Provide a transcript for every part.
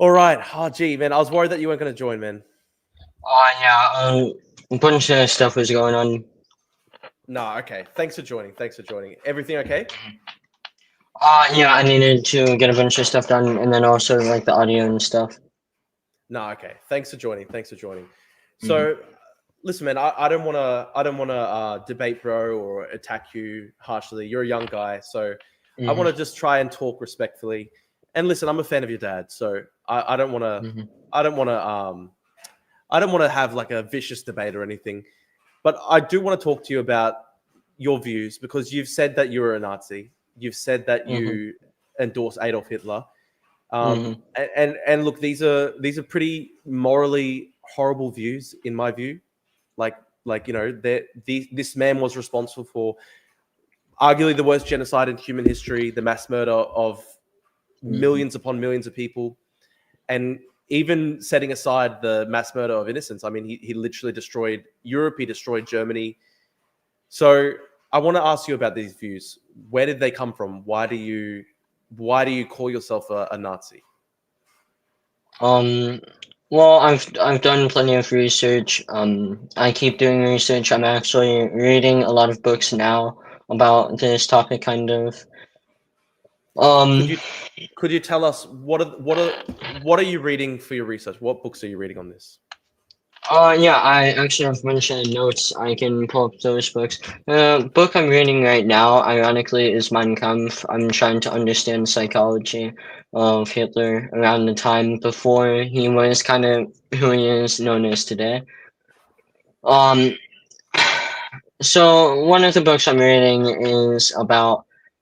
All right. Oh, gee, man. I was worried that you weren't going to join, man. Yeah, a bunch of stuff was going on. No, okay. Thanks for joining. Thanks for joining. Everything okay? Yeah, I needed to get a bunch of stuff done, and then also like the audio and stuff. No, okay. Thanks for joining. Thanks for joining. hmm So, listen, man. I don't want to debate, bro, or attack you harshly. You're a young guy, so I want to hmm just try and talk respectfully. And listen, I'm a fan of your dad, so I don't want to. hmm I don't want to. I don't want to have like a vicious debate or anything. But I do want to talk to you about your views because you've said that you're a Nazi. You've said that hmm you endorse Adolf Hitler. hmm And look, these are pretty morally horrible views in my view. Like this man was responsible for arguably the worst genocide in human history, the mass murder of hmm millions upon millions of people, and even setting aside the mass murder of innocents. I mean, he literally destroyed Europe. He destroyed Germany. So I want to ask you about these views. Where did they come from? Why do you call yourself a Nazi? Um, well, I've done plenty of research. I keep doing research. I'm actually reading a lot of books now about this topic, kind of. Could Um, you could you tell us what are you reading for your research? What books are you reading on this? yeah, I actually have a bunch of notes. I can pull up those books. The book I'm reading right now, ironically, is Mein Kampf. I'm trying to understand psychology of Hitler around the time before he was kind of who he is known as today. Um, so one of the books I'm reading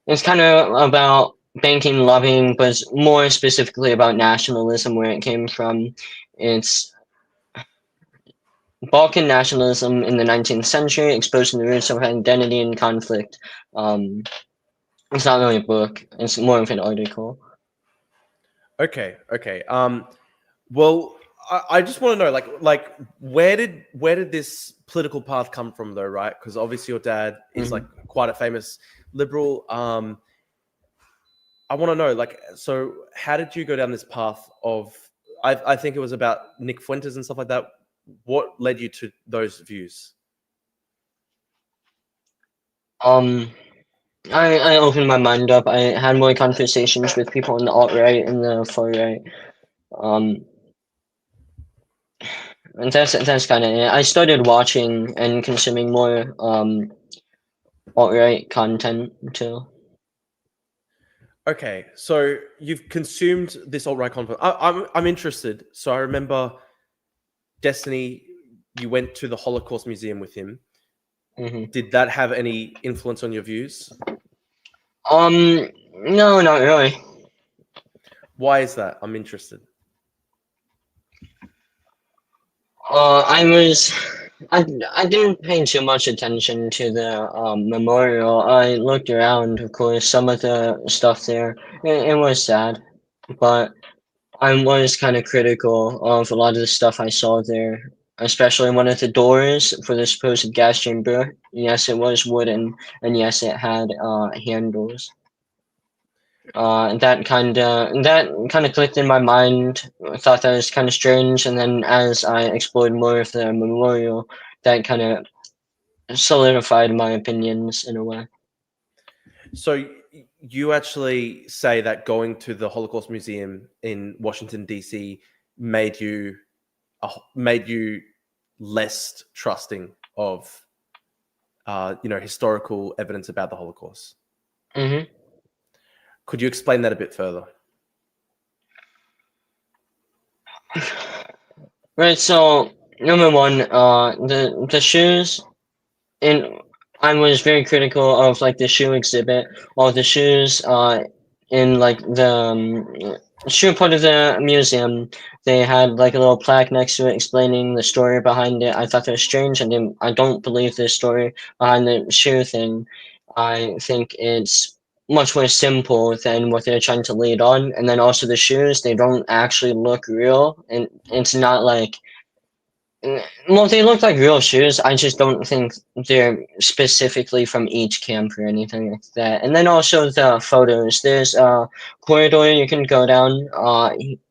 it's kind of about banking loving, but it's more specifically about nationalism, where it came from. It's Balkan nationalism in the 19th century, exposing the roots of identity and conflict. Um, it's not really a book; it's more of an article. Okay. Well, I just want to know, like, where did this political path come from, though, right? Because obviously your dad is like hmm quite a famous liberal. I want to know, like, so how did you go down this path of? I think it was about Nick Fuentes and stuff like that. What led you to those views? Um, I opened my mind up. I had more conversations with people in the alt right and the far right. Um, and that's kind of it. I started watching and consuming more alt right content too. Okay, so you've consumed this alt right content. I'm interested. So I remember Destiny. You went to the Holocaust Museum with him. hmm Did that have any influence on your views? No, not really. Why is that? I'm interested. I was I didn't pay too much attention to the memorial. I looked around, of course, some of the stuff there. It was sad, but I was kind of critical of a lot of the stuff I saw there, especially one of the doors for the supposed gas chamber. Yes, it was wooden, and yes, it had handles. That kind of clicked in my mind. I thought that was kind of strange, and then as I explored more of the memorial, that kind of solidified my opinions in a way. So you actually say that going to the Holocaust Museum in Washington D.C. made you made you less trusting of historical evidence about the Holocaust. hmm Could you explain that a bit further? Right. So number one, the shoes in. I was very critical of like the shoe exhibit, or the shoes in like the shoe part of the museum. They had like a little plaque next to it explaining the story behind it. I thought that was strange. I don't believe the story behind the shoe thing. I think it's much more simple than what they're trying to lead on. And then also the shoes, they don't actually look real, and it's not like Well, they look like real shoes. I just don't think they're specifically from each camp or anything like that. And then also the photos. There's a corridor you can go down,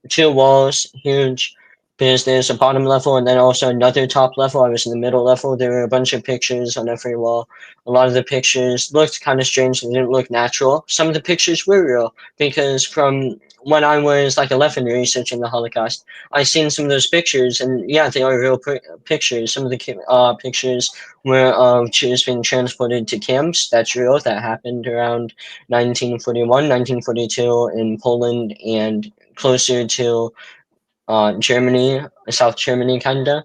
two walls, huge. There's a bottom level and then also another top level. I was in the middle level. There were a bunch of pictures on every wall. A lot of the pictures looked kind of strange. They didn't look natural. Some of the pictures were real because from when I was like 11 researching the Holocaust, I seen some of those pictures, and yeah, they are real pictures. Some of the pictures were of Jews being transported to camps. That's real. That happened around 1941, 1942 in Poland and closer to Germany, South Germany, kinda.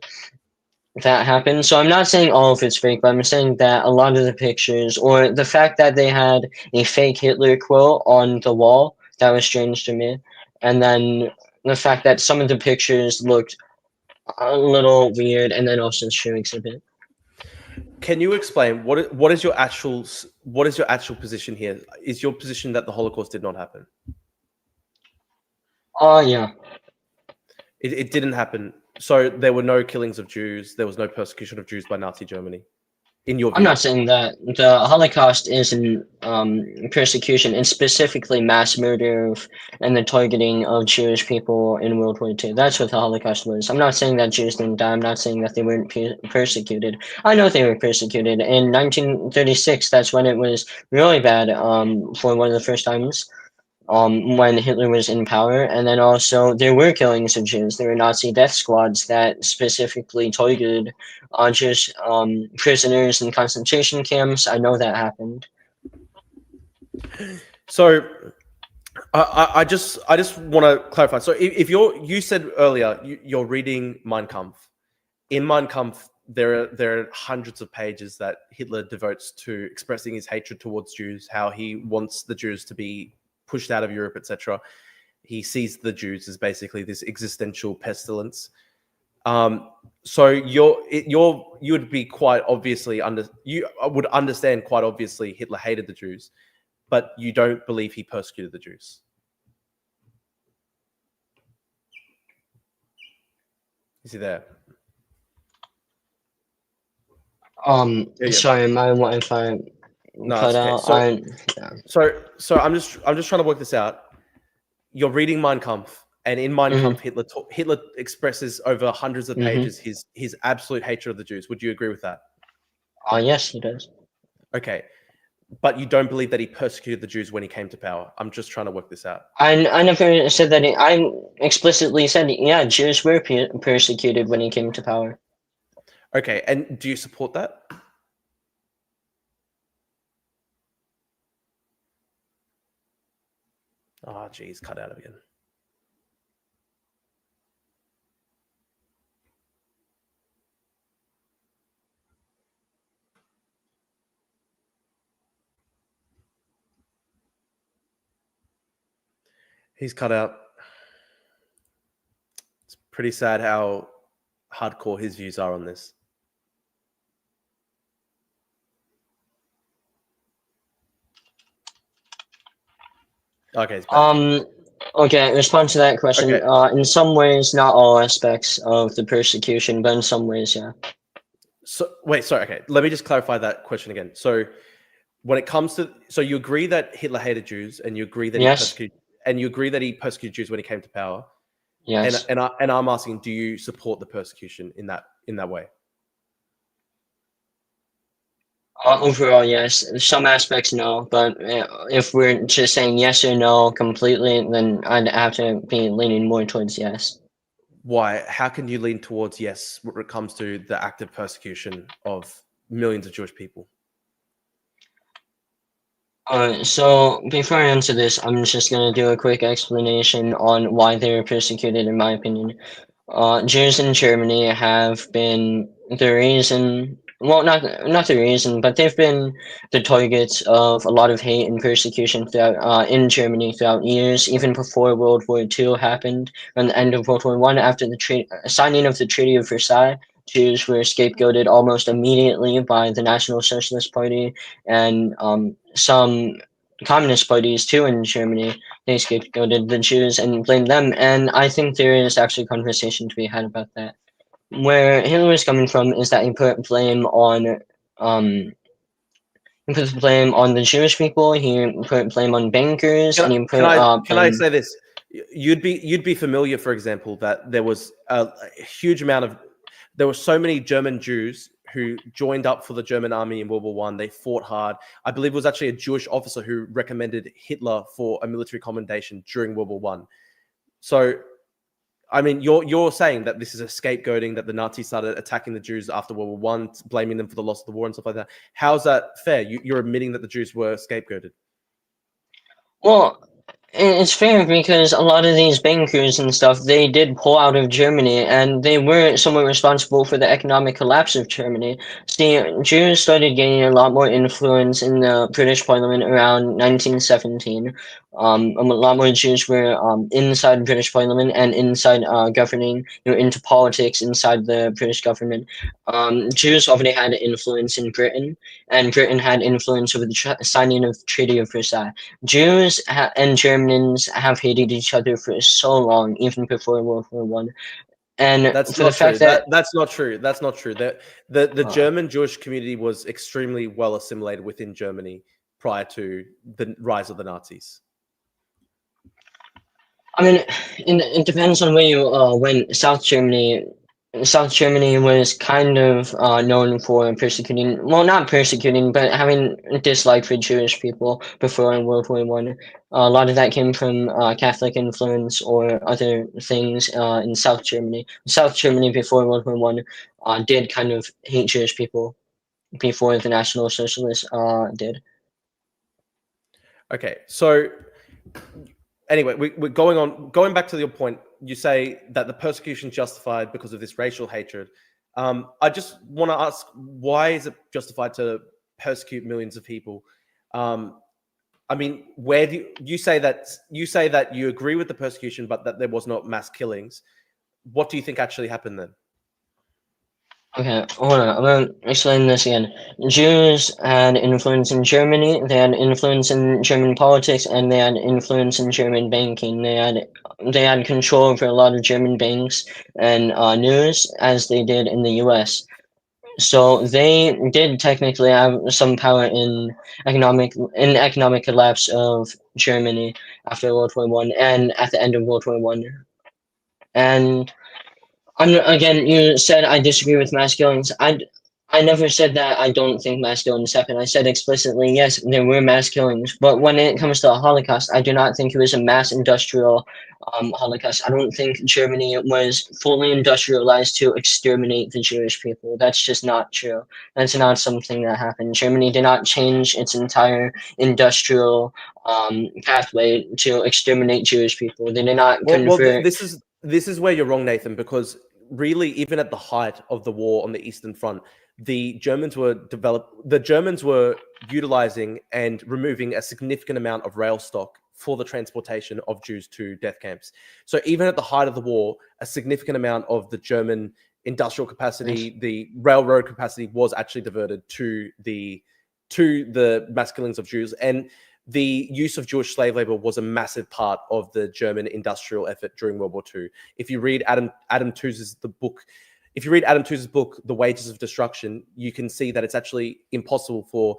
That happened. So I'm not saying all of it's fake, but I'm saying that a lot of the pictures, or the fact that they had a fake Hitler quote on the wall, that was strange to me. And then the fact that some of the pictures looked a little weird, and then also shoe exhibit. Can you explain what is your actual position here? Is your position that the Holocaust did not happen? Oh yeah, It didn't happen. So there were no killings of Jews. There was no persecution of Jews by Nazi Germany, in your I'm view. not saying that the Holocaust is an persecution and specifically mass murder and the targeting of Jewish people in World War II. That's what the Holocaust was. I'm not saying that Jews didn't die. I'm not saying that they weren't persecuted. I know they were persecuted. In 1936, that's when it was really bad for one of the first times when Hitler was in power, and then also there were killings of Jews. There were Nazi death squads that specifically targeted Jewish prisoners in concentration camps. I know that happened. So I just want to clarify. So if you said earlier you're reading Mein Kampf. In Mein Kampf, there are hundreds of pages that Hitler devotes to expressing his hatred towards Jews, how he wants the Jews to be pushed out of Europe, etc. He sees the Jews as basically this existential pestilence. So you would be quite obviously you would understand quite obviously Hitler hated the Jews, but you don't believe he persecuted the Jews. Is he there? Yeah. Sorry, my Wi-Fi No, cut it's okay. out. So Yeah. so I'm just trying to work this out. You're reading Mein Kampf, and in Mein Mm-hmm. Kampf, Hitler expresses over hundreds of Mm-hmm. pages his absolute hatred of the Jews. Would you agree with that? Yes, he does. Okay, but you don't believe that he persecuted the Jews when he came to power. I'm just trying to work this out. I never said that. I explicitly said, yeah, Jews were persecuted when he came to power. Okay, and do you support that? Oh, geez, cut out again. He's cut out. It's pretty sad how hardcore his views are on this. Okay, it's back. Okay, in response to that question, Okay. in some ways, not all aspects of the persecution, but in some ways, yeah. So wait, sorry. Okay, let me just clarify that question again. So when it comes to, so you agree that Hitler hated Jews, and you agree that Yes, he persecuted Jews when he came to power, yes. and I'm asking, do you support the persecution in that way? Overall, yes. Some aspects, no. But if we're just saying yes or no completely, then I'd have to be leaning more towards yes. Why? How can you lean towards yes when it comes to the active persecution of millions of Jewish people? So before I answer this, I'm just gonna do a quick explanation on why they were persecuted, in my opinion. Jews in Germany have been the reason, well, not the reason, but they've been the targets of a lot of hate and persecution throughout in Germany throughout years, even before World War II happened, and the end of World War One. After the signing of the Treaty of Versailles, Jews were scapegoated almost immediately by the National Socialist Party and some communist parties too in Germany. They scapegoated the Jews and blamed them. And I think there is actually conversation to be had about that. where Hitler was coming from is that um he put blame on the Jewish people. He put blame on bankers, Can I and he can put I can I blame. say this? You'd be familiar, for example, that there was a huge amount of there were so many German Jews who joined up for the German army in World War One. They fought hard. I believe it was actually a Jewish officer who recommended Hitler for a military commendation during World War One. So, I mean, you're saying that this is a scapegoating, that the Nazis started attacking the Jews after World War One, blaming them for the loss of the war and stuff like that. How's that fair? You're admitting that the Jews were scapegoated. Well, it's fair because a lot of these bankers and stuff, they did pull out of Germany and they were somewhat responsible for the economic collapse of Germany. See, Jews started gaining a lot more influence in the British Parliament around 1917. A lot more Jews were inside British Parliament and inside governing, into politics inside the British government. Jews already had influence in Britain, and Britain had influence over the signing of Treaty of Versailles. And Germans have hated each other for so long, even before World War One. And That's for the not true. fact that That's not true. That's not true. The uh, German Jewish community was extremely well assimilated within Germany prior to the rise of the Nazis. I mean, it depends on where you went. South Germany was kind of known for persecuting, well, not persecuting, but having a dislike for Jewish people before World War One. A lot of that came from Catholic influence or other things in South Germany. South Germany before World War One did kind of hate Jewish people before the National Socialists did. Okay, so anyway, we're going back to your point. You say that the persecution justified because of this racial hatred. I just want to ask, why is it justified to persecute millions of people? Um, I mean, where do you say that you agree with the persecution, but that there was not mass killings? What do you think actually happened then? Okay, hold on. I'm gonna explain this again. Jews had influence in Germany. They had influence in German politics, and they had influence in German banking. They had control over a lot of German banks and news, as they did in the U.S. So they did technically have some power in economic collapse of Germany after World War One and at the end of World War One. And again, you said I disagree with masculines. I never said that I don't think mass killings happen. I said explicitly, yes, there were mass killings. But when it comes to the Holocaust, I do not think it was a mass industrial Holocaust. I don't think Germany was fully industrialized to exterminate the Jewish people. That's just not true. That's not something that happened. Germany did not change its entire industrial pathway to exterminate Jewish people. They did not convert. This is where you're wrong, Nathan, because really, even at the height of the war on the Eastern Front, the Germans were utilizing and removing a significant amount of rail stock for the transportation of Jews to death camps. So even at the height of the war, a significant amount of the German industrial Yes. capacity, the railroad capacity, was actually diverted to the mass killings of Jews. And the use of Jewish slave labor was a massive part of the German industrial effort during World War II. If you read Adam Tooze's book, The Wages of Destruction, you can see that it's actually impossible for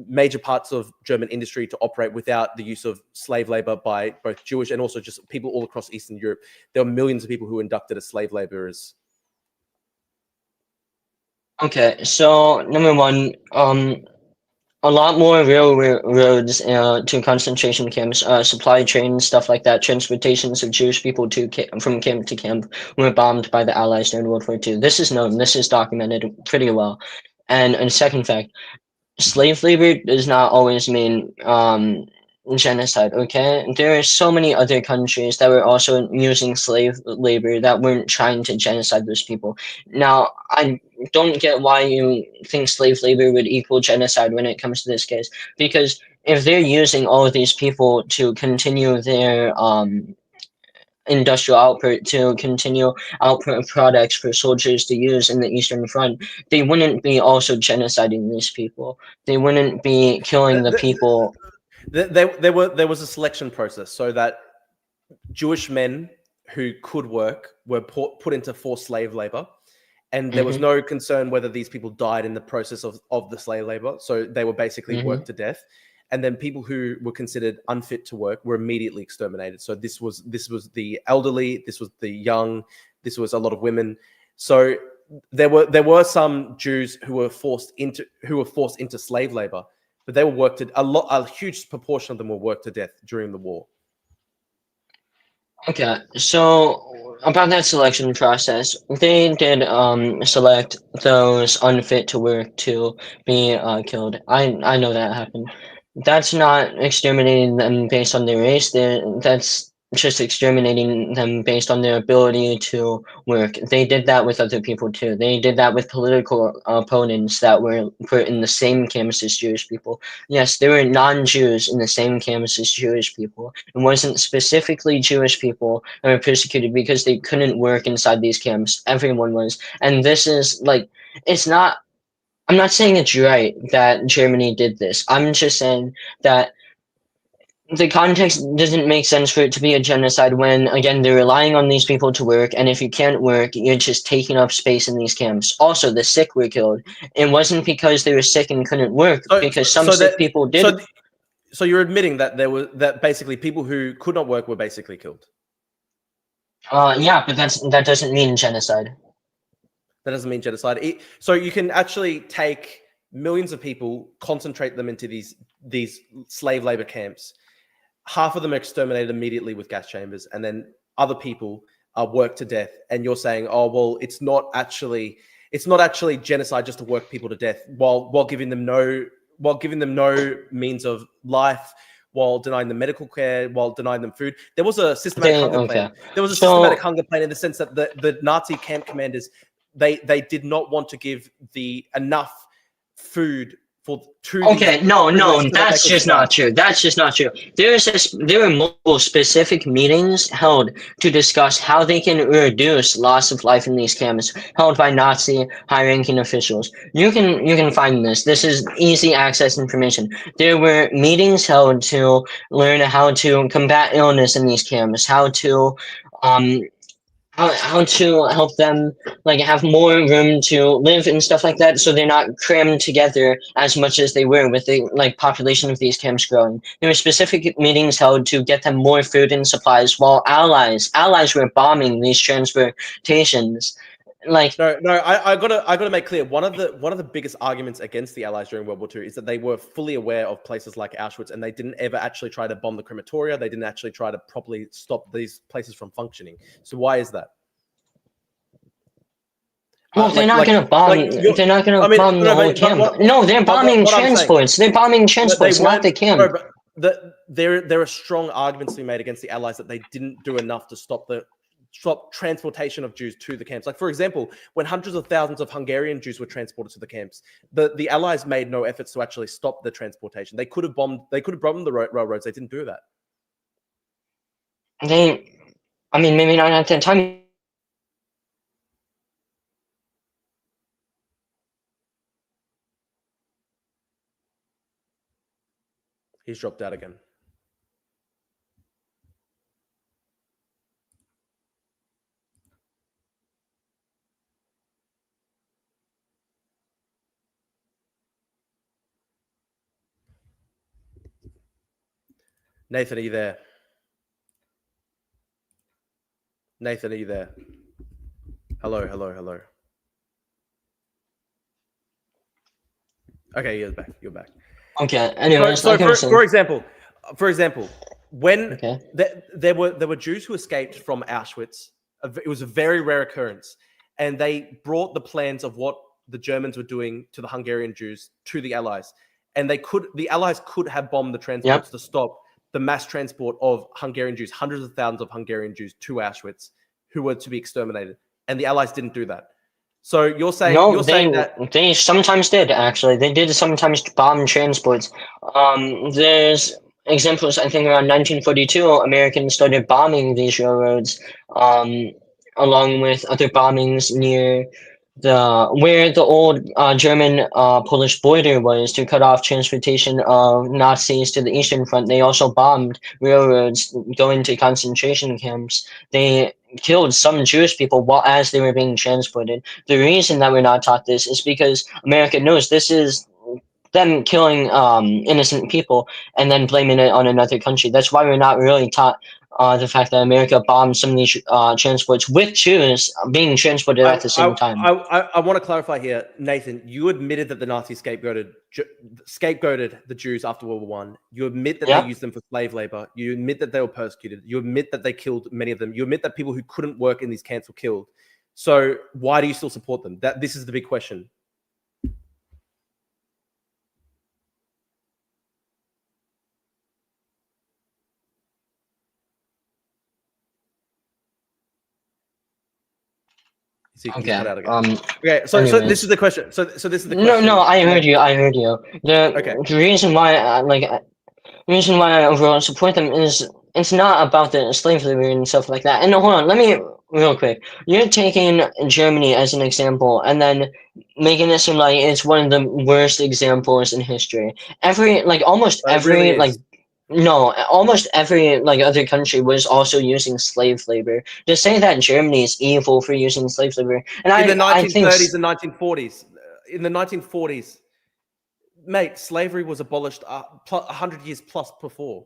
major parts of German industry to operate without the use of slave labor by both Jewish and also just people all across Eastern Europe. There were millions of people who were inducted as slave laborers. Okay, so number one, a lot more railroads to concentration camps, supply trains, stuff like that, transportations of Jewish people from camp to camp were bombed by the Allies during World War II. This is known. This is documented pretty well. And a second fact, slave labor does not always mean genocide. Okay, there are so many other countries that were also using slave labor that weren't trying to genocide those people. Now, I don't get why you think slave labor would equal genocide when it comes to this case, because if they're using all of these people to continue their industrial output, to continue output of products for soldiers to use in the Eastern Front, they wouldn't be also genociding these people. They wouldn't be killing the people. There was a selection process so that Jewish men who could work were put into forced slave labor, and there was Mm-hmm. no concern whether these people died in the process of the slave labor. So they were basically Mm-hmm. worked to death. And then people who were considered unfit to work were immediately exterminated. So this was the elderly, this was the young, this was a lot of women. So there were some Jews who were forced into slave labor, but they were worked to a huge proportion of them were worked to death during the war. Okay, so about that selection process, they did select those unfit to work to be killed. I know that happened. That's not exterminating them based on their race. That's just exterminating them based on their ability to work. They did that with other people too. They did that with political opponents that were put in the same camps as Jewish people. Yes, there were non-Jews in the same camps as Jewish people. It wasn't specifically Jewish people that were persecuted because they couldn't work inside these camps. Everyone was. And this is like, it's not, I'm not saying it's right that Germany did this. I'm just saying that the context doesn't make sense for it to be a genocide when, again, they're relying on these people to work, and if you can't work, you're just taking up space in these camps. Also, the sick were killed. It wasn't because they were sick and couldn't work, So because some so sick that people so did. so you're admitting that that basically people who could not work were basically killed. Yeah, but that doesn't mean genocide. That doesn't mean genocide. So you can actually take millions of people, concentrate them into these slave labor camps. Half of them are exterminated immediately with gas chambers, and then other people are worked to death. And you're saying, oh well, it's not actually genocide just to work people to death while giving them no means of life, while denying them medical care, while denying them food. There was a systematic They hunger plan. okay. There was a systematic So hunger plan in the sense that the Nazi camp commanders they did not want to give the enough food to these okay, no, prisoners no, so that they that's could just survive. not true. That's just not true. There are multiple specific meetings held to discuss how they can reduce loss of life in these camps, held by Nazi high-ranking officials. You can find this. This is easy access information. There were meetings held to learn how to combat illness in these camps, um how to help them like have more room to live and stuff like that, so they're not crammed together as much as they were with the like population of these camps growing. There were specific meetings held to get them more food and supplies, while allies were bombing these transportations. Like, No. I gotta make clear one of the biggest arguments against the Allies during World War II is that they were fully aware of places like Auschwitz, and they didn't ever actually try to bomb the crematoria. They didn't actually try to properly stop these places from functioning. So why is that? well, they're Like not like gonna bomb. like you're. They're not I gonna mean, bomb the no, whole but camp. what No, they're but bombing what I'm saying, transports. They're bombing they transports, not weren't. the No, camp. but there are strong arguments to be made against the Allies that they didn't do enough to stop transportation of Jews to the camps. Like, for example, when hundreds of thousands of Hungarian Jews were transported to the camps, the Allies made no efforts to actually stop the transportation. They could have bombed the railroads. They didn't do that. They, I mean, maybe not at that time. He's dropped out again. Nathan, are you there? Nathan, are you there? Hello, hello, hello. Okay, you're back. You're back. Okay. So, Anyways, so like I for, was saying. for example, when Okay. there were Jews who escaped from Auschwitz, it was a very rare occurrence, and they brought the plans of what the Germans were doing to the Hungarian Jews to the Allies, and the Allies could have bombed the transports Yep. to stop the mass transport of Hungarian Jews, hundreds of thousands of Hungarian Jews to Auschwitz, who were to be exterminated, and the Allies didn't do that. So No, you're saying that. they sometimes did actually. They did sometimes bomb transports. There's examples. I think around 1942, Americans started bombing these railroads, along with other bombings near. where the old German Polish border was to cut off transportation of Nazis to the Eastern Front. They also bombed railroads going to concentration camps. They killed some Jewish people while as they were being transported. The reason that we're not taught this is because America knows this is them killing innocent people and then blaming it on another country. That's why we're not really taught the fact that America bombed some of these transports with Jews being transported I at the same time. I want to clarify here, Nathan. You admitted that the Nazis scapegoated the Jews after World War One. You admit that they Yeah. used them for slave labor. You admit that they were persecuted. You admit that they killed many of them. You admit that people who couldn't work in these camps were killed. So why do you still support them? This is the big question. So you Okay. cut out again. Okay. So this is the question. So this is the No, question. no, I heard you. I heard you. Okay. The reason why, the reason why I overall support them is it's not about the slave labor and stuff like that. And hold on, let me real quick. You're taking Germany as an example and then making it seem like it's one of the worst examples in history. Almost It really every is. no, almost every other country was also using slave labor. To say that Germany is evil for using slave labor, and In the I think 1930s and 1940s. In the 1940s, mate, slavery was abolished 100 years plus before.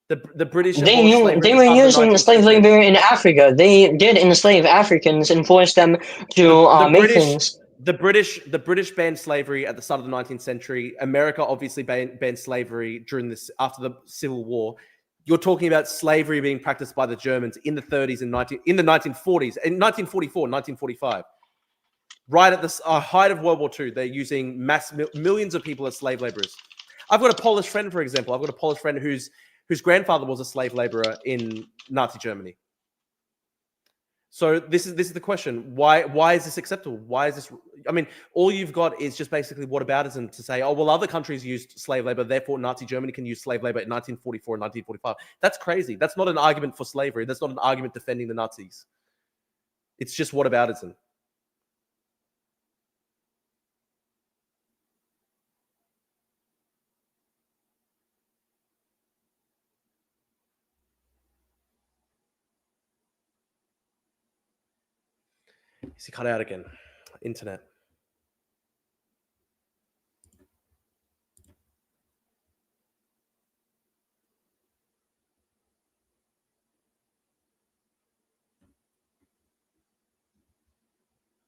The British abolished slavery they at the were start of the using 19th slave century. labor in Africa. They did enslave Africans and force them The, to the make British things. the British banned slavery at the start of the 19th century. America obviously banned slavery during this after the Civil War. You're talking about slavery being practiced by the Germans in the 30s and 1940s, in 1944, 1945. Right at the height of World War II, they're using millions of people as slave laborers. I've got a Polish friend, for example. I've got a Polish friend whose grandfather was a slave laborer in Nazi Germany. So this is the question. Why is this acceptable? Why is this? I mean, all you've got is just basically whataboutism to say, oh, well, other countries used slave labor, therefore Nazi Germany can use slave labor in 1944 and 1945. That's crazy. That's not an argument for slavery. That's not an argument defending the Nazis. It's just whataboutism. Is he cut out again? Internet.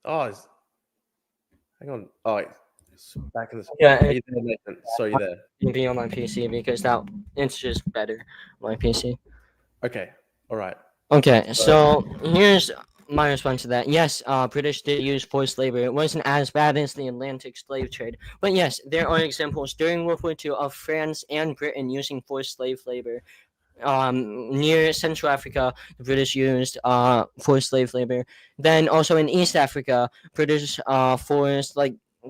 Oh, hang on. Oh, it's back in the. Yeah, Are you there, Nathan? So you there? be on my PC because now it's just better on my PC. Okay. All right. Okay, so here's my response to that. Yes, British did use forced labor. It wasn't as bad as the Atlantic slave trade, but yes, there are examples during World War II of France and Britain using forced slave labor. Near Central Africa, the British used forced slave labor. Then also in East Africa, British forced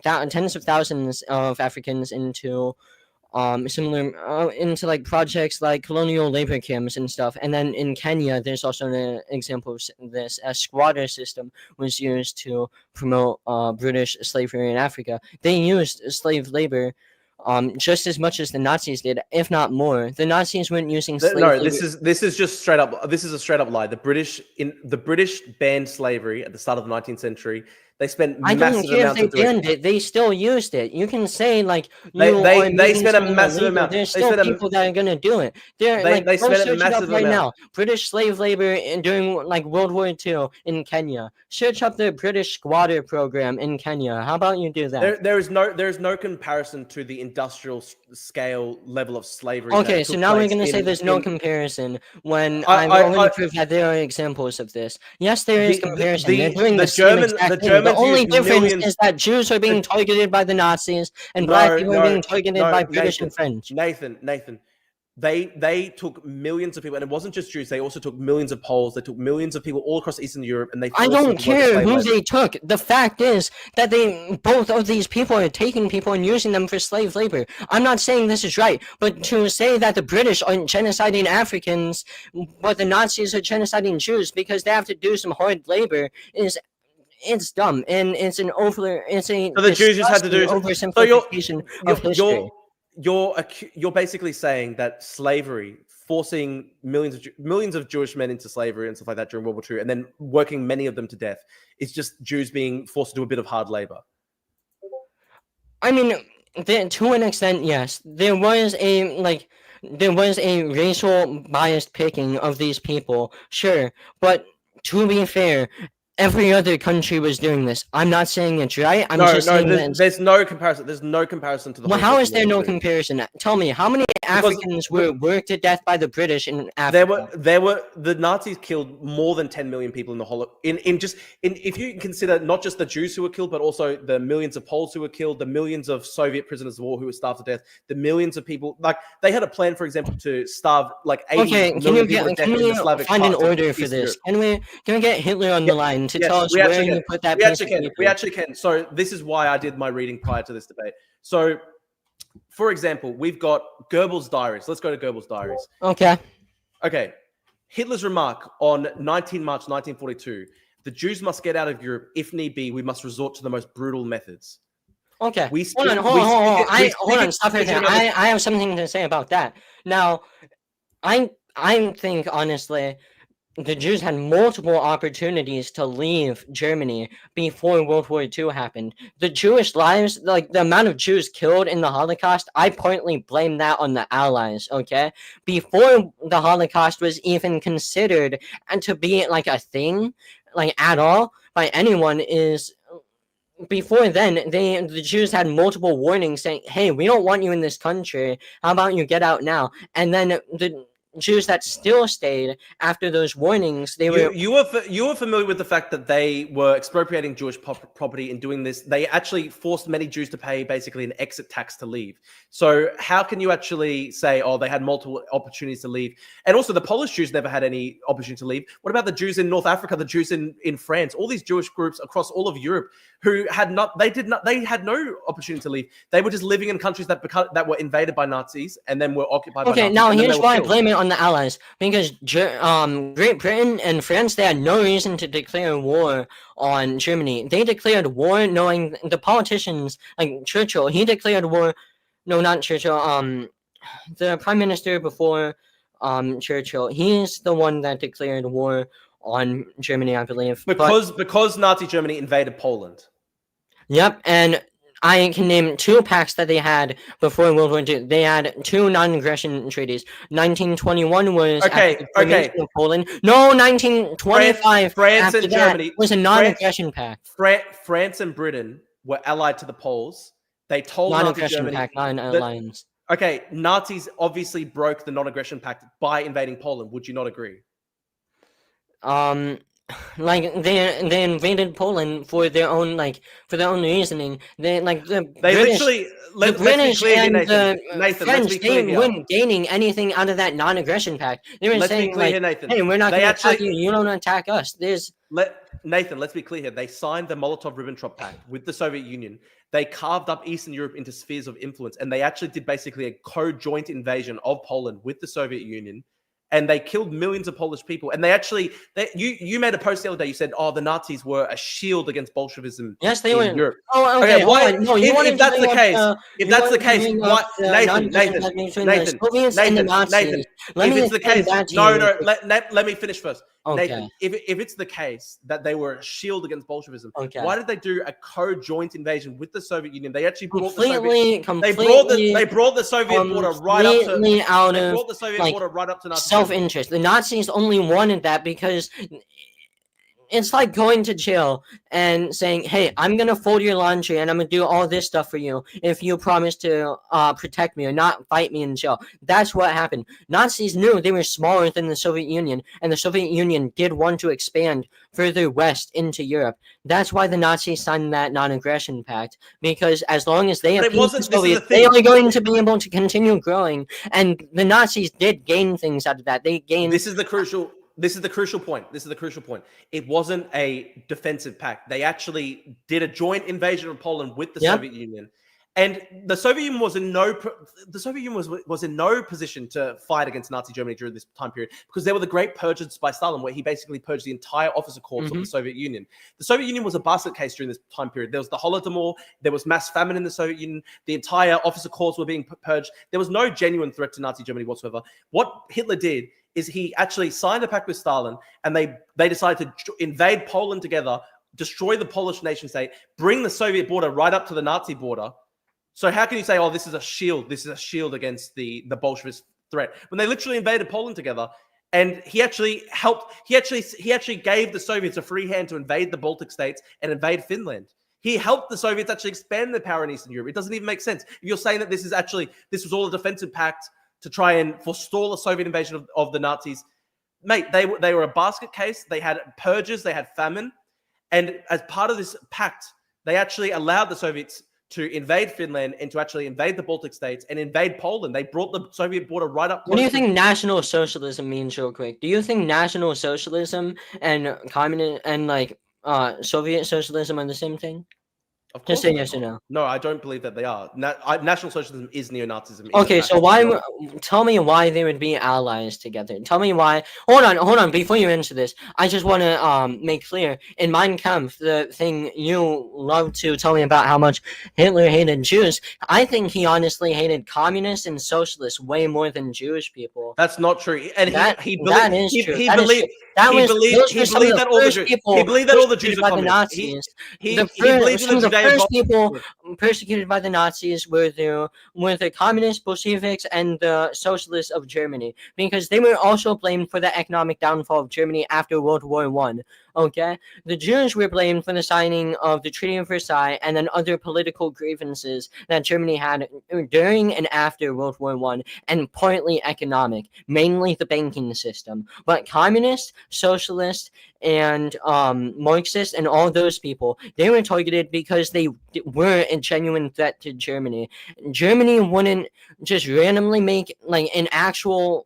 tens of thousands of Africans into similar into projects like colonial labor camps and stuff. And then in Kenya, there's also an example of this. A squatter system was used to promote British slavery in Africa. They used slave labor just as much as the Nazis did, if not more. The Nazis weren't using slave No, labor. this is just straight up. This is a straight up lie. The British banned slavery at the start of the 19th century. They spent I don't massive care if amounts they of doing. banned it; they still used it. You can say They you are they making spent a something massive illegal. amount. There's They still spent people that are gonna do it. They're they go spent a search it up massive right amount. now. British slave labor during World War II in Kenya. Search up the British squatter program in Kenya. How about you do that? There is no comparison to the industrial scale level of slavery Okay, that so took now we're place gonna say there's no in comparison when I've already proved that there are examples of this. Yes, there is comparison. They're doing the same exact thing. The Germans only used difference millions. is that Jews are being targeted by the Nazis and black No, people are no, being targeted no, by British and French. Nathan. They took millions of people, and it wasn't just Jews. They also took millions of Poles. They took millions of people all across Eastern Europe, and they I forced them don't to work as care slave who labor. they took. The fact is that both of these people are taking people and using them for slave labor. I'm not saying this is right, but to say that the British are genociding Africans, but the Nazis are genociding Jews because they have to do some hard labor is it's dumb, and it's a So the Jews just had to disgusting do. So oversimplification of you're history. you're basically saying that slavery, forcing millions of Jewish men into slavery and stuff like that during World War II, and then working many of them to death, is just Jews being forced to do a bit of hard labor. I mean, to an extent, yes. There was a racial biased picking of these people, sure, but to be fair, every other country was doing this. I'm not saying it's right. I'm No, just no, saying that. there's no comparison. There's no comparison to the Well, how is Holocaust. there no comparison? Tell me, how many Because Africans were worked to death by the British in Africa? there were the Nazis killed more than 10 million people in the whole in just in if you consider not just the Jews who were killed, but also the millions of Poles who were killed, the millions of Soviet prisoners of war who were starved to death, the millions of people, like they had a plan, for example, to starve like 80 Okay, million people to death in the Slavic find an parts of order for Eastern this? Europe. Can we get Hitler on the line to tell Yes, us we where actually you can. put that We piece actually of can. paper? We actually can. So this is why I did my reading prior to this debate. So, for example, we've got Goebbels' diaries. Let's go to Goebbels' diaries. Okay. Okay. Hitler's remark on 19 March 1942: the Jews must get out of Europe. If need be, we must resort to the most brutal methods. Okay. We Hold on. Hold on. Stop right there. I have something to say about that. Now, I think honestly, the Jews had multiple opportunities to leave Germany before World War II happened. The Jewish lives, like the amount of Jews killed in the Holocaust, I pointedly blame that on the Allies, okay? Before the Holocaust was even considered and to be like a thing, like at all, by anyone, is before then the Jews had multiple warnings saying, hey, we don't want you in this country, how about you get out now? And then the Jews that still stayed after those warnings, they were. You were familiar with the fact that they were expropriating Jewish property and doing this. They actually forced many Jews to pay basically an exit tax to leave. So how can you actually say, oh, they had multiple opportunities to leave? And also the Polish Jews never had any opportunity to leave. What about the Jews in North Africa, the Jews in France, all these Jewish groups across all of Europe who had they had no opportunity to leave. They were just living in countries that were invaded by Nazis and then were occupied by Nazis. Okay, now here's why I blame it on the Allies. Because Great Britain and France, they had no reason to declare war on Germany. They declared war knowing the politicians, like Churchill, he declared war. No, not Churchill. The prime minister before Churchill, he's the one that declared war on Germany, I believe. Because Nazi Germany invaded Poland. Yep, and I can name two pacts that they had before World War II. They had two non-aggression treaties. 1921 was okay. Of Poland. No, 1925. France and Germany was a non-aggression pact. France and Britain were allied to the Poles. They told non-aggression Nazi Germany pact, not an alliance. Okay, Nazis obviously broke the non-aggression pact by invading Poland. Would you not agree? Like they invaded Poland for their own reasoning. They literally the British and the French, they weren't gaining anything out of that non-aggression pact. They were saying hey, we're not going to attack you. You don't attack us. Nathan, let's be clear here. They signed the Molotov-Ribbentrop Pact with the Soviet Union. They carved up Eastern Europe into spheres of influence, and they actually did basically a co-joint invasion of Poland with the Soviet Union. And they killed millions of Polish people. And you made a post the other day. You said, "Oh, the Nazis were a shield against Bolshevism." Yes, they were. Europe. Oh, okay. Why? No, if that's the case, why, Nathan? If it's the case, no. Let me finish first. Okay. Nathan, if it's the case that they were a shield against Bolshevism, okay, why did they do a co-joint invasion with the Soviet Union? They actually brought they brought the Soviet border right up to border right up to Nazi self-interest. The Nazis only wanted that because it's like going to jail and saying, hey, I'm going to fold your laundry and I'm going to do all this stuff for you if you promise to protect me or not fight me in jail. That's what happened. Nazis knew they were smaller than the Soviet Union, and the Soviet Union did want to expand further west into Europe. That's why the Nazis signed that non-aggression pact, because as long as they appeased the Soviets, they are going to be able to continue growing, and the Nazis did gain things out of that. They gained... This is the crucial point. It wasn't a defensive pact. They actually did a joint invasion of Poland with the Soviet Union. And the Soviet Union was in no position to fight against Nazi Germany during this time period, because there were the Great Purges by Stalin, where he basically purged the entire officer corps of the Soviet Union. The Soviet Union was a basket case during this time period. There was the Holodomor, there was mass famine in the Soviet Union, the entire officer corps were being purged. There was no genuine threat to Nazi Germany whatsoever. What Hitler did is he actually signed a pact with Stalin, and they decided to invade Poland together, destroy the Polish nation state, bring the Soviet border right up to the Nazi border. So how can you say, oh, this is a shield? This is a shield against the Bolshevist threat, when they literally invaded Poland together? And he actually helped. He actually gave the Soviets a free hand to invade the Baltic states and invade Finland. He helped the Soviets actually expand their power in Eastern Europe. It doesn't even make sense. If you're saying that this was all a defensive pact to try and forestall a Soviet invasion of the Nazis, mate, they were a basket case. They had purges, they had famine, and as part of this pact, they actually allowed the Soviets to invade Finland and to actually invade the Baltic states and invade Poland. They brought the Soviet border right up. What do you think National Socialism means, real quick? Do you think National Socialism and communist and Soviet socialism are the same thing? Of course, just say yes or no. No, I don't believe that they are. National Socialism is neo-Nazism. Okay, so tell me why they would be allies together. Tell me why. Hold on. Before you answer this, I just want to make clear, in Mein Kampf, the thing you love to tell me about how much Hitler hated Jews, I think he honestly hated communists and socialists way more than Jewish people. That's not true. And he believed that all the Jews are communists. He believed in the first people persecuted by the Nazis were the communists, Bolsheviks, and the socialists of Germany, because they were also blamed for the economic downfall of Germany after World War I. Okay, the Jews were blamed for the signing of the Treaty of Versailles and then other political grievances that Germany had during and after World War I, and partly economic, mainly the banking system. But communists, socialists, and Marxists, and all those people, they were targeted because they were a genuine threat to Germany. Germany wouldn't just randomly make an actual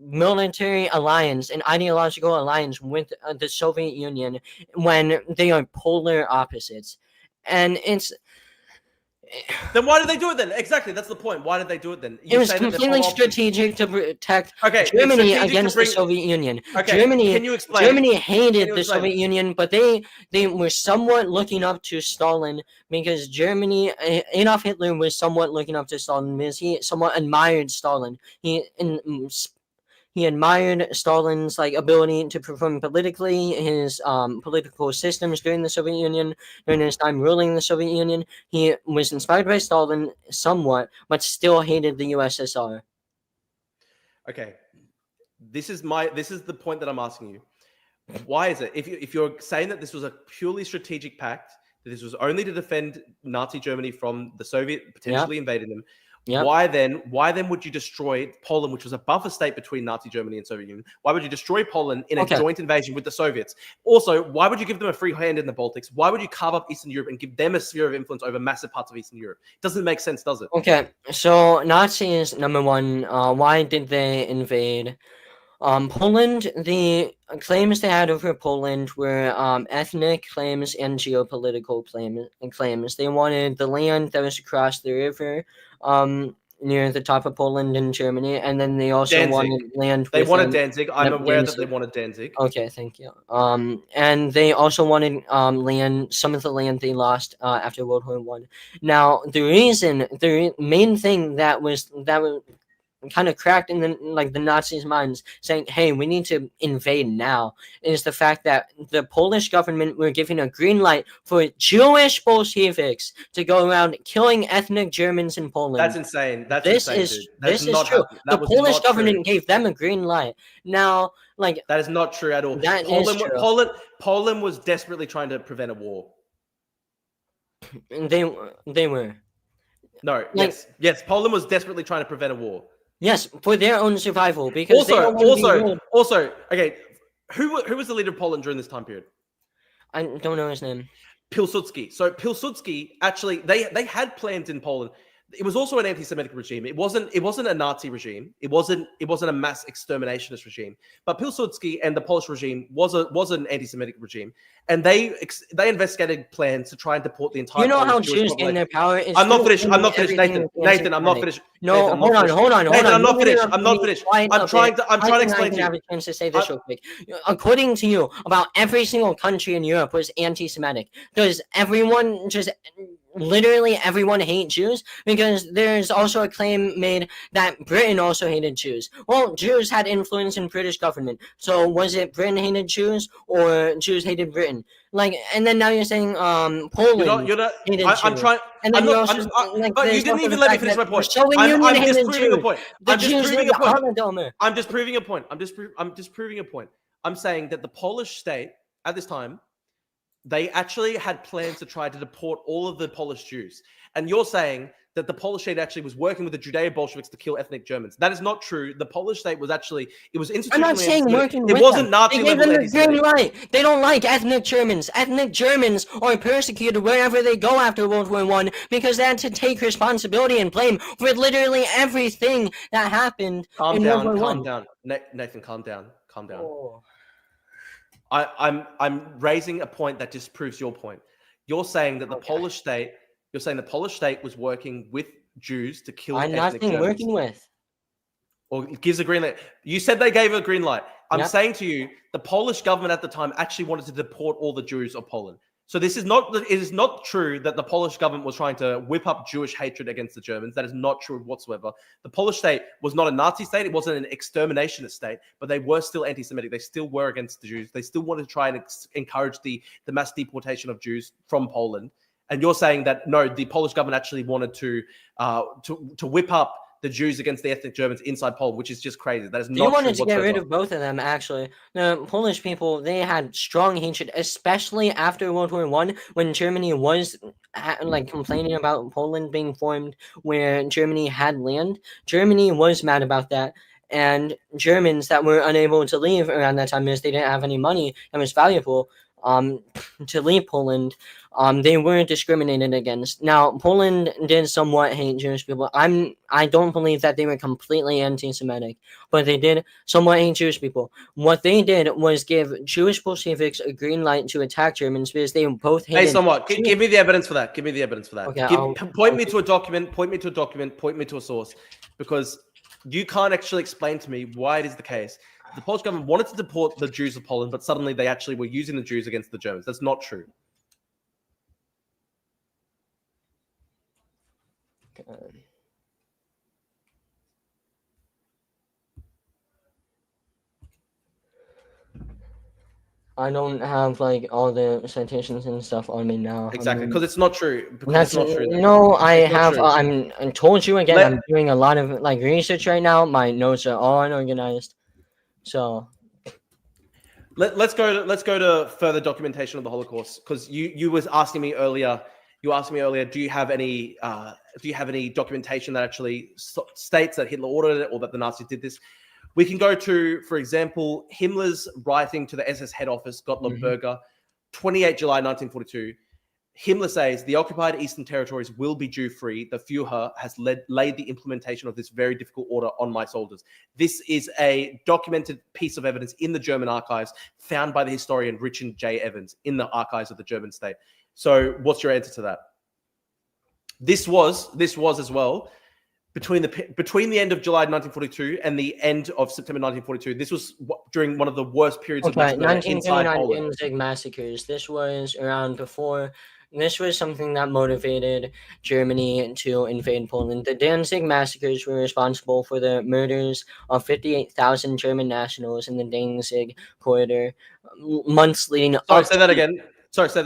military alliance, an ideological alliance with the Soviet Union when they are polar opposites. And it's... Then why did they do it then? Exactly, that's the point. Why did they do it then? It was completely strategic to protect Germany against the Soviet Union. Okay, can you explain? Germany hated the Soviet Union, but they were somewhat looking up to Stalin, because Adolf Hitler was somewhat looking up to Stalin because he somewhat admired Stalin. He admired Stalin's ability to perform politically, his political systems during the Soviet Union, during his time ruling the Soviet Union. He was inspired by Stalin somewhat, but still hated the USSR. Okay, this is the point that I'm asking you. Why is it, if you're saying that this was a purely strategic pact, that this was only to defend Nazi Germany from the Soviet potentially invading them? Yep. Why then would you destroy Poland, which was a buffer state between Nazi Germany and Soviet Union? Why would you destroy Poland in a joint invasion with the Soviets? Also, why would you give them a free hand in the Baltics? Why would you carve up Eastern Europe and give them a sphere of influence over massive parts of Eastern Europe? It doesn't make sense, does it? Okay, so Nazis, number one, why did they invade Poland? The claims they had over Poland were ethnic claims and geopolitical claims. They wanted the land that was across the river near the top of Poland in Germany, and then they also wanted land. They wanted Danzig. I'm aware that they wanted Danzig. Okay, thank you. And they also wanted land, some of the land they lost after World War I. Now, the main thing that was kind of cracked in the Nazis' minds, saying, hey, we need to invade now, is the fact that the Polish government were giving a green light for Jewish Bolsheviks to go around killing ethnic Germans in Poland. That's insane. This is true. The Polish government gave them a green light. Now, that is not true at all. Poland was desperately trying to prevent a war. They were. No, yes, Poland was desperately trying to prevent a war. Yes, for their own survival. Because also, okay, who was the leader of Poland during this time period? I don't know his name. Pilsudski. So Pilsudski, actually, they had plans in Poland it was also an anti-Semitic regime. It wasn't a Nazi regime. It wasn't a mass exterminationist regime. But Pilsudski and the Polish regime was an anti-Semitic regime, and they investigated plans to try and deport the entire. You know Polish how Jewish Jews gain their population. power? I'm not finished. I'm not finished, Nathan. Nathan, I'm not finished. No, Nathan, hold on. Nathan, I'm not finished. I'm not finished. I'm trying to I explain to can have you. a chance to say this real quick. According to you, about every single country in Europe was anti-Semitic. Does everyone just literally everyone hate Jews? Because there's also a claim made that Britain also hated Jews. Well, Jews had influence in British government. So was it Britain hated Jews or Jews hated Britain? Like, and then now you're saying Poland You're not. hated I'm Jews. trying. And then I'm you not, also like, but you there's didn't also even the let me fact finish my that point. the Soviet Union I'm hated just proving a Jews. point. The I'm just Jews proving did a point. Holodomor. I'm just proving a point. I'm just proving a point. I'm saying that the Polish state at this time, they actually had plans to try to deport all of the Polish Jews. And you're saying that the Polish state actually was working with the Judeo-Bolsheviks to kill ethnic Germans. That is not true. The Polish state was actually, it was institutionally I'm not saying working with It wasn't them. Nazi They gave level them the green anti-Semitic. light. They don't like ethnic Germans. Ethnic Germans are persecuted wherever they go after World War I because they had to take responsibility and blame for literally everything that happened in World War I. Calm down. Nathan, calm down. Calm down. Oh. I'm raising a point that disproves your point. You're saying that the Polish state was working with Jews to kill I'm ethnic not saying Germans. working with. Or gives a green light. You said they gave a green light. I'm Yep. saying to you, the Polish government at the time actually wanted to deport all the Jews of Poland. So it is not true that the Polish government was trying to whip up Jewish hatred against the Germans. That is not true whatsoever. The Polish state was not a Nazi state. It wasn't an exterminationist state, but they were still anti-Semitic. They still were against the Jews. They still wanted to try and encourage the mass deportation of Jews from Poland. And you're saying that, no, the Polish government actually wanted to whip up the Jews against the ethnic Germans inside Poland, which is just crazy. That is not true They wanted to whatsoever. get rid of both of them, actually. The Polish people, they had strong hatred, especially after World War I, when Germany was complaining about Poland being formed where Germany had land. Germany was mad about that. And Germans that were unable to leave around that time because they didn't have any money that was valuable to leave Poland, they were discriminated against. Now, Poland did somewhat hate Jewish people. I don't believe that they were completely anti-Semitic, but they did somewhat hate Jewish people. What they did was give Jewish Bolsheviks a green light to attack Germans because they both hated. Based on what? Give me the evidence for that. Give me the evidence for that. Okay, Point me to a document. Point me to a document. Point me to a source, because you can't actually explain to me why it is the case. The Polish government wanted to deport the Jews of Poland, but suddenly they actually were using the Jews against the Germans. That's not true. I don't have all the citations and stuff on me now. Exactly, because it's not true. That's it's not true. no. I It's not have. true. I told you again. I'm doing a lot of research right now. My notes are all unorganized. So let's go to further documentation of the Holocaust, because you was asking me earlier. You asked me earlier, do you have any documentation that actually states that Hitler ordered it or that the Nazis did this? We can go to, for example, Himmler's writing to the SS head office, Gottlob Berger, 28 July 1942. Himmler says, the occupied Eastern territories will be Jew-free. The Führer has laid the implementation of this very difficult order on my soldiers. This is a documented piece of evidence in the German archives found by the historian Richard J. Evans in the archives of the German state. So what's your answer to that? This was as well, between the end of July 1942 and the end of September 1942. This was during one of the worst periods of mass murder inside Poland. Danzig massacres. This was around before. This was something that motivated Germany to invade Poland. The Danzig massacres were responsible for the murders of 58,000 German nationals in the Danzig corridor months leading up. Sorry, say that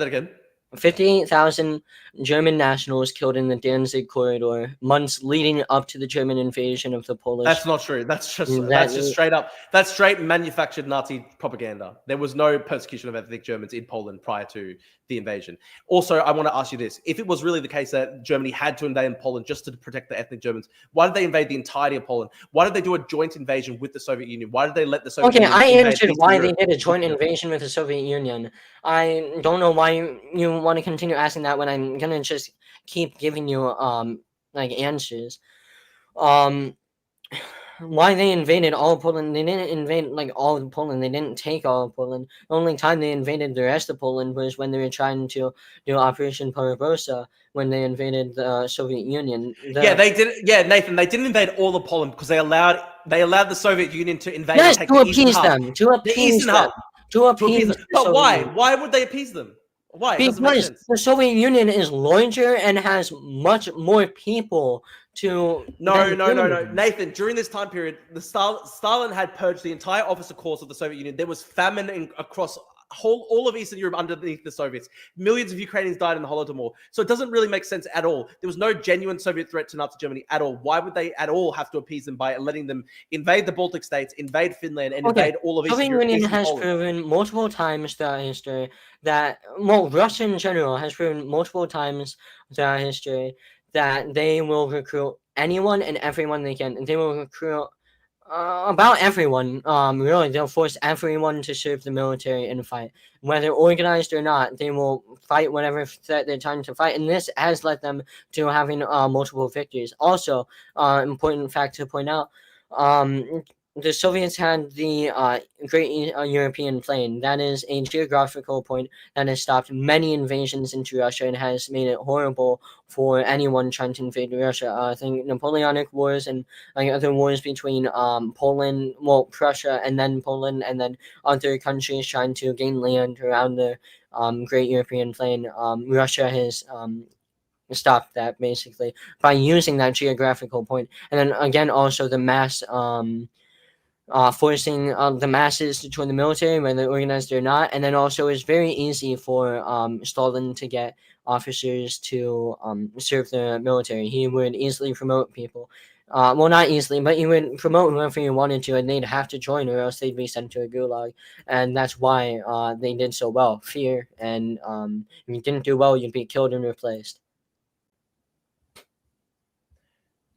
again. 58,000 German nationals killed in the Danzig corridor months leading up to the German invasion of the Polish. That's not true. That's just straight up. That's straight manufactured Nazi propaganda. There was no persecution of ethnic Germans in Poland prior to the invasion. Also, I want to ask you this. If it was really the case that Germany had to invade Poland just to protect the ethnic Germans, why did they invade the entirety of Poland? Why did they do a joint invasion with the Soviet Union? Why did they let the Soviet Union I invade answered Eastern why Europe? they did a joint invasion with the Soviet Union. I don't know why you want to continue asking that when I'm going to just keep giving you like answers. Um, why they invaded all of Poland? They didn't invade like all of Poland. They didn't take all of Poland. The only time they invaded the rest of Poland was when they were trying to do Operation Barbarossa, when they invaded the Soviet Union. Yeah, they did. Yeah, Nathan, they didn't invade all of Poland because they allowed the Soviet Union to invade Yes, and take to the eastern appease hub. them. To The appease eastern them. hub. To To appease appease them. the But Soviet why? Union. Why would they appease them? Why? It doesn't make Because sense. the Soviet Union is larger and has much more people to. No, than Germany. Nathan, during this time period, Stalin had purged the entire officer corps of the Soviet Union. There was famine across all of Eastern Europe underneath the Soviets. Millions of Ukrainians died in the Holodomor. So it doesn't really make sense at all. There was no genuine Soviet threat to Nazi Germany at all. Why would they at all have to appease them by letting them invade the Baltic states, invade Finland, and invade all of Eastern Soviet Europe, Union Eastern has Poland? proven multiple times throughout history that, well, Russia in general has proven multiple times throughout history that they will recruit anyone and everyone they can. They will recruit about everyone. Really, they'll force everyone to serve the military and fight, whether organized or not. They will fight whatever threat they're trying to fight, and this has led them to having multiple victories. Also, important fact to point out. The Soviets had the Great European Plain. That is a geographical point that has stopped many invasions into Russia and has made it horrible for anyone trying to invade Russia. I think Napoleonic Wars and like other wars between Poland, well, Prussia, and then Poland, and then other countries trying to gain land around the Great European Plain. Russia has stopped that basically by using that geographical point, and then again also the mass. Forcing the masses to join the military, whether organized or not. And then also it's very easy for Stalin to get officers to serve the military. He would easily promote people. Well, not easily, but he would promote whoever he wanted to, and they'd have to join, or else they'd be sent to a gulag. And that's why they did so well. Fear, and if you didn't do well, you'd be killed and replaced.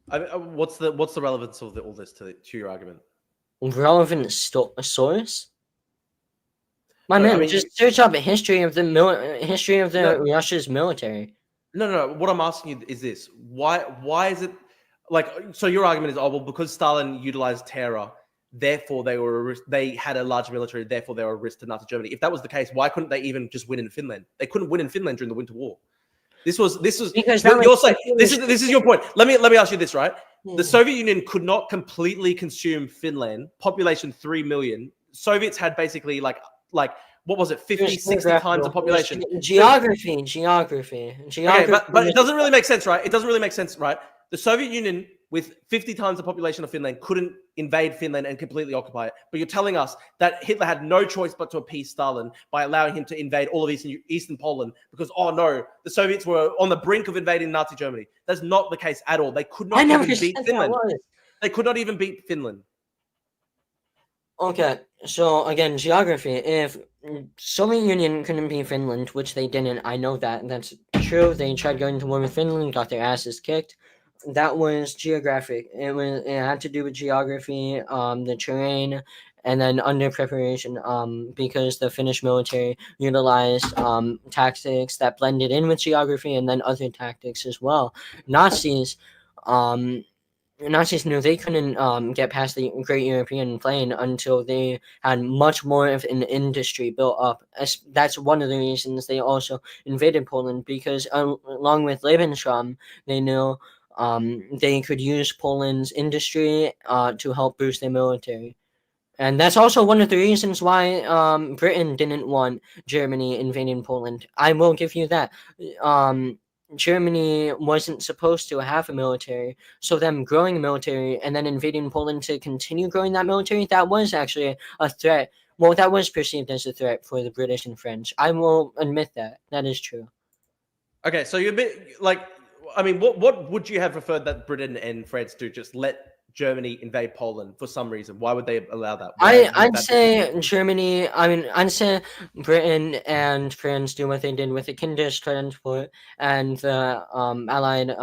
What's the relevance of all this to your argument? Relevant source. My No, man, I mean, just search up a history of the history of the Russia's military. No. What I'm asking you is this: why is it like? So your argument is, oh well, because Stalin utilized terror, therefore they had a large military, therefore they were a risk to Nazi Germany. If that was the case, why couldn't they even just win in Finland? They couldn't win in Finland during the Winter War. This was because you're saying this is your point. Let me ask you this, right? The Soviet Union could not completely consume Finland, population 3 million. Soviets had basically like what was it, 50, 60 times the population. Geography. Okay, but it doesn't really make sense, right? It doesn't really make sense, right? The Soviet Union with 50 times the population of Finland couldn't invade Finland and completely occupy it. But you're telling us that Hitler had no choice but to appease Stalin by allowing him to invade all of Eastern Poland because, oh no, the Soviets were on the brink of invading Nazi Germany. That's not the case at all. They could not even beat Finland. They could not even beat Finland. Okay, so again, geography. If Soviet Union couldn't beat Finland, which they didn't, I know that. That's true. They tried going to war with Finland, got their asses kicked. That was geographic. It had to do with geography, the terrain, and then under preparation. Because the Finnish military utilized tactics that blended in with geography, and then other tactics as well. Nazis, Nazis knew they couldn't get past the Great European Plain until they had much more of an industry built up. That's one of the reasons they also invaded Poland, because along with Lebensraum, they knew they could use Poland's industry to help boost their military. And that's also one of the reasons why Britain didn't want Germany invading Poland. I will give you that. Germany wasn't supposed to have a military, so them growing a military and then invading Poland to continue growing that military, that was actually a threat. Well, that was perceived as a threat for the British and French. I will admit that. That is true. Okay, so you're a bit like, I mean, what would you have preferred that Britain and France do? Just let Germany invade Poland for some reason? Why would they allow that? I'd say Germany. I mean, I'd say Britain and France do what they did with the Kindertransport and the Allied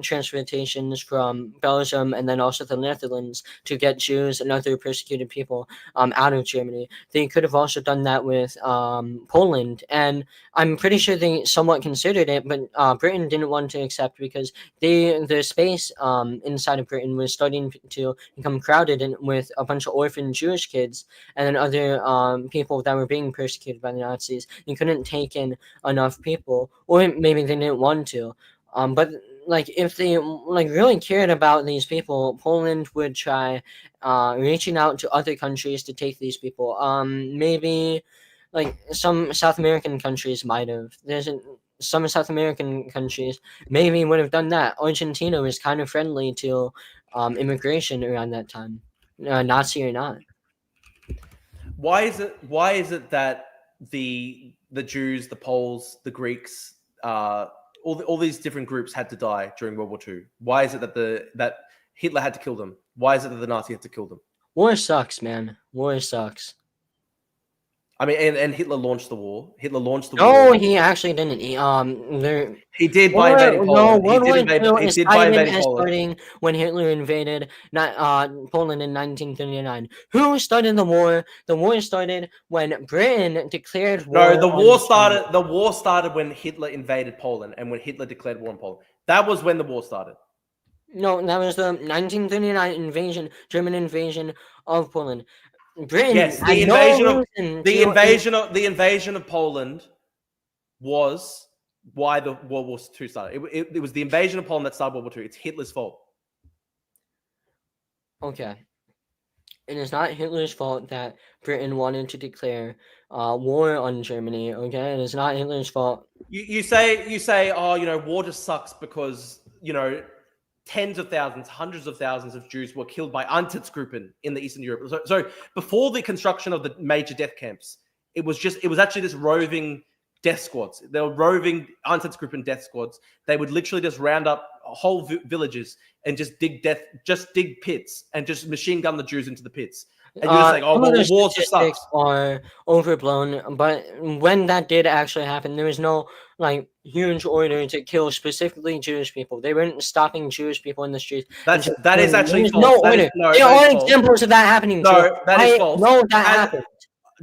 transportations from Belgium and then also the Netherlands to get Jews and other persecuted people out of Germany. They could have also done that with Poland, and I'm pretty sure they somewhat considered it, but Britain didn't want to accept because the space inside of Britain was starting to become crowded and with a bunch of orphan Jewish kids and then other people that were being persecuted by the Nazis. You couldn't take in enough people, or maybe they didn't want to. But like if they like really cared about these people, Poland would try reaching out to other countries to take these people. Maybe like some South American countries might have. Some South American countries maybe would have done that. Argentina was kind of friendly to immigration around that time, Nazi or not. Why is it that the Jews, the Poles, the Greeks, all these different groups had to die during World War II? Why is it that Hitler had to kill them? Why is it that the Nazi had to kill them? War sucks, man. War sucks. I mean, and Hitler launched the war. No, he actually didn't. He did by invading Poland. World War He did by invading Poland. starting when Hitler invaded Poland in 1939. Who started the war? The war started when Britain declared war. No, the war started. The war started when Hitler invaded Poland and when Hitler declared war on Poland. That was when the war started. No, that was the 1939 invasion, German invasion of Poland. Britain. Yes, the invasion of Poland was why the World War II started. It was the invasion of Poland that started World War II. It's Hitler's fault. Okay. It is not Hitler's fault that Britain wanted to declare war on Germany. Okay, it is not Hitler's fault. You say, oh, war just sucks because tens of thousands, hundreds of thousands of Jews were killed by Einsatzgruppen in the Eastern Europe. So before the construction of the major death camps, it was actually just roving death squads. They were roving Einsatzgruppen death squads. They would literally just round up whole villages and just dig pits and just machine gun the Jews into the pits. And you're just like, oh, well, war just sucks. Are overblown, but when that did actually happen, there was no huge order to kill specifically Jewish people. They weren't stopping Jewish people in the streets. That is actually false. No order. There are examples of that happening. No, that is false. No, that happened.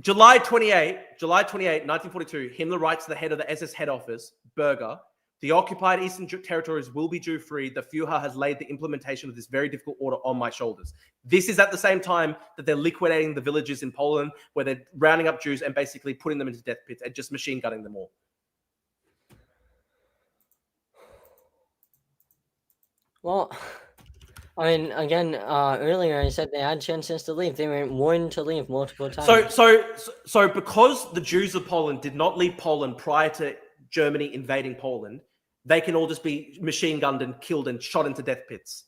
July 28, 1942, Himmler writes to the head of the SS head office, Berger, the occupied Eastern territories will be Jew-free. The Führer has laid the implementation of this very difficult order on my shoulders. This is at the same time that they're liquidating the villages in Poland, where they're rounding up Jews and basically putting them into death pits and just machine gunning them all. Well, I mean, again, earlier I said they had chances to leave. They were warned to leave multiple times. So because the Jews of Poland did not leave Poland prior to Germany invading Poland, they can all just be machine gunned and killed and shot into death pits.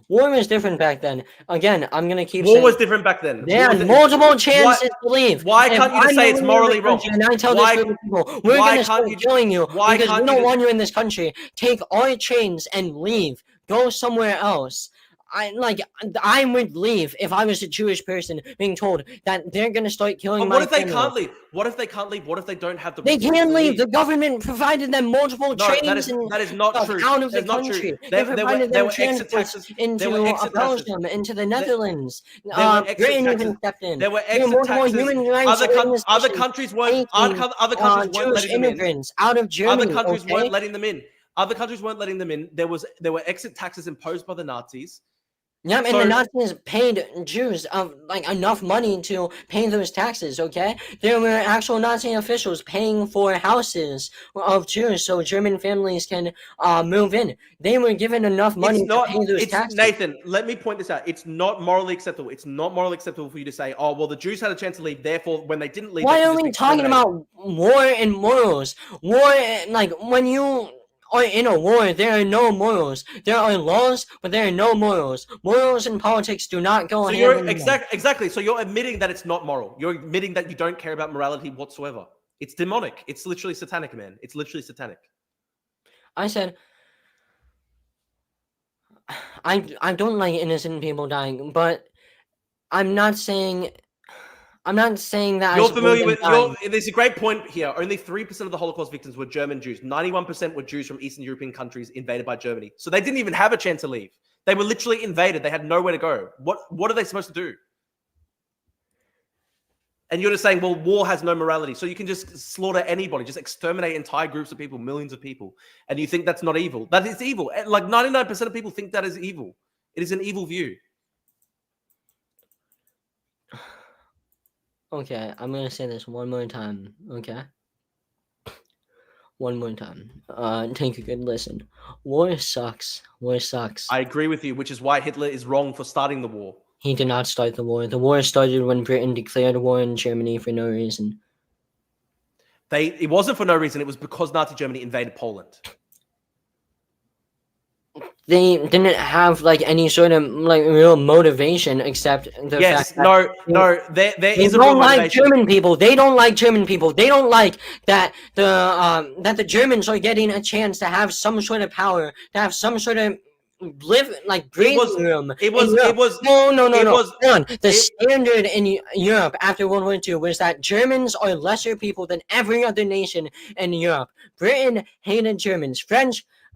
War was different back then. Again, I'm going to keep saying... War was different back then. They had multiple chances to leave. Why can't you just say it's morally wrong? And I tell this group of people, we're going to start killing you because we don't want you in this country. Take all your chains and leave. Go somewhere else. I would leave if I was a Jewish person being told that they're going to start killing my family. Can't leave? What if they can't leave? What if they don't have the... They can leave. The government provided them multiple trains that is not true. Out of the country. They provided them transports into Belgium, into the Netherlands. Britain even stepped in. There were exit taxes. Other countries weren't letting immigrants out of Germany. Other countries weren't letting them in. Other countries weren't letting them in. There were exit taxes imposed by the Nazis. Yeah, and the Nazis paid Jews enough money to pay those taxes, okay? There were actual Nazi officials paying for houses of Jews so German families can move in. They were given enough money to pay those taxes. Nathan, let me point this out. It's not morally acceptable. It's not morally acceptable for you to say, oh, well, the Jews had a chance to leave, therefore, when they didn't leave... Why are we talking about war and morals? War, when you... or in a war, there are no morals. There are laws, but there are no morals. Morals and politics do not go hand in hand. Exactly. So you're admitting that it's not moral. You're admitting that you don't care about morality whatsoever. It's demonic. It's literally satanic, man. It's literally satanic. I said, I don't like innocent people dying, but I'm not saying I'm not saying that You're I familiar support with them dying. there's a great point here. Only 3% of the Holocaust victims were German Jews. 91% were Jews from Eastern European countries invaded by Germany. So they didn't even have a chance to leave. They were literally invaded. They had nowhere to go. What are they supposed to do? And you're just saying, well, war has no morality. So you can just slaughter anybody, just exterminate entire groups of people, millions of people. And you think that's not evil. That is evil. Like 99% of people think that is evil. It is an evil view. Okay, I'm gonna say this one more time. Okay, one more time. Take a good listen. War sucks. War sucks. I agree with you, which is why Hitler is wrong for starting the war. He did not start the war. The war started when Britain declared war on Germany for no reason. It wasn't for no reason. It was because Nazi Germany invaded Poland. They didn't have like any sort of like real motivation except the Yes, fact that no. There they is a real don't like motivation. German people. They don't like German people. They don't like that the Germans are getting a chance to have some sort of power, to have some sort of breathing room. It was. No. was- Hold on. The standard in Europe after World War II was that Germans are lesser people than every other nation in Europe. Britain hated Germans.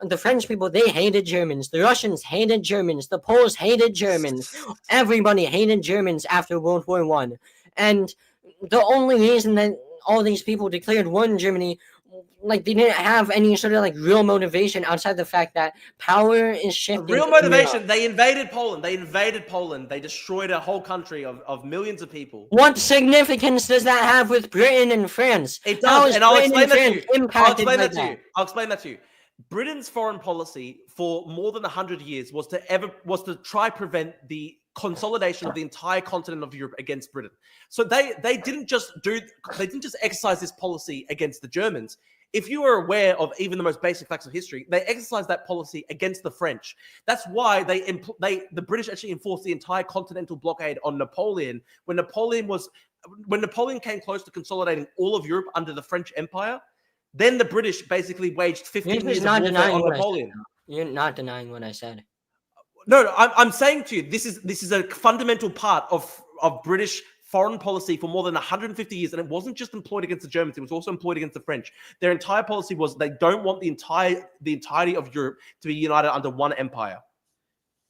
The French people, they hated Germans. The Russians hated Germans. The Poles hated Germans. Everybody hated Germans after World War One. And the only reason that all these people declared war in Germany, like they didn't have any sort of like real motivation outside the fact that power is shifting. Real motivation. They invaded Poland. They destroyed a whole country of millions of people. What significance does that have with Britain and France? It does, and I'll explain that to you. I'll explain that to you. Britain's foreign policy for more than 100 years was to try prevent the consolidation of the entire continent of Europe against Britain. So they didn't just exercise this policy against the Germans. If you are aware of even the most basic facts of history, they exercised that policy against the French. That's why the British actually enforced the entire continental blockade on Napoleon when Napoleon came close to consolidating all of Europe under the French Empire. Then the British basically waged 15 years of warfare on Napoleon. You're not denying what I said. No, I'm saying to you, this is a fundamental part of British foreign policy for more than 150 years, and it wasn't just employed against the Germans; it was also employed against the French. Their entire policy was they don't want the entirety of Europe to be united under one empire,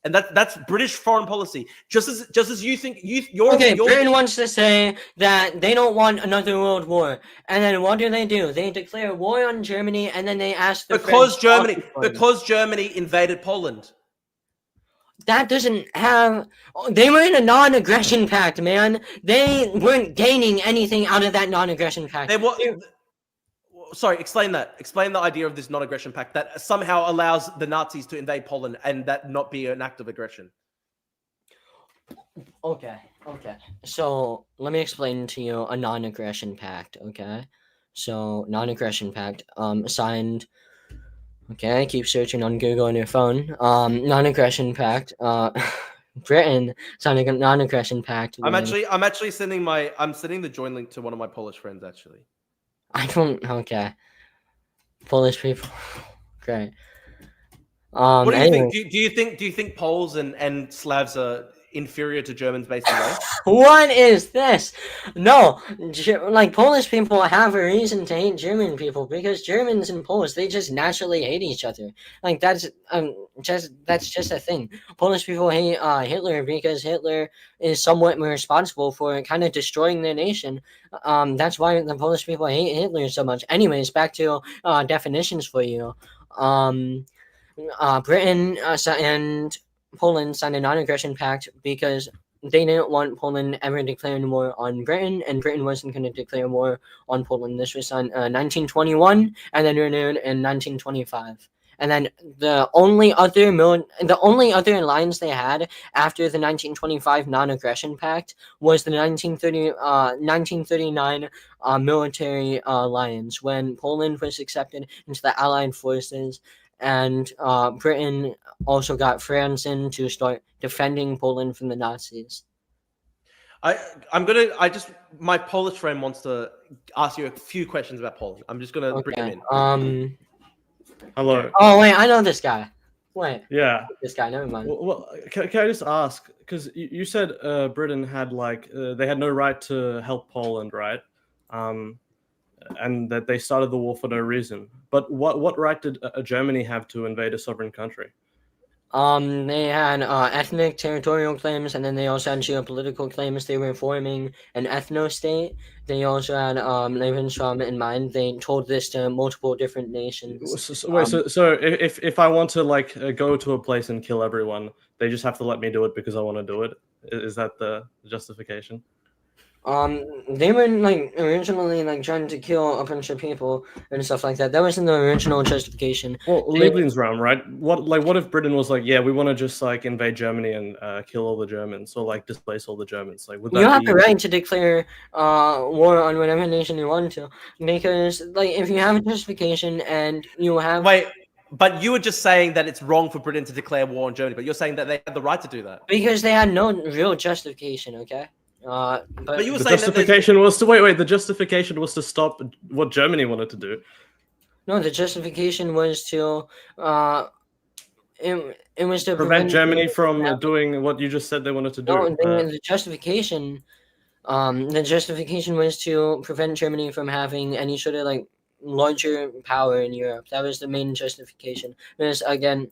and that's British foreign policy. Just as you think Britain wants to say that they don't want another world war, and then what do? They declare war on Germany, and then they ask because Germany invaded Poland. That doesn't have. They were in a non-aggression pact, man. They weren't gaining anything out of that non-aggression pact. Sorry, explain that. Explain the idea of this non-aggression pact that somehow allows the Nazis to invade Poland and that not be an act of aggression. Okay. So let me explain to you a non-aggression pact. Okay. So non-aggression pact, signed. Okay, keep searching on Google on your phone. Non-aggression pact. Britain signed a non-aggression pact. I'm actually sending the join link to one of my Polish friends actually. Okay. Polish people. Great. What do you think? Do you think Poles and Slavs are inferior to Germans based on race? What is this? No, like Polish people have a reason to hate German people because Germans and Poles, they just naturally hate each other. Like that's just a thing. Polish people hate Hitler because Hitler is somewhat responsible for kind of destroying their nation. That's why the Polish people hate Hitler so much. Anyways, back to definitions for you. Britain and Poland signed a non-aggression pact because they didn't want Poland ever declaring war on Britain, and Britain wasn't going to declare war on Poland. This was signed 1921, and then renewed in 1925. And then the only other lines they had after the 1925 non-aggression pact was the 1939 military alliance when Poland was accepted into the Allied forces. And Britain also got France in to start defending Poland from the Nazis. My Polish friend wants to ask you a few questions about Poland. I'm just gonna bring him in. Hello. Oh wait, I know this guy. Wait, Yeah. this guy. Never mind. Well, can I just ask? Because you said Britain had they had no right to help Poland, right? And that they started the war for no reason. But what right did Germany have to invade a sovereign country? They had ethnic territorial claims, and then they also had geopolitical claims. They were forming an ethno-state. They also had Lebensraum in mind. They told this to multiple different nations. So if I want to go to a place and kill everyone, they just have to let me do it because I want to do it. Is that the justification? They were originally trying to kill a bunch of people and stuff like that. That wasn't the original justification. Well, Lebensraum, right? What if Britain was like, yeah, we want to just invade Germany and kill all the Germans, or displace all the Germans? Would that you have the right to declare war on whatever nation you want to, because if you have a justification and you have But you were just saying that it's wrong for Britain to declare war on Germany, but you're saying that they had the right to do that because they had no real justification. Okay. But you were the saying justification was to wait. The justification was to stop what Germany wanted to do. No, the justification was to it was to prevent Germany from doing what you just said they wanted to do. No, the justification was to prevent Germany from having any sort of larger power in Europe. That was the main justification. Because again,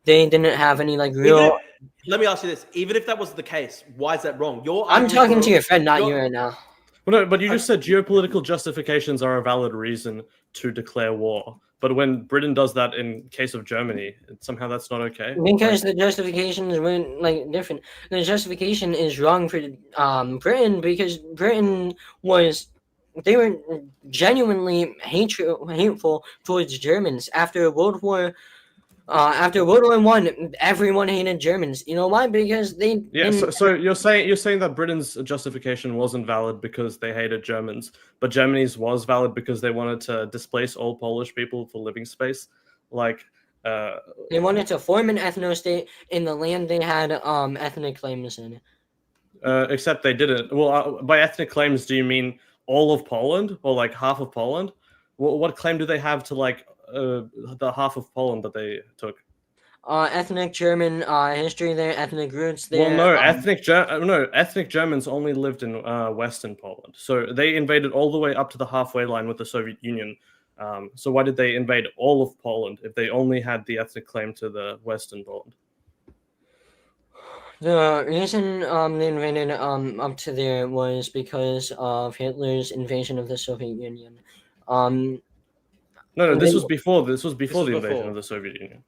they didn't have any real. Let me ask you this: even if that was the case, why is that wrong? I'm talking to your friend, not you right now. Well, no, but you just said geopolitical justifications are a valid reason to declare war. But when Britain does that in case of Germany, somehow that's not okay. Because the justifications weren't different. The justification is wrong for Britain because Britain they were genuinely hateful towards Germans after World War. After World War I, everyone hated Germans. You know why? Because they. Yeah. So you're saying that Britain's justification wasn't valid because they hated Germans, but Germany's was valid because they wanted to displace all Polish people for living space, They wanted to form an ethno-state in the land they had ethnic claims in. Except they didn't. Well, by ethnic claims, do you mean all of Poland or half of Poland? What claim do they have to the half of Poland that they took? Ethnic German history there, ethnic roots there. Well, no, ethnic Germans only lived in Western Poland, so they invaded all the way up to the halfway line with the Soviet Union. So why did they invade all of Poland if they only had the ethnic claim to the Western Poland? The reason they invaded up to there was because of Hitler's invasion of the Soviet Union. No, this was before. This was before the invasion of the Soviet Union.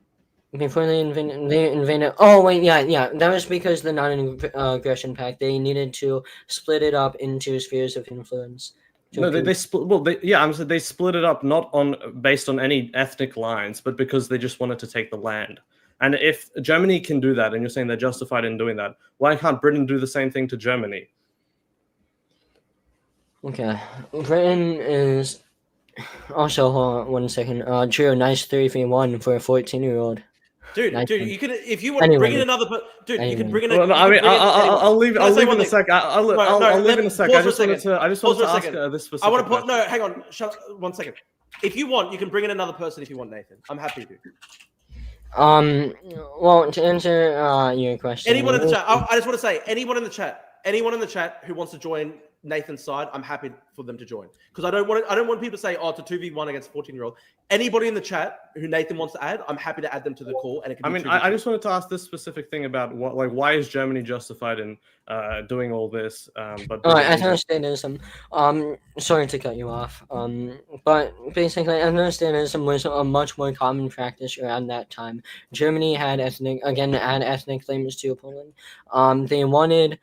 Before they invaded. Oh wait, yeah. That was because the non-aggression pact. They needed to split it up into spheres of influence. No, they split. Well, they split it up not based on any ethnic lines, but because they just wanted to take the land. And if Germany can do that, and you're saying they're justified in doing that, why can't Britain do the same thing to Germany? Okay, Britain is. Also, hold on 1 second. Drew, nice 3v1 for a 14-year-old. Dude, nice you could if you want to bring in another. You can bring in. I'll leave in a sec. I'll leave in a sec. I just wanted to ask this specific. I want to put hang on. Shut 1 second. If you want, you can bring in another person. If you want, Nathan, I'm happy to. Well, to answer your question, anyone in the chat. I just want to say, anyone in the chat who wants to join Nathan's side, I'm happy for them to join, because I don't want people to say, oh, it's a 2v1 against 14-year-old. Anybody in the chat who Nathan wants to add, I'm happy to add them to the call. And it can be I just wanted to ask this specific thing about why is Germany justified in doing all this? But ethno-statism. Sorry to cut you off. But basically, ethno-statism was a much more common practice around that time. Germany had ethnic claims to Poland. They wanted.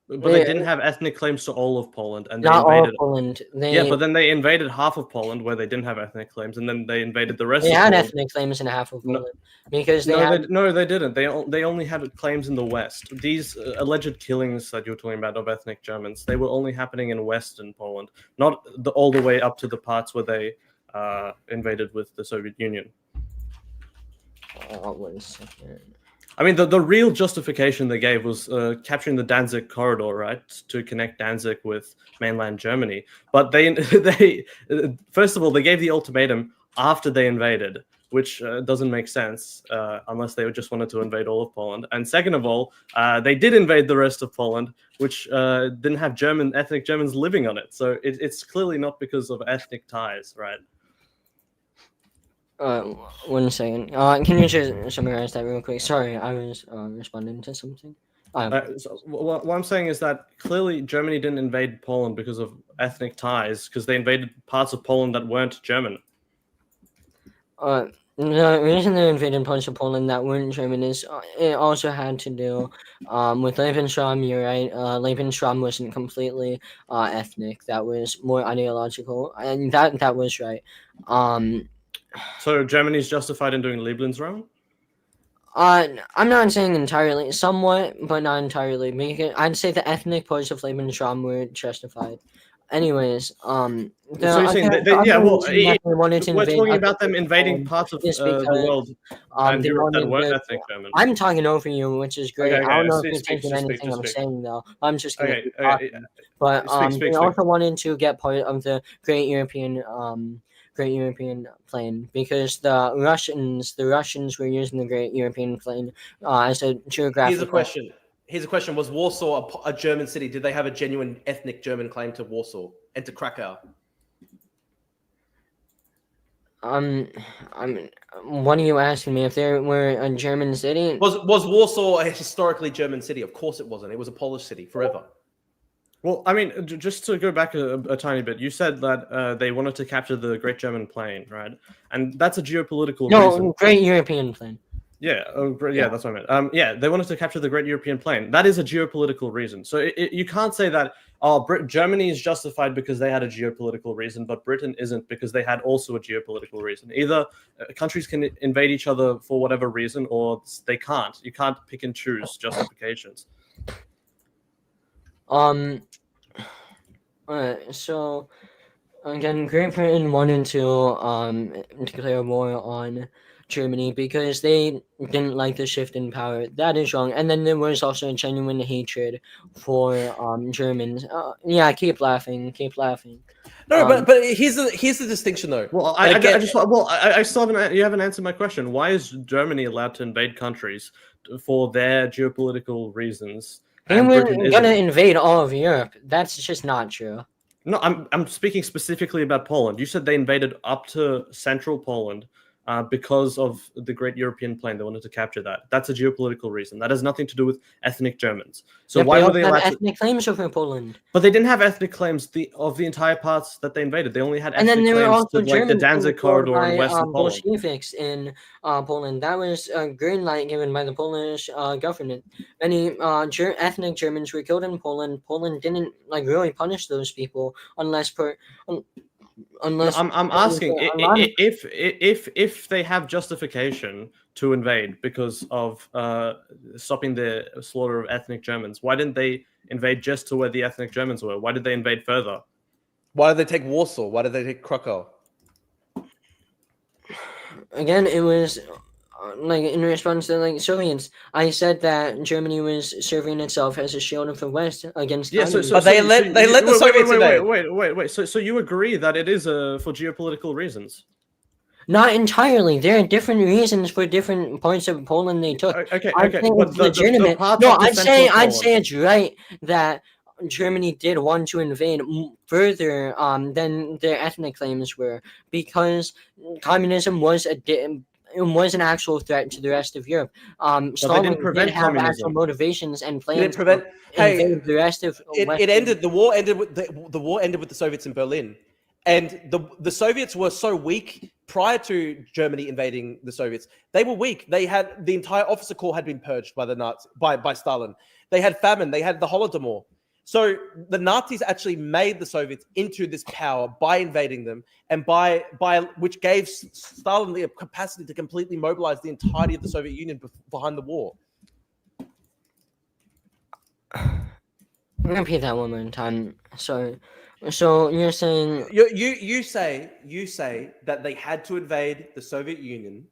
But they didn't have ethnic claims to all of Poland, and they not invaded all of Poland. but then they invaded half of Poland where they didn't have ethnic claims, and then they invaded the rest. They had Poland. ethnic claims in half of Poland because they didn't. They only had claims in the West. These alleged killings that you're talking about of ethnic Germans, they were only happening in Western Poland, not all the way up to the parts where they invaded with the Soviet Union. 1 second. I mean, the real justification they gave was capturing the Danzig corridor, right, to connect Danzig with mainland Germany. But they first of all, they gave the ultimatum after they invaded. which doesn't make sense unless they just wanted to invade all of Poland. And second of all, they did invade the rest of Poland, which didn't have ethnic Germans living on it. So it's clearly not because of ethnic ties, right? 1 second. Can you just summarize that real quick? Sorry, I was responding to something. So what I'm saying is that clearly Germany didn't invade Poland because of ethnic ties, because they invaded parts of Poland that weren't German. The reason they invaded parts of Poland that weren't German is it also had to do with Lebensraum. You're right. Lebensraum wasn't completely ethnic. That was more ideological, and that was right. So Germany's justified in doing Lebensraum? I'm not saying entirely, somewhat, but not entirely. Because I'd say the ethnic parts of Lebensraum were justified. Anyways, So you're saying we're talking about them invading parts of the world and Europe that weren't ethnic German. I'm talking over you, which is great. Okay, I don't know speak, if you're taking anything I'm speak. saying though. I'm just gonna keep Okay, talking. But they also wanted to get part of the Great European Plain because the Russians were using the Great European Plain as a geographical. Here's a question. Was Warsaw a German city? Did they have a genuine ethnic German claim to Warsaw and to Krakow? What are you asking me? If there were a German city? Was Warsaw a historically German city? Of course it wasn't. It was a Polish city forever. Well, I mean, just to go back a tiny bit, you said that they wanted to capture the Great German Plain, right? And that's a geopolitical reason. No, Great European Plain. Yeah, that's what I meant. Yeah, they wanted to capture the Great European Plain. That is a geopolitical reason. So you can't say that Germany is justified because they had a geopolitical reason, but Britain isn't because they had also a geopolitical reason. Either countries can invade each other for whatever reason, or they can't. You can't pick and choose justifications. So again, Great Britain wanted to declare war on Germany because they didn't like the shift in power. That is wrong. And then there was also a genuine hatred for Germans. Yeah, keep laughing. No, but here's the distinction though. Well, I still haven't. You haven't answered my question. Why is Germany allowed to invade countries for their geopolitical reasons? They were gonna invade all of Europe. That's just not true. No, I'm speaking specifically about Poland. You said they invaded up to central Poland because of the Great European Plain. They wanted to capture that. That's a geopolitical reason. That has nothing to do with ethnic Germans. So why were they allowed ethnic claims over Poland? But they didn't have ethnic claims of the entire parts that they invaded. They only had ethnic claims. And then there were also like the Danzig corridor in western Poland. Bolsheviks in Poland. That was a green light given by the Polish government. Many ethnic Germans were killed in Poland. Poland didn't really punish those people unless. I'm asking if they have justification to invade because of stopping the slaughter of ethnic Germans, why didn't they invade just to where the ethnic Germans were? Why did they invade further? Why did they take Warsaw? Why did they take Krakow? Again, it was in response to Soviets. I said that Germany was serving itself as a shield of the West against. Yeah, but they let the Soviets invade. Wait. So you agree that it is for geopolitical reasons? Not entirely. There are different reasons for different parts of Poland they took. Okay. It's legitimate. I'd say it's right that Germany did want to invade further than their ethnic claims were, because communism was an actual threat to the rest of Europe. Stalin did have actual motivations and plans to invade the rest of. It ended. The war ended with the Soviets in Berlin, and the Soviets were so weak prior to Germany invading the Soviets. They were weak. They had the entire officer corps had been purged by the Nazis by Stalin. They had famine. They had the Holodomor. So the Nazis actually made the Soviets into this power by invading them, and by which gave Stalin the capacity to completely mobilize the entirety of the Soviet Union behind the war. Repeat that one more time. So you're saying you say that they had to invade the Soviet Union.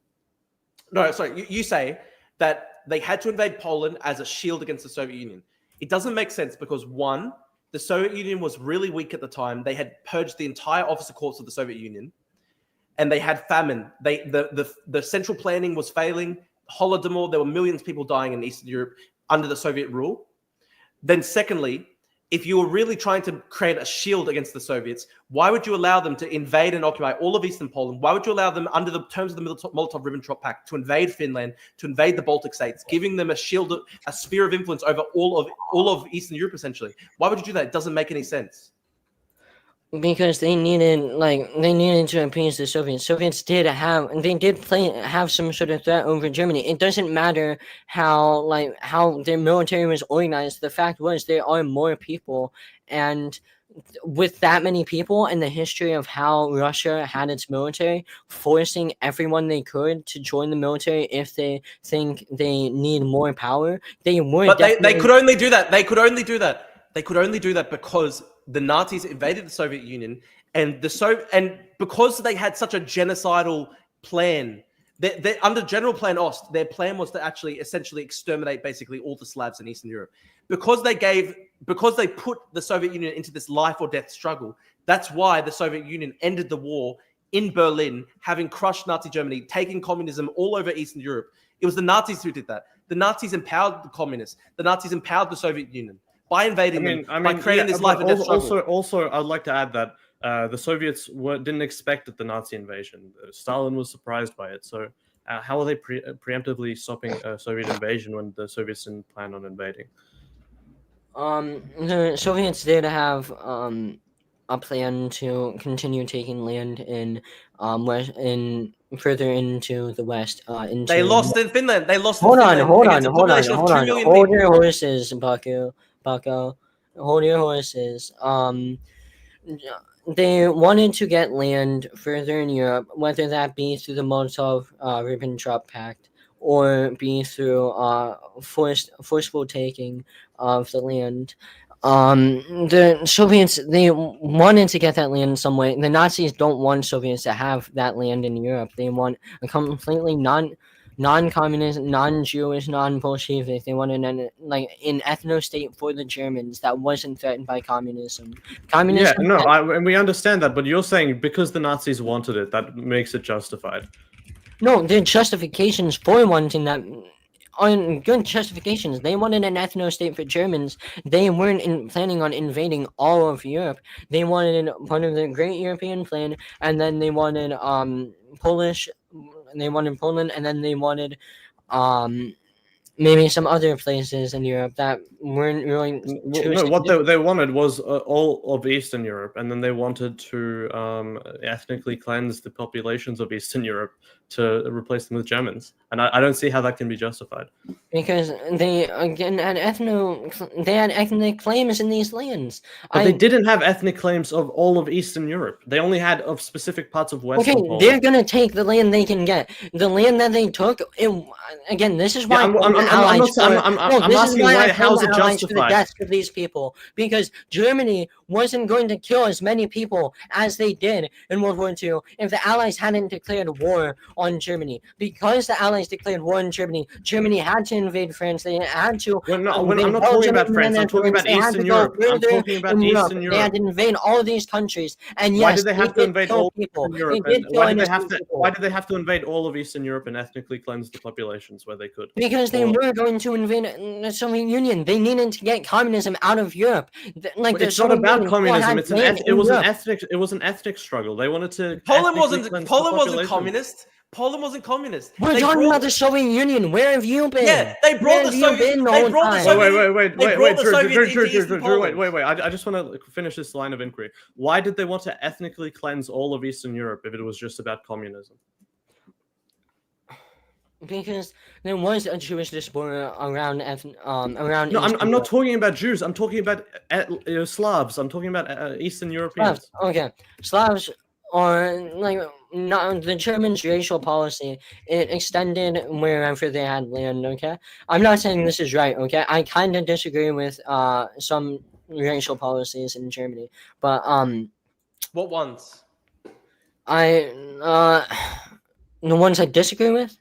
No, sorry. You say that they had to invade Poland as a shield against the Soviet Union. It doesn't make sense because, one, the Soviet Union was really weak at the time. They had purged the entire officer corps of the Soviet Union. and they had famine. The central planning was failing. Holodomor, there were millions of people dying in Eastern Europe under the Soviet rule. Then secondly, if you were really trying to create a shield against the Soviets, why would you allow them to invade and occupy all of Eastern Poland? Why would you allow them, under the terms of the Molotov-Ribbentrop Pact, to invade Finland, to invade the Baltic states, giving them a shield, a sphere of influence over all of Eastern Europe, essentially? Why would you do that? It doesn't make any sense. Because they needed to appease the Soviets. Soviets did have some sort of threat over Germany. It doesn't matter how their military was organized. The fact was there are more people, and with that many people and the history of how Russia had its military, forcing everyone they could to join the military if they think they need more power, they were. But they could only do that. They could only do that because the Nazis invaded the Soviet Union, and because they had such a genocidal plan. Under General Plan Ost, their plan was to actually essentially exterminate basically all the Slavs in Eastern Europe. Because they put the Soviet Union into this life or death struggle, that's why the Soviet Union ended the war in Berlin, having crushed Nazi Germany, taking communism all over Eastern Europe. It was the Nazis who did that. The Nazis empowered the communists. The Nazis empowered the Soviet Union by invading by creating this life and death struggle. Also, I'd like to add that the Soviets didn't expect the Nazi invasion. Stalin was surprised by it. So how are they preemptively stopping a Soviet invasion when the Soviets didn't plan on invading? The Soviets did have a plan to continue taking land in further into the west. They lost in Finland. They lost. Hold on. Hold your horses, Bucko. Hold your horses. They wanted to get land further in Europe, whether that be through the Molotov-Ribbentrop Pact or be through forceful taking of the land. The Soviets, they wanted to get that land in some way. The Nazis don't want Soviets to have that land in Europe. They want a completely non-communist, non-Jewish, non-Bolshevik. They wanted an ethno-state for the Germans that wasn't threatened by communism. And we understand that, but you're saying because the Nazis wanted it, that makes it justified. No, the justifications for wanting that are good justifications. They wanted an ethno-state for Germans. They weren't planning on invading all of Europe. They wanted part of the Great European Plan, and then they wanted Poland, and then they wanted maybe some other places in Europe that weren't really. What they wanted was all of Eastern Europe, and then they wanted to ethnically cleanse the populations of Eastern Europe to replace them with Germans, and I don't see how that can be justified. Because they had ethnic claims in these lands. But they didn't have ethnic claims of all of Eastern Europe. They only had of specific parts of Western Poland. They're gonna take the land they can get. The land that they took. This is why I'm asking why. How is it justified? To the deaths of these people, because Germany wasn't going to kill as many people as they did in World War II if the Allies hadn't declared war on Germany. Because the Allies declared war on Germany, Germany had to invade France. They had to. I'm not talking about France. I'm talking about Eastern Europe. I'm talking about Eastern Europe. They had to invade all of these countries, and yes, why did they have to invade all people? Eastern Europe? Why did they have to invade all of Eastern Europe and ethnically cleanse the populations where they could? Because they were going to invade the Soviet Union. They needed to get communism out of Europe. It's not about communism. It was an ethnic struggle. They wanted to. Poland wasn't communist. Poland wasn't communist. We're talking about the Soviet Union. Where have you been? Yeah, they brought the Soviet. Wait. I just want to finish this line of inquiry. Why did they want to ethnically cleanse all of Eastern Europe if it was just about communism? Because there was a Jewish diaspora around. No, I'm not talking about Jews. I'm talking about Slavs. I'm talking about Eastern Europeans. Slavs. Okay, Slavs are not the Germans' racial policy. It extended wherever they had land. Okay, I'm not saying this is right. Okay, I kind of disagree with some racial policies in Germany, but what ones? The ones I disagree with.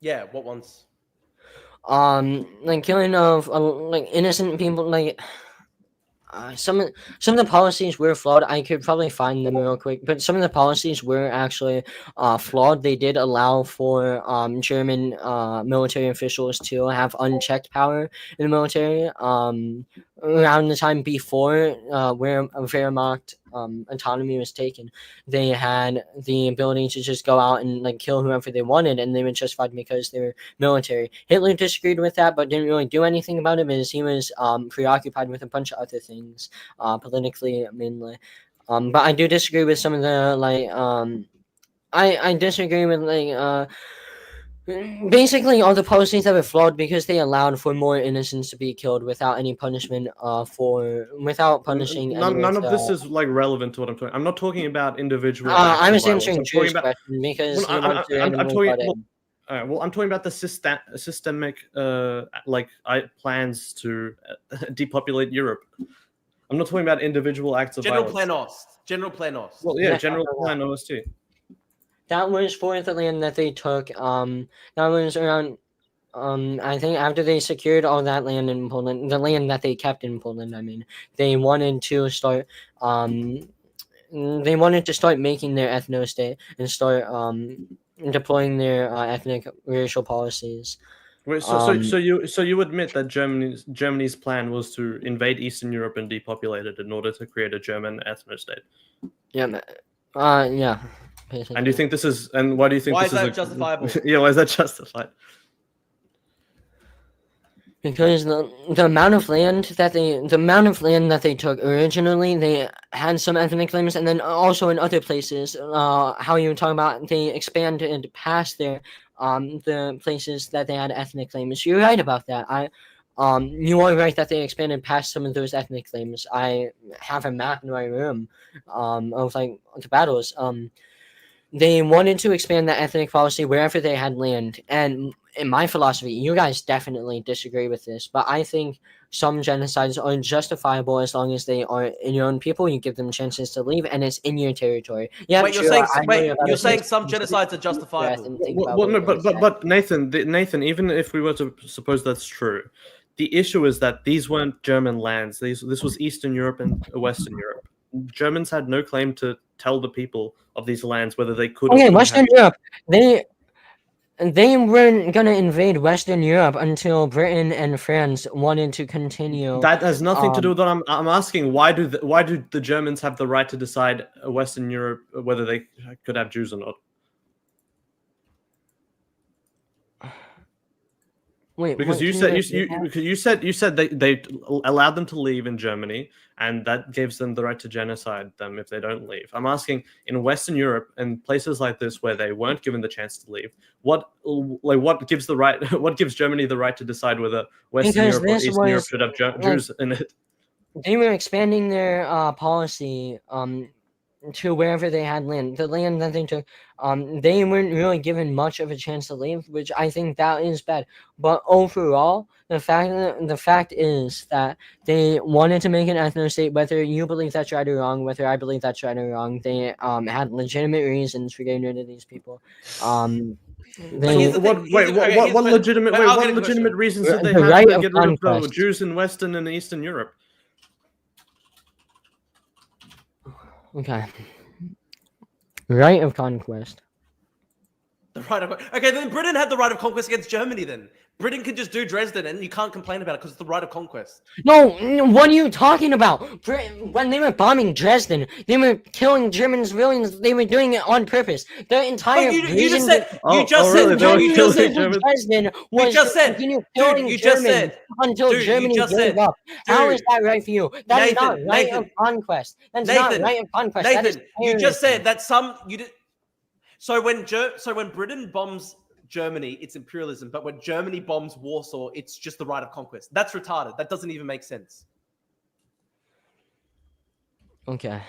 Yeah, what ones? Killing of innocent people. some of the policies were flawed. I could probably find them real quick, but some of the policies were actually flawed. They did allow for German military officials to have unchecked power in the military. Around the time before where Wehrmacht autonomy was taken, they had the ability to just go out and like kill whoever they wanted, and they were justified because they were military. Hitler disagreed with that, but didn't really do anything about it because he was preoccupied with a bunch of other things, politically mainly. But I do disagree with some of the like. I disagree with like. Basically, all the policies that were flawed because they allowed for more innocents to be killed without any punishment. Without punishing. None of this is like relevant to what I'm talking. I'm not talking about individual. I was violence. answering I'm talking Drew's about. question because Well, he wants to I'm randomly talking. butt in. Well, I'm talking about the systemic plans to depopulate Europe. I'm not talking about individual acts of General violence. Plan Ost. General Plan Ost. Well, yeah, General Plan OST. That was for the land that they took. That was around. I think after they secured all that land in Poland, the land that they kept in Poland, I mean, they wanted to start. They wanted to start making their ethno state and start deploying their ethnic racial policies. Wait, so you admit that Germany's plan was to invade Eastern Europe and depopulate it in order to create a German ethno state? Yeah. Yeah. Basically. And do you think this is? And why do you think Why this is that a, justifiable? Yeah, why is that justified? Because the amount of land that they took originally, they had some ethnic claims, and then also in other places, how you were talking about, they expanded past their the places that they had ethnic claims. You're right about that. You are right that they expanded past some of those ethnic claims. I have a map in my room of like the battles. They wanted to expand that ethnic policy wherever they had land. And in my philosophy, you guys definitely disagree with this, but I think some genocides are justifiable as long as they are in your own people. You give them chances to leave, and it's in your territory. Yeah, Wait, you're saying some genocides are justifiable. Well, no, but Nathan, even if we were to suppose that's true, the issue is that these weren't German lands. This was Eastern Europe and Western Europe. Germans had no claim to tell the people of these lands whether they could. Okay, Western Europe. They weren't gonna invade Western Europe until Britain and France wanted to continue. That has nothing to do with what I'm asking. Why do the Germans have the right to decide Western Europe whether they could have Jews or not? Wait, because you said they allowed them to leave in Germany, and that gives them the right to genocide them if they don't leave. I'm asking, in Western Europe and places like this where they weren't given the chance to leave, what gives Germany the right to decide whether Western Europe or Eastern Europe should have Jews in it? They were expanding their policy to wherever they had land. The land that they took, they weren't really given much of a chance to leave, which I think that is bad. But overall, the fact is that they wanted to make an ethno state. Whether you believe that's right or wrong, whether I believe that's right or wrong, they had legitimate reasons for getting rid of these people. What legitimate reasons did they have to get rid of the Jews in Western and Eastern Europe? Okay. Right of conquest. Okay, then Britain had the right of conquest against Germany then. Britain could just do Dresden and you can't complain about it because it's the right of conquest. No, what are you talking about? When they were bombing Dresden, they were killing German civilians. They were doing it on purpose. Their entire you just said Dresden was to continue killing Germans until Germany gave up. How is that right for you? That is not right of conquest. That's not right of conquest. Nathan, you just said that So when Britain bombs Germany, it's imperialism. But when Germany bombs Warsaw, it's just the right of conquest. That's retarded. That doesn't even make sense. Okay.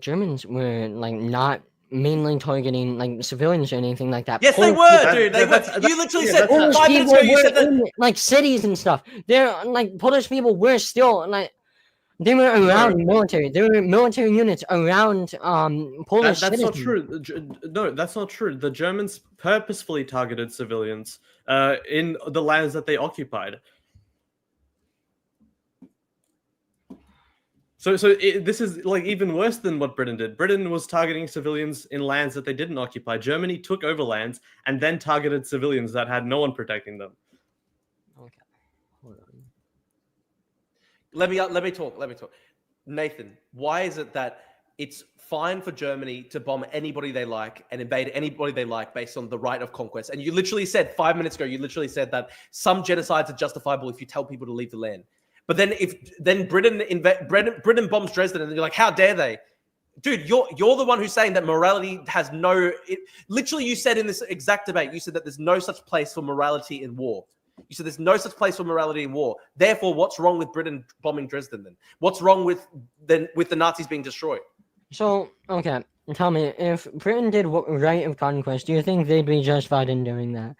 Germans were like not mainly targeting like civilians or anything like that. Yes, they were, dude. You literally said 5 minutes ago. You said that in, like cities and stuff. They're like Polish people were still like. They were around military. There were military units around Polish That's citizens. not true. No, that's not true. The Germans purposefully targeted civilians in the lands that they occupied. This is like even worse than what Britain did. Britain was targeting civilians in lands that they didn't occupy. Germany took over lands and then targeted civilians that had no one protecting them. Okay. Hold on. Let me talk. Nathan, why is it that it's fine for Germany to bomb anybody they like and invade anybody they like based on the right of conquest? And you literally said 5 minutes ago, you literally said that some genocides are justifiable if you tell people to leave the land. But then Britain bombs Dresden, and you're like, how dare they? Dude, you're the one who's saying that morality has no. Literally, you said in this exact debate, you said that there's no such place for morality in war. You said there's no such place for morality in war. Therefore, what's wrong with Britain bombing Dresden then? What's wrong with the Nazis being destroyed? So, okay, tell me, if Britain did right of conquest, do you think they'd be justified in doing that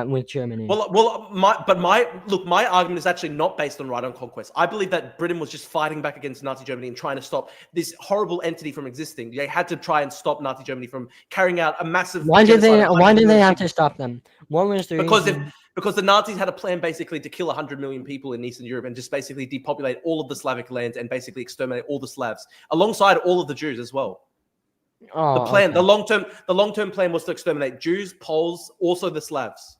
with Germany? My argument is actually not based on right on conquest. I believe that Britain was just fighting back against Nazi Germany and trying to stop this horrible entity from existing. They had to try and stop Nazi Germany from carrying out a massive. Why did they have to stop them? What was the reason? Because the Nazis had a plan basically to kill 100 million people in Eastern Europe and just basically depopulate all of the Slavic lands and basically exterminate all the Slavs alongside all of the Jews as well. Oh, the plan, okay. the long-term plan was to exterminate Jews, Poles, also the Slavs.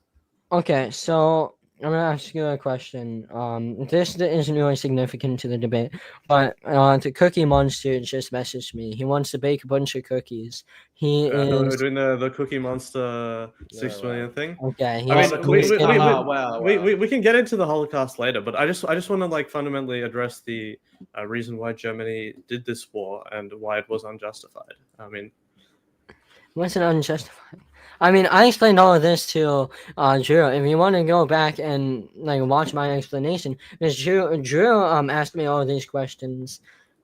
Okay, so I'm gonna ask you a question. This isn't really significant to the debate, but the Cookie Monster just messaged me. He wants to bake a bunch of cookies. We're doing the Cookie Monster 6 million thing. Okay. We can get into the Holocaust later, but I just want to like fundamentally address the reason why Germany did this war and why it was unjustified. I mean, what's it unjustified? I mean, I explained all of this to Drew. If you want to go back and like watch my explanation, because Drew asked me all of these questions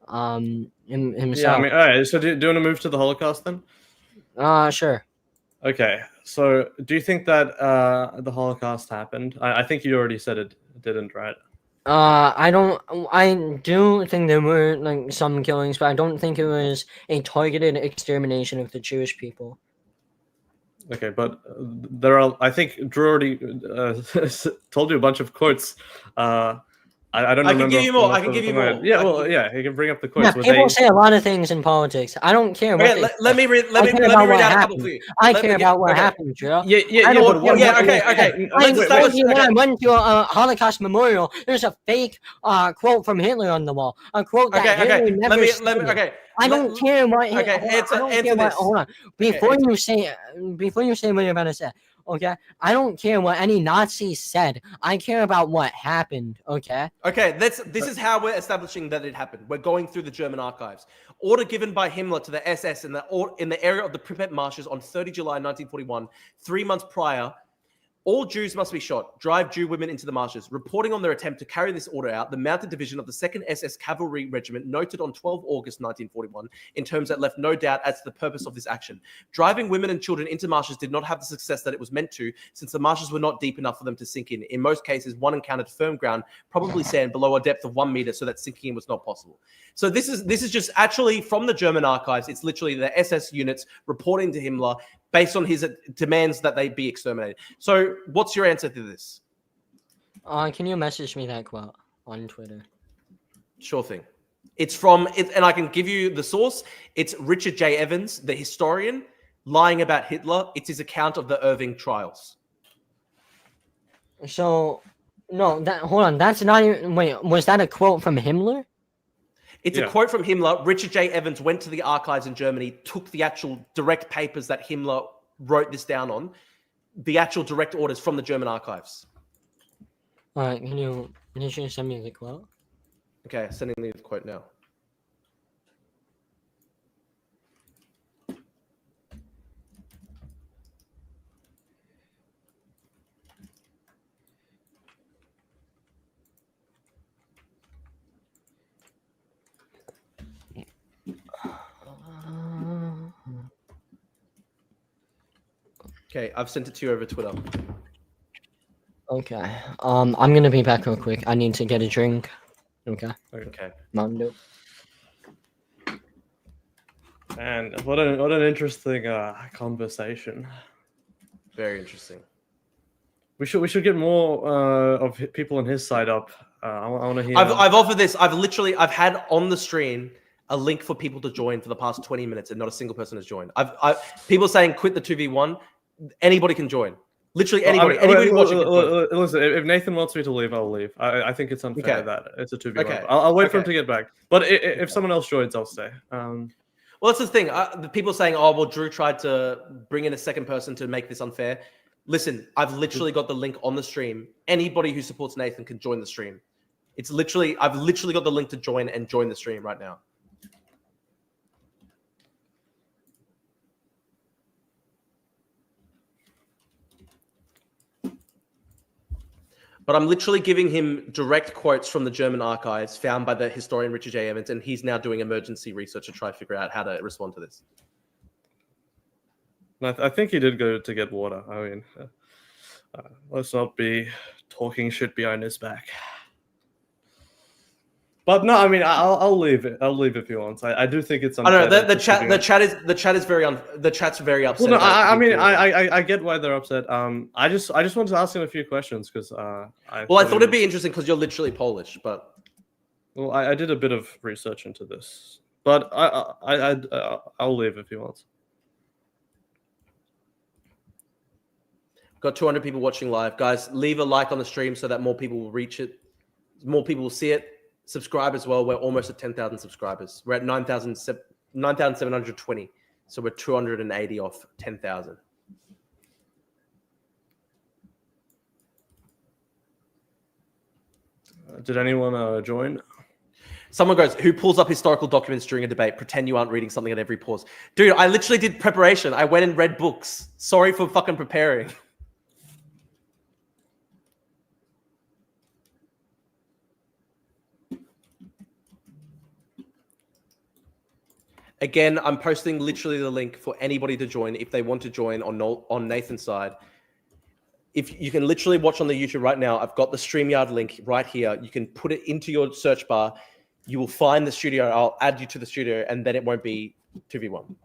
himself. Yeah, I mean, all right. So do you want to move to the Holocaust then? Sure. Okay. So do you think that the Holocaust happened? I think you already said it didn't, right? I do think there were like some killings, but I don't think it was a targeted extermination of the Jewish people. Okay, but there are. I think Drew already told you a bunch of quotes. I don't remember. I can give you more. Yeah, well, yeah, he can bring up the quotes. Yeah, people say a lot of things in politics. I don't care. Let me read out a couple for you. I care about what happened, Joe. Okay. When I went to a Holocaust memorial, there's a fake quote from Hitler on the wall. A quote that Hitler never said. I don't care what. Hold on. Before you say what you're about to say. Okay, I don't care what any Nazi said. I care about what happened. Okay. Okay, this is how we're establishing that it happened. We're going through the German archives. Order given by Himmler to the SS in the area of the Pripyat marshes on 30 July 1941, 3 months prior. All Jews must be shot. Drive Jew women into the marshes. Reporting on their attempt to carry this order out, the Mounted Division of the 2nd SS Cavalry Regiment noted on 12 August 1941 in terms that left no doubt as to the purpose of this action. Driving women and children into marshes did not have the success that it was meant to, since the marshes were not deep enough for them to sink in. In most cases, one encountered firm ground, probably sand, below a depth of 1 meter, so that sinking in was not possible. So this is just actually from the German archives. It's literally the SS units reporting to Himmler based on his demands that they be exterminated. So what's your answer to this? Can you message me that quote on Twitter? Sure thing. It's from, and I can give you the source. It's Richard J. Evans, the historian, lying about Hitler. It's his account of the Irving trials. So, no, hold on. That's not even, wait, was that a quote from Himmler? It's a quote from Himmler. Richard J. Evans went to the archives in Germany, took the actual direct papers that Himmler wrote this down on, the actual direct orders from the German archives. All right, can you send me the quote? Okay, sending me the quote now. Okay, I've sent it to you over Twitter. Okay. I'm gonna be back real quick. I need to get a drink. Okay. Okay. Mountain Dew. And what an interesting conversation. Very interesting. We should get more of people on his side up I want to hear. I've offered this. I've had on the stream a link for people to join for the past 20 minutes, and not a single person has joined. People saying quit the 2v1. Anybody can join. Literally anybody. Anybody watching can join. Listen, if Nathan wants me to leave, I'll leave. I think it's unfair Okay. that it's a 2v1. Okay. I'll wait for him Okay. to get back. But if someone else joins, I'll stay. Well, that's the thing. The people saying, "Oh, well, Drew tried to bring in a second person to make this unfair." Listen, I've literally got the link on the stream. Anybody who supports Nathan can join the stream. I've literally got the link to join the stream right now. But I'm literally giving him direct quotes from the German archives found by the historian Richard J. Evans, and he's now doing emergency research to try to figure out how to respond to this. I think he did go to get water. I mean, let's not be talking shit behind his back. But no, I mean, I'll leave it. I'll leave if he wants. I do think it's unfair. I don't know. The chat's very upset. Well, no, I mean, I get why they're upset. I just wanted to ask him a few questions because I thought it'd be interesting because you're literally Polish, but well, I did a bit of research into this, but I'll leave if he wants. Got 200 people watching live, guys. Leave a like on the stream so that more people will reach it, more people will see it. Subscribe as well. We're almost at 10,000 subscribers. We're at 9,720. So we're 280 off 10,000. Did anyone join? Someone goes, who pulls up historical documents during a debate? Pretend you aren't reading something at every pause. Dude, I literally did preparation. I went and read books. Sorry for fucking preparing. Again, I'm posting literally the link for anybody to join if they want to join on Nathan's side. If you can literally watch on the YouTube right now, I've got the StreamYard link right here. You can put it into your search bar. You will find the studio. I'll add you to the studio, and then it won't be 2v1.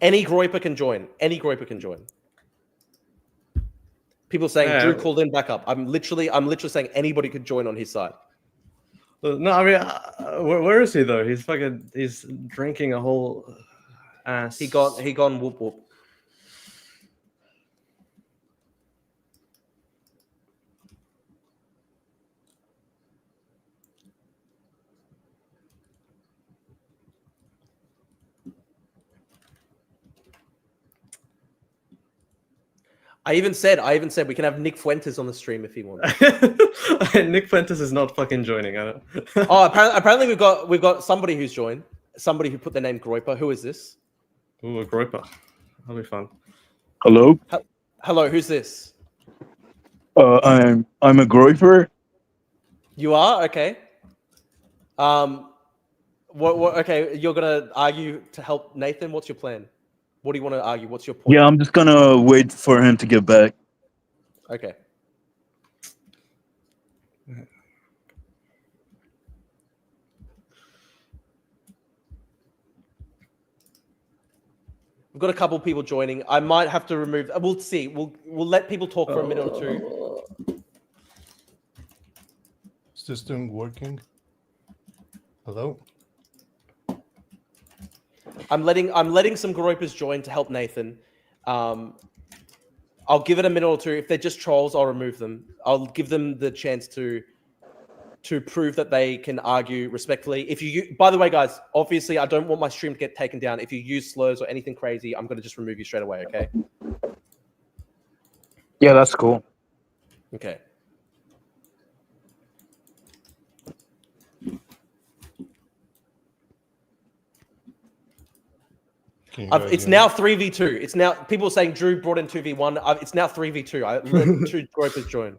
Any Groiper can join. Any Groiper can join. People saying Drew called in back up. I'm literally saying anybody could join on his side. No, I mean, where is he though? He's drinking a whole ass. He gone whoop whoop. I even said we can have Nick Fuentes on the stream if he wants. Nick Fuentes is not fucking joining. I don't. Oh, apparently we've got somebody who's joined. Somebody who put their name Groiper. Who is this? Ooh, a Groiper. That'll be fun. Hello. Hello. Who's this? I'm a Groiper. You are? Okay. What? Okay, you're gonna argue to help Nathan. What's your plan? What do you want to argue? What's your point? Yeah, I'm just gonna wait for him to get back. Okay. We've got a couple people joining. I might have to remove. We'll see. We'll let people talk for a minute or two. Is this thing working? Hello? I'm letting some Groipers join to help Nathan. I'll give it a minute or two. If they're just trolls, I'll remove them. I'll give them the chance to prove that they can argue respectfully. By the way, guys, obviously I don't want my stream to get taken down. If you use slurs or anything crazy, I'm going to just remove you straight away, okay? Yeah, that's cool. Okay. It's now 3v2. It's now people are saying Drew brought in 2v1. It's now 3v2. I let 2 Groipers join.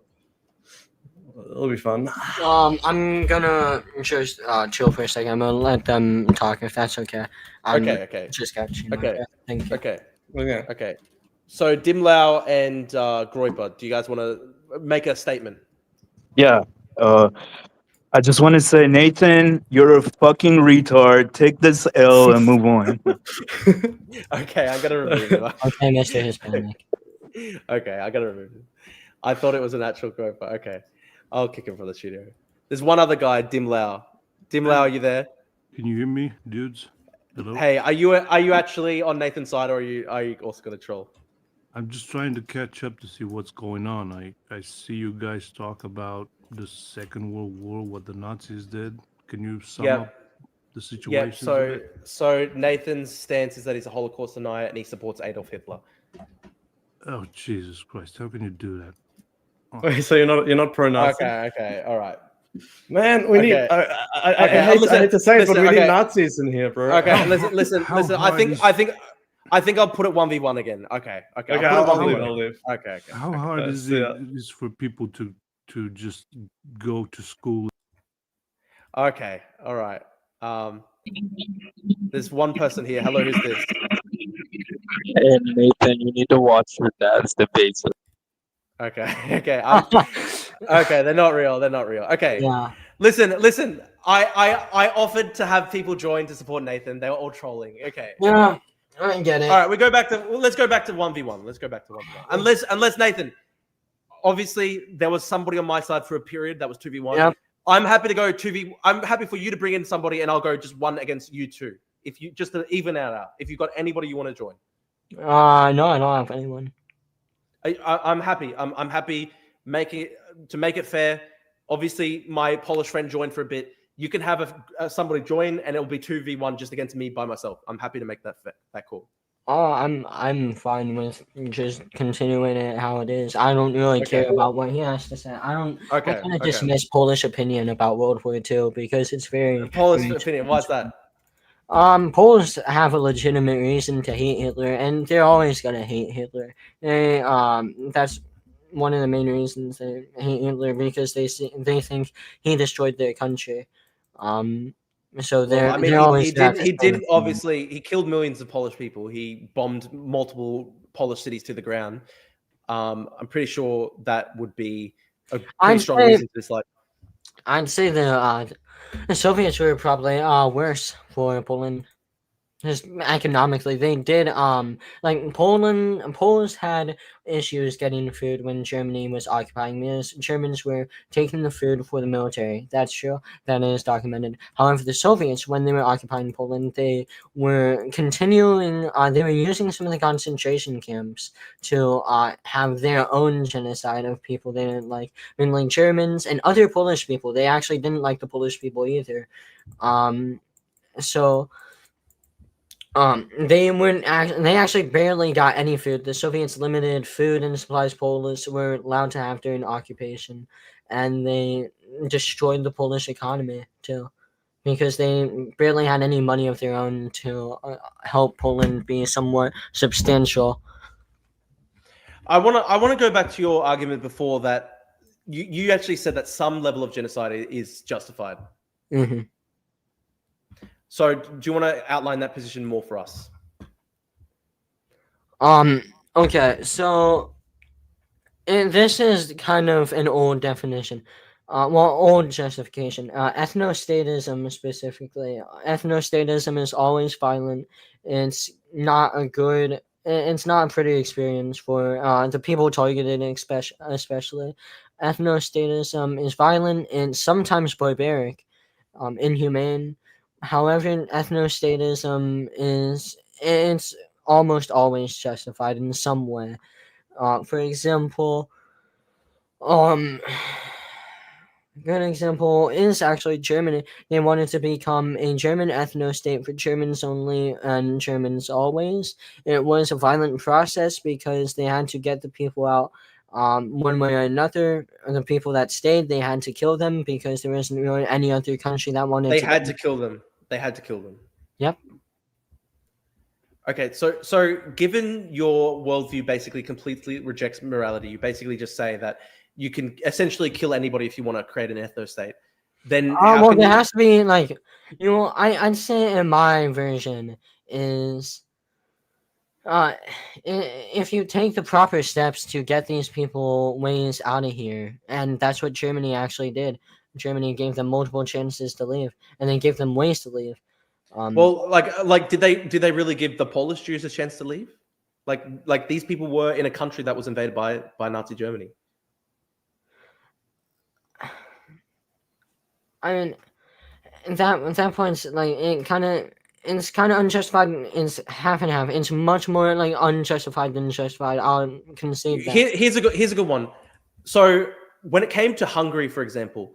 It'll be fun. I'm gonna just chill for a second. I'm gonna let them talk if that's okay. Okay. Just got you. Okay. Thank you. Okay. So Dimlau and Groiper, do you guys want to make a statement? Yeah. I just want to say, Nathan, you're a fucking retard. Take this L and move on. Okay, I gotta remove him. Okay, Mr. Hispanic. Okay, I gotta remove him. I thought it was an actual quote, but okay. I'll kick him from the studio. There's one other guy, Dim Lau. Dim Lau, are you there? Can you hear me, dudes? Hello? Hey, are you actually on Nathan's side, or are you also gonna troll? I'm just trying to catch up to see what's going on. I see you guys talk about the Second World War, what the Nazis did. Can you sum Yep. up the Yep. situation a bit? So Nathan's stance is that he's a Holocaust denier and he supports Adolf Hitler. Oh, Jesus Christ. How can you do that? Wait, so you're not pro-Nazi? Okay, all right. Man, we need. Okay. I Okay, hate listen, to say it, but listen, we need okay. Nazis in here, bro. Okay, listen. how I hard think is- I think I'll put it 1v1 again. Okay. Okay, I'll I'll put it leave. 1v1. I'll leave. Okay. How hard let's is see it that. is for people to just go to school? Okay. All right. There's one person here. Hello, who's this? And Nathan, you need to watch your dad's debates. Okay. Okay. They're not real. Okay. Yeah. Listen. I offered to have people join to support Nathan. They were all trolling. Okay. Yeah. I get it. All right. Let's go back to 1v1. Unless Nathan. Obviously, there was somebody on my side for a period that was 2v1. Yep. I'm happy to go 2v. I'm happy for you to bring in somebody, and I'll go just one against you two. If you just to even out. If you've got anybody you want to join, No, I don't have anyone. I'm happy. I'm happy make it fair. Obviously, my Polish friend joined for a bit. You can have somebody join, and it'll be 2v1 just against me by myself. I'm happy to make that call. Oh, I'm fine with just continuing it how it is. I don't really care about what he has to say. I kind of dismiss Polish opinion about World War II because it's very Polish opinion. Why's that? Poles have a legitimate reason to hate Hitler, and they're always gonna hate Hitler. That's one of the main reasons they hate Hitler because they think he destroyed their country. So they're always he did obviously he killed millions of Polish people. He bombed multiple Polish cities to the ground. I'm pretty sure that would be a pretty strong reason to dislike. I'd say the Soviets were probably worse for Poland. Just economically, they did like Poles had issues getting food when Germany was occupying because Germans were taking the food for the military. That's true. That is documented. However, the Soviets, when they were occupying Poland, they were continuing. They were using some of the concentration camps to have their own genocide of people they didn't like. I mean, like Germans and other Polish people. They actually didn't like the Polish people either. So. They actually barely got any food. The Soviets limited food and supplies Poles were allowed to have during occupation, and they destroyed the Polish economy too, because they barely had any money of their own to help Poland be somewhat substantial. I want to go back to your argument before that. You actually said that some level of genocide is justified. Mm-hmm. So, do you want to outline that position more for us? Okay, so this is kind of an old definition. Old justification. Ethnostatism specifically. Ethnostatism is always violent. It's not a pretty experience for the people targeted, especially. Ethnostatism is violent and sometimes barbaric, inhumane. However, ethnostatism it's almost always justified in some way. For example, a good example is actually Germany. They wanted to become a German ethno-state for Germans only and Germans always. It was a violent process because they had to get the people out one way or another. The people that stayed, they had to kill them because there wasn't really any other country that wanted They to had to kill them. They had to kill them. Yep. Okay, so given your worldview basically completely rejects morality, you basically just say that you can essentially kill anybody if you want to create an ethno-state. Then there has to be like, I'd say in my version is if you take the proper steps to get these people ways out of here, and that's what Germany actually did. Germany gave them multiple chances to leave, and they gave them ways to leave. Well, did they really give the Polish Jews a chance to leave? Like these people were in a country that was invaded by Nazi Germany. I mean, that point's like it's kind of unjustified. It's half and half. It's much more like unjustified than justified. I'll concede that. Here's a good one. So when it came to Hungary, for example,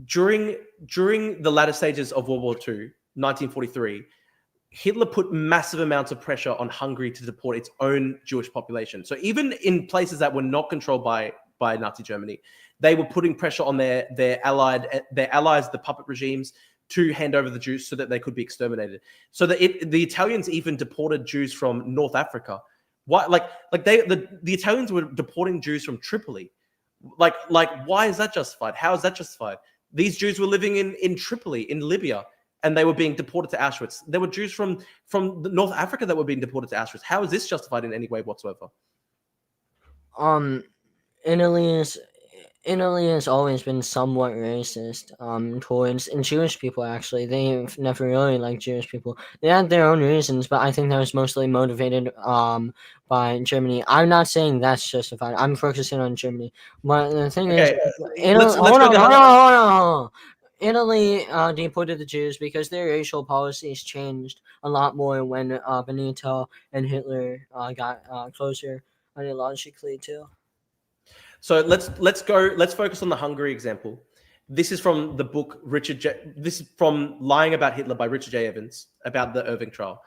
during the latter stages of World War II, 1943, Hitler put massive amounts of pressure on Hungary to deport its own Jewish population. So even in places that were not controlled by Nazi Germany, they were putting pressure on their allies, the puppet regimes, to hand over the Jews so that they could be exterminated. So that the Italians even deported Jews from North Africa. Why? The Italians were deporting Jews from Tripoli. Like why is that justified? How is that justified? These Jews were living in Tripoli, in Libya, and they were being deported to Auschwitz. There were Jews from North Africa that were being deported to Auschwitz. How is this justified in any way whatsoever? Italy has always been somewhat racist towards Jewish people. Actually, they've never really liked Jewish people. They had their own reasons, but I think that was mostly motivated by Germany. I'm not saying that's justified. I'm focusing on Germany. But the thing is, let's go down. hold on. Italy deported the Jews because their racial policies changed a lot more when Benito and Hitler got closer ideologically too. So let's focus on the Hungary example. This is from the book This is from Lying About Hitler by Richard J. Evans about the Irving trial.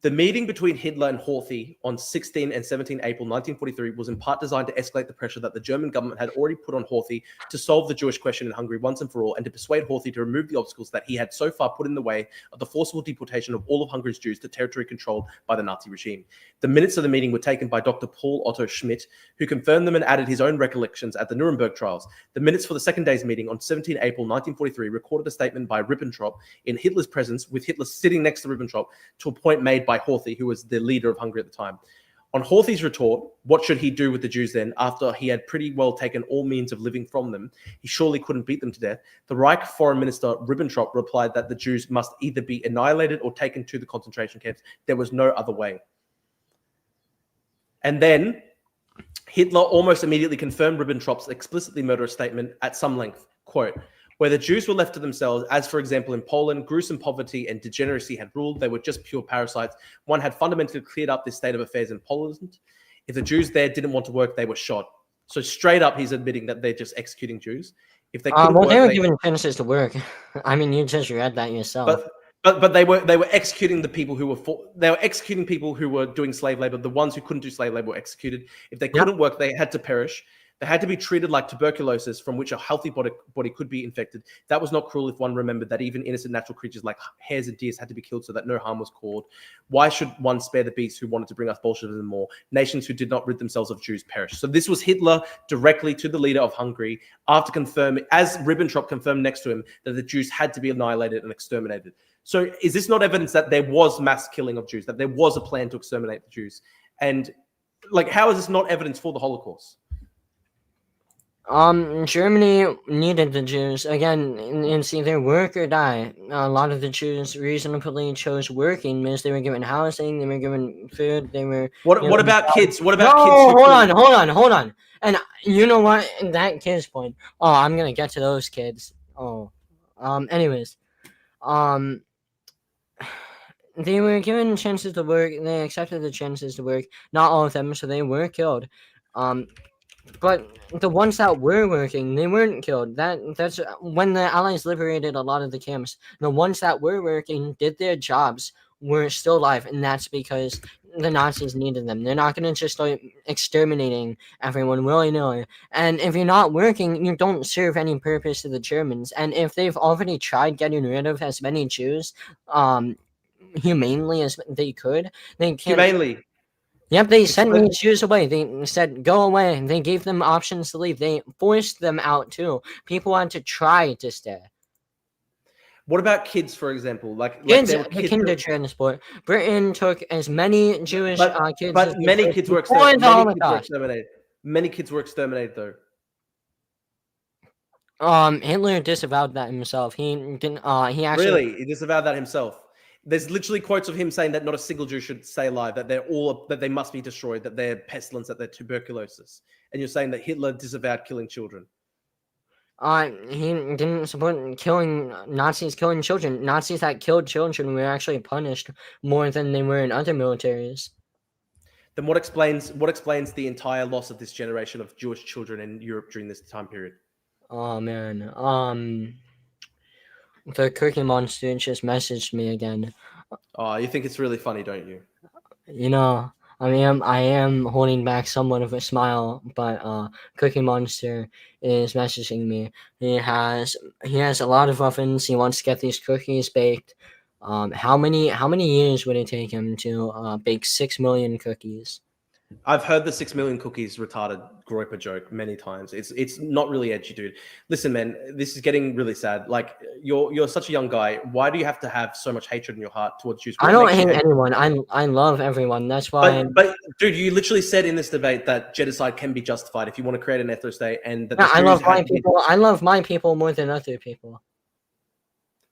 The meeting between Hitler and Horthy on 16 and 17 April 1943 was in part designed to escalate the pressure that the German government had already put on Horthy to solve the Jewish question in Hungary once and for all, and to persuade Horthy to remove the obstacles that he had so far put in the way of the forcible deportation of all of Hungary's Jews to territory controlled by the Nazi regime. The minutes of the meeting were taken by Dr. Paul Otto Schmidt, who confirmed them and added his own recollections at the Nuremberg trials. The minutes for the second day's meeting on 17 April 1943 recorded a statement by Ribbentrop in Hitler's presence, with Hitler sitting next to Ribbentrop, to a point made by Horthy, who was the leader of Hungary at the time. On Horthy's retort, what should he do with the Jews then, after he had pretty well taken all means of living from them? He surely couldn't beat them to death. The Reich Foreign Minister Ribbentrop replied that the Jews must either be annihilated or taken to the concentration camps. There was no other way. And then Hitler almost immediately confirmed Ribbentrop's explicitly murderous statement at some length. Quote, where the Jews were left to themselves, as for example in Poland, gruesome poverty and degeneracy had ruled. They were just pure parasites. One had fundamentally cleared up this state of affairs in Poland. If the Jews there didn't want to work, they were shot. So straight up, he's admitting that they're just executing Jews. If they couldn't work, they were given chances to work. I mean, you just read that yourself. But they were executing the people who were doing slave labor. The ones who couldn't do slave labor were executed. If they couldn't work, they had to perish. They had to be treated like tuberculosis, from which a healthy body could be infected. That was not cruel if one remembered that even innocent natural creatures like hares and deer had to be killed so that no harm was caused. Why should one spare the beasts who wanted to bring us Bolshevism more? Nations who did not rid themselves of Jews perish. So this was Hitler directly to the leader of Hungary, after confirming, as Ribbentrop confirmed next to him, that the Jews had to be annihilated and exterminated. So is this not evidence that there was mass killing of Jews, that there was a plan to exterminate the Jews? And how is this not evidence for the Holocaust? Germany needed the Jews. Again, it's either work or die. A lot of the Jews reasonably chose working because they were given housing, they were given food, they were... What about kids? What about kids? Hold on. And you know what? That kid's point. Oh, I'm gonna get to those kids. Anyways. They were given chances to work, they accepted the chances to work. Not all of them, so they were killed. But the ones that were working, they weren't killed. That's when the Allies liberated a lot of the camps. The ones that were working, did their jobs, were still alive, and that's because the Nazis needed them. They're not going to just start exterminating everyone willy-nilly. And if you're not working, you don't serve any purpose to the Germans. And if they've already tried getting rid of as many Jews, humanely as they could, they can't... Humanely? Yep, they sent these Jews away. They said, go away. They gave them options to leave. They forced them out, too. People want to try to stay. What about kids, for example? Kids, the Kindertransport. Britain took as many Jewish kids... But many kids were exterminated. Many kids were exterminated, though. Hitler disavowed that himself. He didn't... he actually... Really? He disavowed that himself? There's literally quotes of him saying that not a single Jew should stay alive, that they must be destroyed, that they're pestilence, that they're tuberculosis. And you're saying that Hitler disavowed killing children. He didn't support killing Nazis killing children. Nazis that killed children were actually punished more than they were in other militaries. Then what explains the entire loss of this generation of Jewish children in Europe during this time period? Oh man. The Cookie Monster just messaged me again. Oh, you think it's really funny, don't you? You know, I am holding back somewhat of a smile, but Cookie Monster is messaging me. He has a lot of ovens. He wants to get these cookies baked. How many years would it take him to bake 6 million cookies? I've heard the 6 million cookies retarded groiper joke many times. It's not really edgy, dude. Listen, man, this is getting really sad. Like you're such a young guy. Why do you have to have so much hatred in your heart towards Jews? I don't hate anyone. I love everyone. That's why. But dude, you literally said in this debate that genocide can be justified if you want to create an ethno state, and that Yeah, the I love Jews my had to be- people. I love my people more than other people.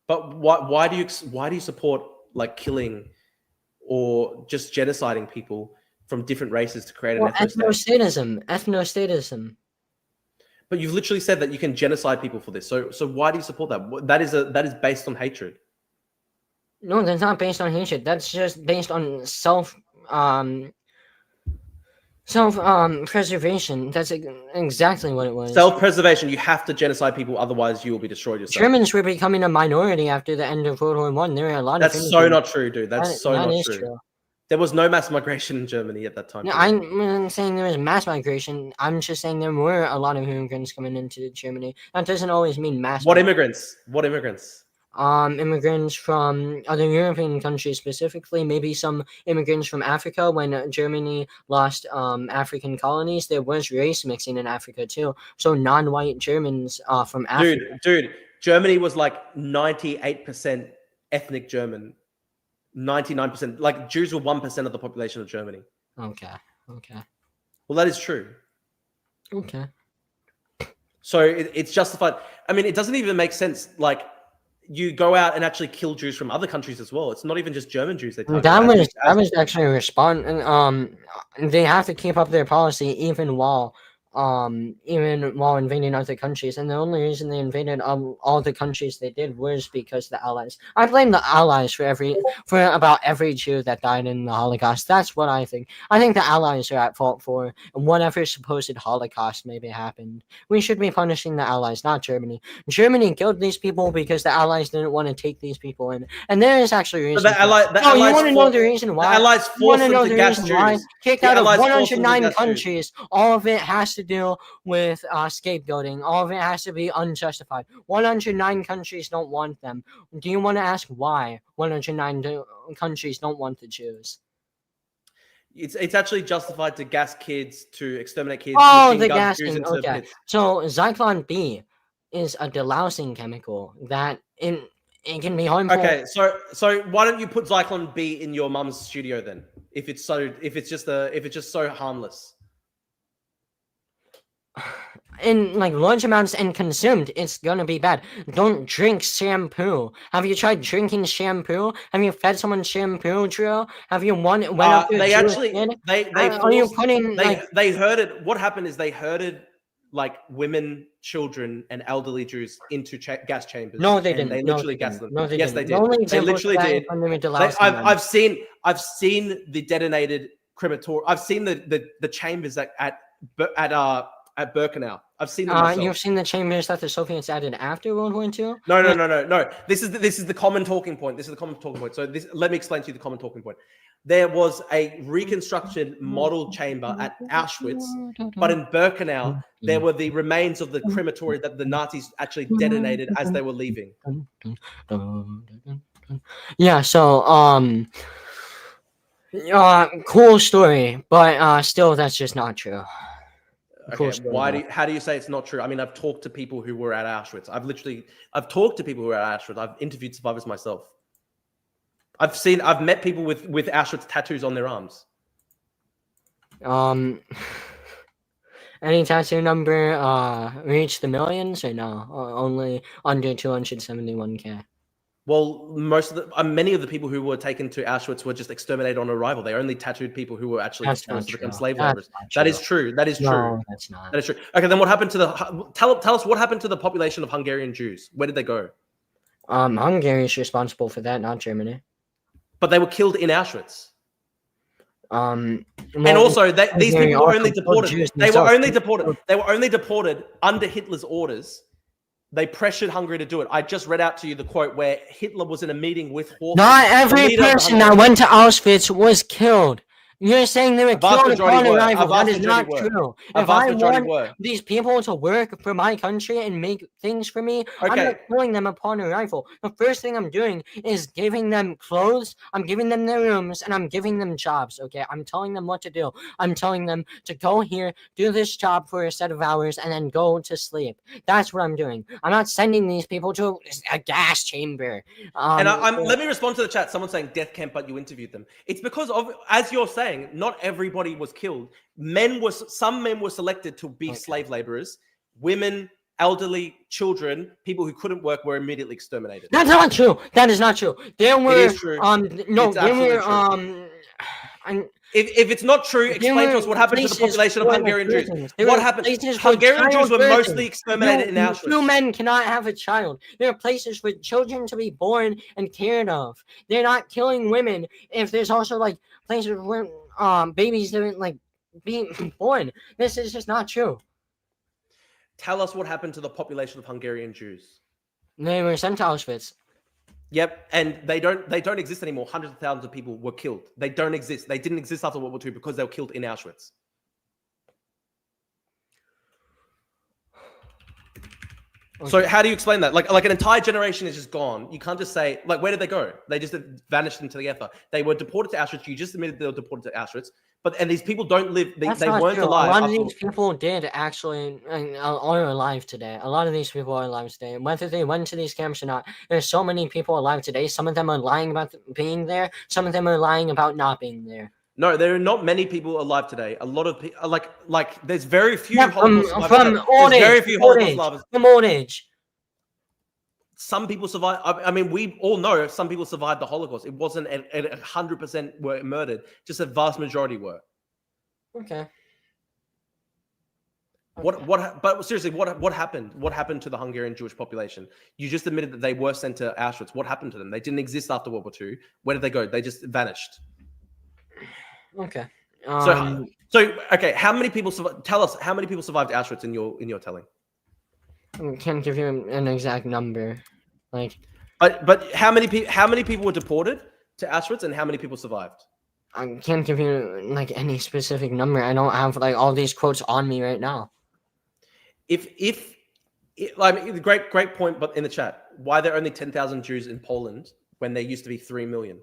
But why do you support like killing or just genociding people from different races to create an Well, ethno state? ethnostatism. But you've literally said that you can genocide people for this. So why do you support that? That is based on hatred. No, that's not based on hatred. That's just based on preservation. That's exactly what it was. Self-preservation. You have to genocide people, otherwise you will be destroyed yourself. Germans were becoming a minority after the end of World War One. There were a lot of That's so immigrants. not true, dude. That's That- so that not is true. There was no mass migration in Germany at that time. Yeah, I'm saying there was mass migration. I'm just saying there were a lot of immigrants coming into Germany. That doesn't always mean mass. What immigrants? What immigrants? Immigrants from other European countries, specifically maybe some immigrants from Africa. When Germany lost African colonies, there was race mixing in Africa too. So non-white Germans from Africa. Dude, Germany was like 98% ethnic German. 99%. Like Jews were 1% of the population of Germany. Okay. Well, that is true. Okay. So it's justified. I mean, it doesn't even make sense. Like, you go out and actually kill Jews from other countries as well. It's not even just German Jews they target. That was actually a response. They have to keep up their policy even while invading other countries, and the only reason they invaded all the countries they did was because the Allies. I blame the Allies for about every Jew that died in the Holocaust. That's what I think. I think the Allies are at fault for whatever supposed Holocaust maybe happened. We should be punishing the Allies, not Germany. Germany killed these people because the Allies didn't want to take these people in, and there is actually a reason. The Allies you want to know the reason why? The Allies forced them to gas Jews. Kicked out of 109 countries. All of it has to do with scapegoating. All of it has to be unjustified. 109 countries don't want them. Do you want to ask why 109 countries don't want the Jews? It's actually justified to gas kids, to exterminate kids. Oh, the gassing. Okay. So Zyklon B is a delousing chemical that it can be harmful. Okay, so why don't you put Zyklon B in your mum's studio then? If it's just so harmless. In like large amounts and consumed, it's gonna be bad. Don't drink shampoo. Have you tried drinking shampoo? Have you fed someone shampoo, Drew? Have you went up to they a actually kid? are you putting they herded? What happened is they herded like women, children, and elderly Jews into gas chambers. No, they didn't. They literally gassed them. No, they yes, didn't. they did. They literally did. I've seen the detonated crematorium. I've seen the chambers at Birkenau. I've seen them myself. You've seen the chambers that the Soviets added after World War II? No. This is the common talking point. So let me explain to you the common talking point. There was a reconstructed model chamber at Auschwitz, but in Birkenau, there were the remains of the crematory that the Nazis actually detonated as they were leaving. Yeah, so cool story, but still that's just not true. Okay, how do you say it's not true? I mean, I've talked to people who were at Auschwitz. I've talked to people who were at Auschwitz. I've interviewed survivors myself. I've met people with Auschwitz tattoos on their arms. Any tattoo number reach the millions or no? Or only under 271K? Well, many of the people who were taken to Auschwitz were just exterminated on arrival. They only tattooed people who were actually That's forced not to become true. slave That's laborers. not That is true. true. That is true. No, that's not. That is true. Okay, then what happened to tell us what happened to the population of Hungarian Jews? Where did they go? Hungary is responsible for that, not Germany. But they were killed in Auschwitz. And also, these people were only killed deported. Jews They were themselves. only deported. They were only deported under Hitler's orders. They pressured Hungary to do it. I just read out to you the quote where Hitler was in a meeting with Horthy. Not the every leader of the person that Hungarian- went to Auschwitz was killed. You're saying they were vast killed majority upon were. arrival. A vast That is not majority were. true. A If vast I majority want were. these people to work for my country and make things for me, I'm Okay. not killing them upon arrival. The first thing I'm doing is giving them clothes, I'm giving them their rooms, and I'm giving them jobs, okay? I'm telling them what to do. I'm telling them to go here, do this job for a set of hours, and then go to sleep. That's what I'm doing. I'm not sending these people to a gas chamber. Let me respond to the chat. Someone saying death camp, but you interviewed them. It's because of, as you're saying, not everybody was killed. Some men were selected to be slave laborers. Women, elderly, children, people who couldn't work were immediately exterminated. That's not true. That is not true. There were It is true. no, It's there were absolutely If it's not true, explain to us what happened to the population of Hungarian Jews. What happened? Hungarian Jews were mostly exterminated in Auschwitz. Two men cannot have a child. There are places for children to be born and cared of. They're not killing women. If there's also like places where babies didn't like being born. This is just not true. Tell us what happened to the population of Hungarian Jews. They were sent to Auschwitz. Yep, and they don't exist anymore. Hundreds of thousands of people were killed. They don't exist. They didn't exist after World War II because they were killed in Auschwitz. Okay. So how do you explain that? Like an entire generation is just gone. You can't just say, like, where did they go? They just vanished into the ether. They were deported to Auschwitz. You just admitted they were deported to Auschwitz. And these people don't live. They weren't true. alive. A lot of these people did actually are alive today. A lot of these people are alive today. Whether they went to these camps or not, there's so many people alive today. Some of them are lying about being there. Some of them are lying about not being there. No, there are not many people alive today. A lot of people, like there's very few Holocaust survivors. From old age. Very few Holocaust survivors. From old age. Some people survived. I mean, we all know some people survived the Holocaust. It wasn't 100% were murdered. Just a vast majority were. Okay. But seriously, what happened? What happened to the Hungarian Jewish population? You just admitted that they were sent to Auschwitz. What happened to them? They didn't exist after World War II. Where did they go? They just vanished. Okay. So okay, how many people tell us how many people survived Auschwitz in your telling? I can't give you an exact number. But how many people were deported to Auschwitz and how many people survived? I can't give you like any specific number. I don't have like all these quotes on me right now. Great point, but in the chat, why there are only 10,000 Jews in Poland when there used to be 3 million?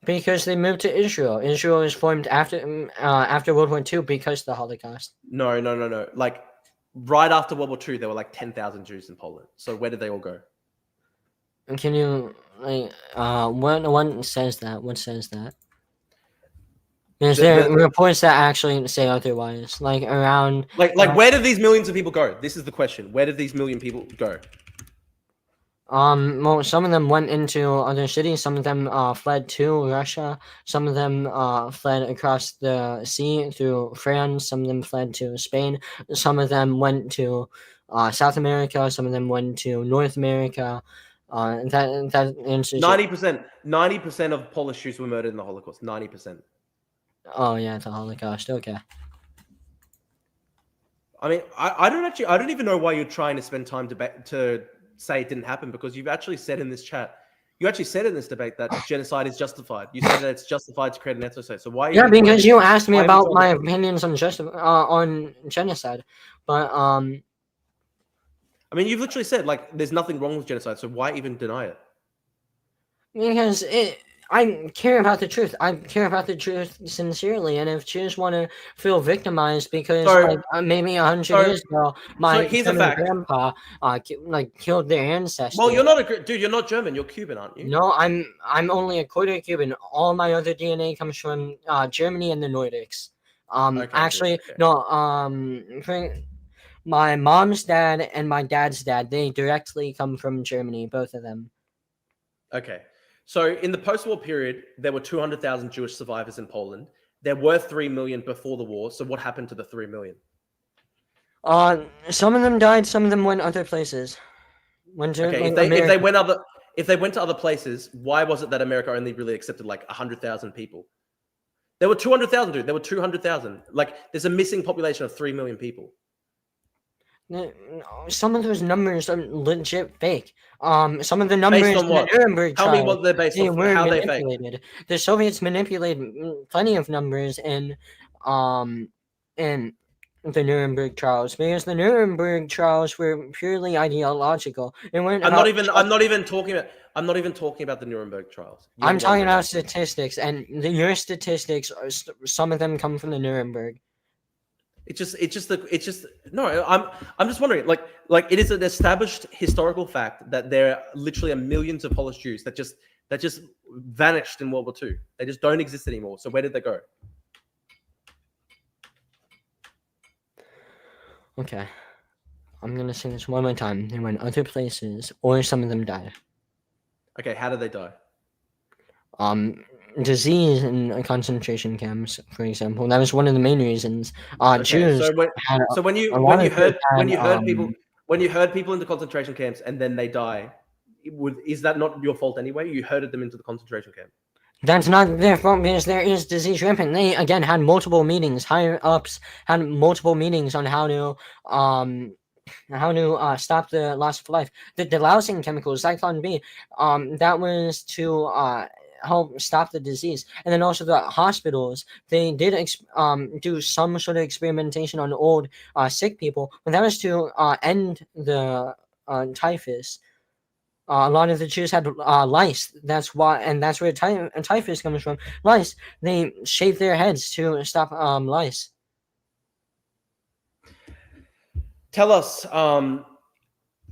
Because they moved to Israel. Israel was formed after World War II because of the Holocaust. No. Like right after World War II, there were like 10,000 Jews in Poland. So where did they all go? Can you what says that? What says that? Is there reports that actually say otherwise? Like around where did these millions of people go? This is the question. Where did these million people go? Well, some of them went into other cities. Some of them fled to Russia. Some of them fled across the sea through France. Some of them fled to Spain. Some of them went to South America. Some of them went to North America. That answers 90% of Polish Jews were murdered in the Holocaust. 90%. Oh yeah, the Holocaust. Okay. I mean, I don't even know why you're trying to spend time to say it didn't happen, because you've actually said in this chat, you actually said in this debate that genocide is justified. You said that it's justified to create an ethnocide. So why? Yeah, because you asked me about my opinions on genocide, but I mean, you've literally said like there's nothing wrong with genocide. So why even deny it? Because I care about the truth. I care about the truth sincerely, and if Jews want to feel victimized because maybe 100 years ago my grandpa killed their ancestors. Well, you're not dude. You're not German. You're Cuban, aren't you? No, I'm only a quarter Cuban. All my other DNA comes from Germany and the Nordics. My mom's dad and my dad's dad, they directly come from Germany, both of them. Okay. So in the post-war period, there were 200,000 Jewish survivors in Poland. There were 3 million before the war. So what happened to the 3 million? Some of them died. Some of them went other places. Went to Okay, like if they America. went to other places, why was it that America only really accepted like 100,000 people? There were 200,000, dude. There were 200,000. Like, there's a missing population of 3 million people. Some of those numbers are legit fake. Some of the numbers Based on in the what? Nuremberg Tell me trial, what they're based they off. were How they fake? manipulated. The Soviets manipulated plenty of numbers in the Nuremberg trials because the Nuremberg trials were purely ideological. It weren't I'm about not even talking about the Nuremberg trials. You're I'm the one talking doing about that. statistics, and your statistics are some of them come from the Nuremberg. It's just no. I'm just wondering. Like it is an established historical fact that there literally are millions of Polish Jews that just vanished in World War II. They just don't exist anymore. So where did they go? Okay, I'm gonna say this one more time. They went other places, or some of them died. Okay, how did they die? Disease in concentration camps, for example. That was one of the main reasons. Okay, Jews so had when a lot of Jews had, when you herd people into concentration camps and then they die, is that not your fault anyway? You herded them into the concentration camp. That's not their fault because there is disease rampant. They again had multiple meetings. Higher ups had multiple meetings on how to stop the loss of life. The delousing chemicals, Zyklon B, that was to help stop the disease. And then also the hospitals, they did do some sort of experimentation on old sick people, but that was to end the typhus. A lot of the Jews had lice. That's why, and that's where typhus comes from. Lice. They shave their heads to stop lice. Tell us.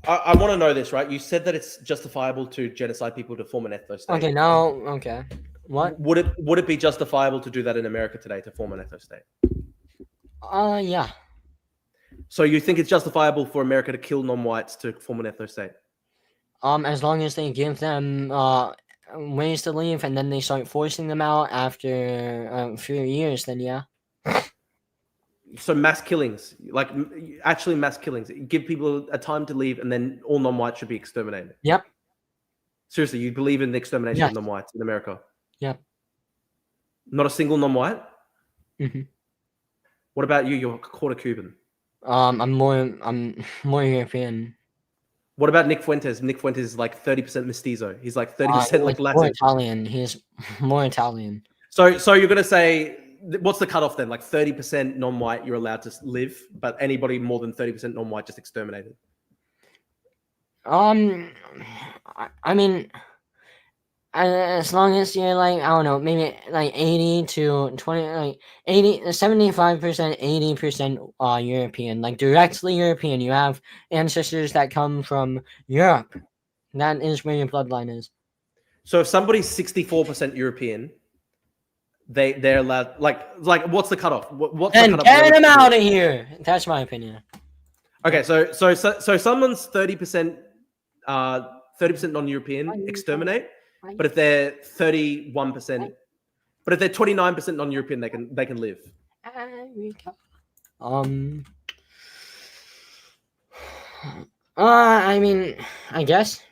I want to know this, right? You said that it's justifiable to genocide people to form an ethno state. Okay, now, okay. What? Would it be justifiable to do that in America today to form an ethno state? Yeah. So you think it's justifiable for America to kill non-whites to form an ethno state? As long as they give them ways to leave and then they start forcing them out after a few years, then yeah. So mass killings, like actually mass killings, give people a time to leave and then all non-whites should be exterminated. Yep. Seriously, you believe in the extermination Yes. of non-whites in America? Yep. Not a single non-white? Mm-hmm. What about you? You're a quarter Cuban. I'm more European. What about Nick Fuentes? Nick Fuentes is like 30% mestizo. He's like 30% like more Latin. Italian. He's more Italian. So you're gonna say what's the cutoff then? Like 30% non-white, you're allowed to live, but anybody more than 30% non-white just exterminated. I mean, as long as you're like, I don't know, maybe like 80 to 20, like 75%, 80% European, like directly European. You have ancestors that come from Europe. That is where your bloodline is. So if somebody's 64% European, they're allowed like what's the cutoff? What's And the cutoff? get them out of here. That's my opinion. Okay, so someone's 30% non-European, exterminate. But if they're 31%, but if they're 29% non-European, they can live. I mean, I guess.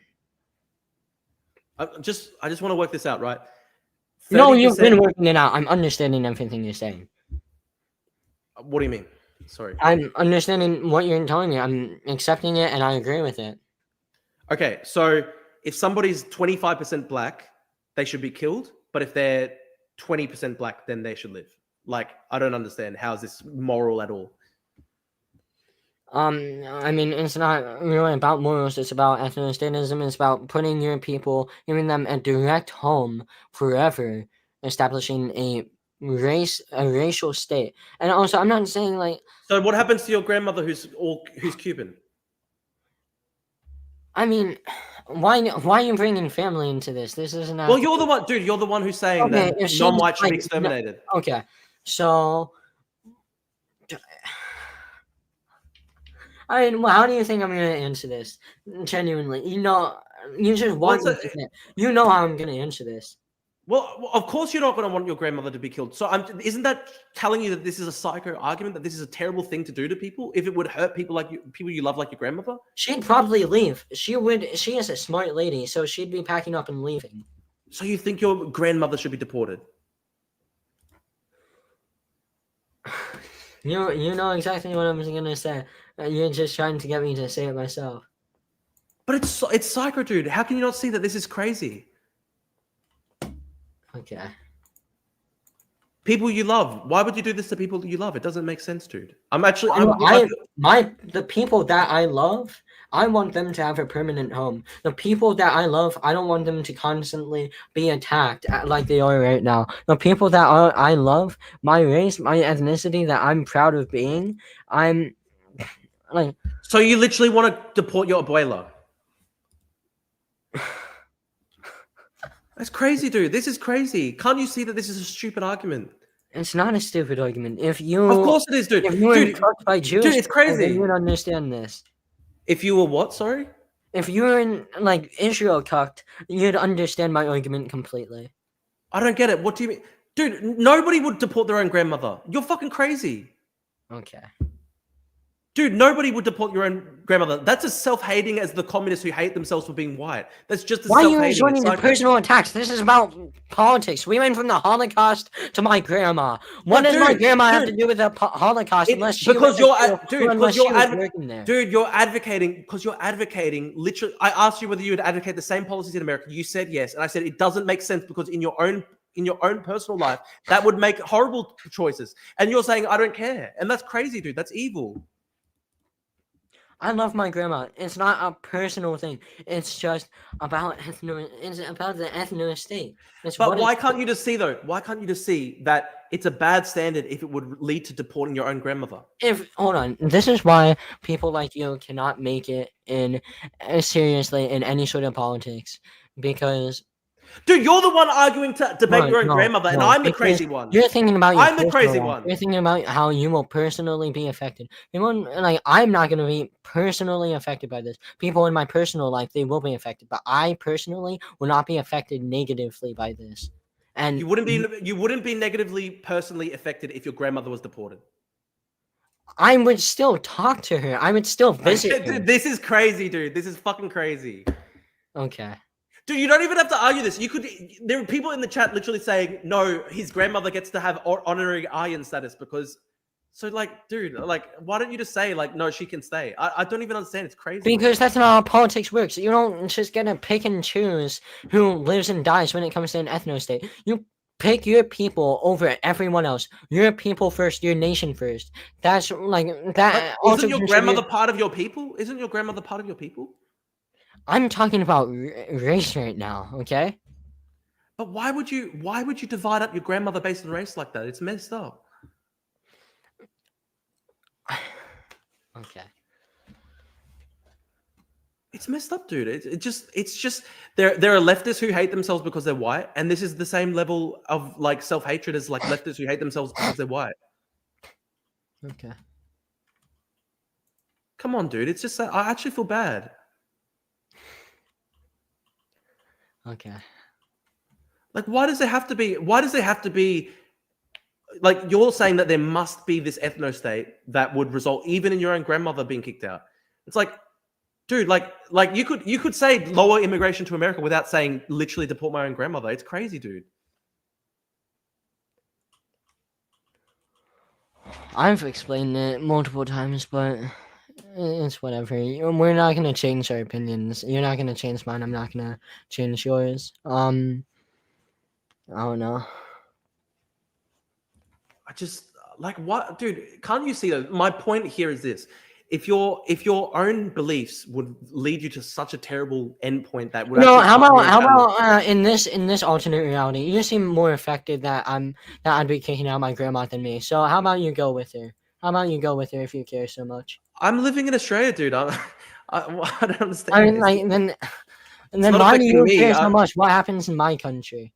I just want to work this out, right? No, you've 30%. been working it out. I'm understanding everything you're saying. What do you mean? Sorry. I'm understanding what you're telling me. I'm accepting it and I agree with it. Okay, so if somebody's 25% black, they should be killed. But if they're 20% black, then they should live. Like, I don't understand. How is this moral at all? I mean, it's not really about morals. It's about ethnostatism. It's about putting your people, giving them a direct home forever, establishing a racial state. And also, I'm not saying like. So what happens to your grandmother who's Cuban? I mean, why are you bringing family into this? This isn't. Well, you're the one, dude. You're the one who's saying that non-white should be exterminated. No, okay, so. I mean, well, how do you think I'm going to answer this? Genuinely, You just want me to say. You know how I'm gonna answer this. Well, of course you're not going to want your grandmother to be killed. So isn't that telling you that this is a psycho argument, that this is a terrible thing to do to people if it would hurt people like you, people you love, like your grandmother? She'd probably leave. She would. She is a smart lady, so she'd be packing up and leaving. So you think your grandmother should be deported? You know exactly what I'm gonna say. You're just trying to get me to say it myself. But it's psycho, dude. How can you not see that this is crazy? Okay. People you love. Why would you do this to people that you love? It doesn't make sense, dude. The people that I love, I want them to have a permanent home. The people that I love, I don't want them to constantly be attacked like they are right now. The people that I love, my race, my ethnicity that I'm proud of being, I'm like. So you literally want to deport your abuela? That's crazy, dude. This is crazy. Can't you see that this is a stupid argument? It's not a stupid argument. If you, of course it is, dude. If you were touched by Jewish, dude, it's crazy. Then you would understand this. If you were what? Sorry. If you were in like Israel cucked, you'd understand my argument completely. I don't get it. What do you mean, dude? Nobody would deport their own grandmother. You're fucking crazy. Okay. Dude, nobody would deport your own grandmother. That's as self-hating as the communists who hate themselves for being white. That's just as Why self-hating. Why are you joining the personal attacks? This is about politics. We went from the Holocaust to my grandma. What does my grandma have to do with the Holocaust unless she because was working there? Dude, you're advocating because you're advocating literally. I asked you whether you would advocate the same policies in America. You said yes, and I said it doesn't make sense because in your own personal life that would make horrible choices. And you're saying I don't care, and that's crazy, dude. That's evil. I love my grandma. It's not a personal thing. It's just about It's about the ethno state. But why can't you just see though? Why can't you just see that it's a bad standard if it would lead to deporting your own grandmother? Hold on. This is why people like you cannot make it in seriously in any sort of politics, because. Dude, you're the one arguing to debate your own grandmother, and I'm the crazy one. You're thinking about I'm the crazy one. You're thinking about how you will personally be affected. I'm not going to be personally affected by this. People in my personal life, they will be affected, but I personally will not be affected negatively by this. And you wouldn't be negatively personally affected if your grandmother was deported. I would still talk to her. I would still visit her. Dude, this is crazy, dude. This is fucking crazy. Okay. Dude, you don't even have to argue this. There are people in the chat literally saying, no, his grandmother gets to have honorary Aryan status because, so like, dude, like, why don't you just say like, no, she can stay? I don't even understand. It's crazy. Because that's not how politics works. You don't just get to pick and choose who lives and dies when it comes to an ethno state. You pick your people over everyone else. Your people first, your nation first. That's like that. Isn't your grandmother part of your people? Isn't your grandmother part of your people? I'm talking about race right now, okay? But why would you divide up your grandmother based on race like that? It's messed up. Okay. It's messed up, dude. It's just there are leftists who hate themselves because they're white, and this is the same level of like self-hatred as like leftists who hate themselves because they're white. Okay. Come on, dude. It's just I actually feel bad. Okay. Like, why does there have to be like you're saying that there must be this ethno state that would result even in your own grandmother being kicked out? It's like, dude, like you could say lower immigration to America without saying literally deport my own grandmother. It's crazy, dude. I've explained it multiple times, but it's whatever. We're not gonna change our opinions. You're not gonna change mine. I'm not gonna change yours. I don't know. I just like what, dude? Can't you see that? My point here is this: if your own beliefs would lead you to such a terrible endpoint that would how about in this alternate reality, you seem more affected that I'd be kicking out my grandma than me. So how about you go with her? How about you go with her if you care so much? I'm living in Australia, dude. I don't understand. I mean, like then why do you care so much? What happens in my country?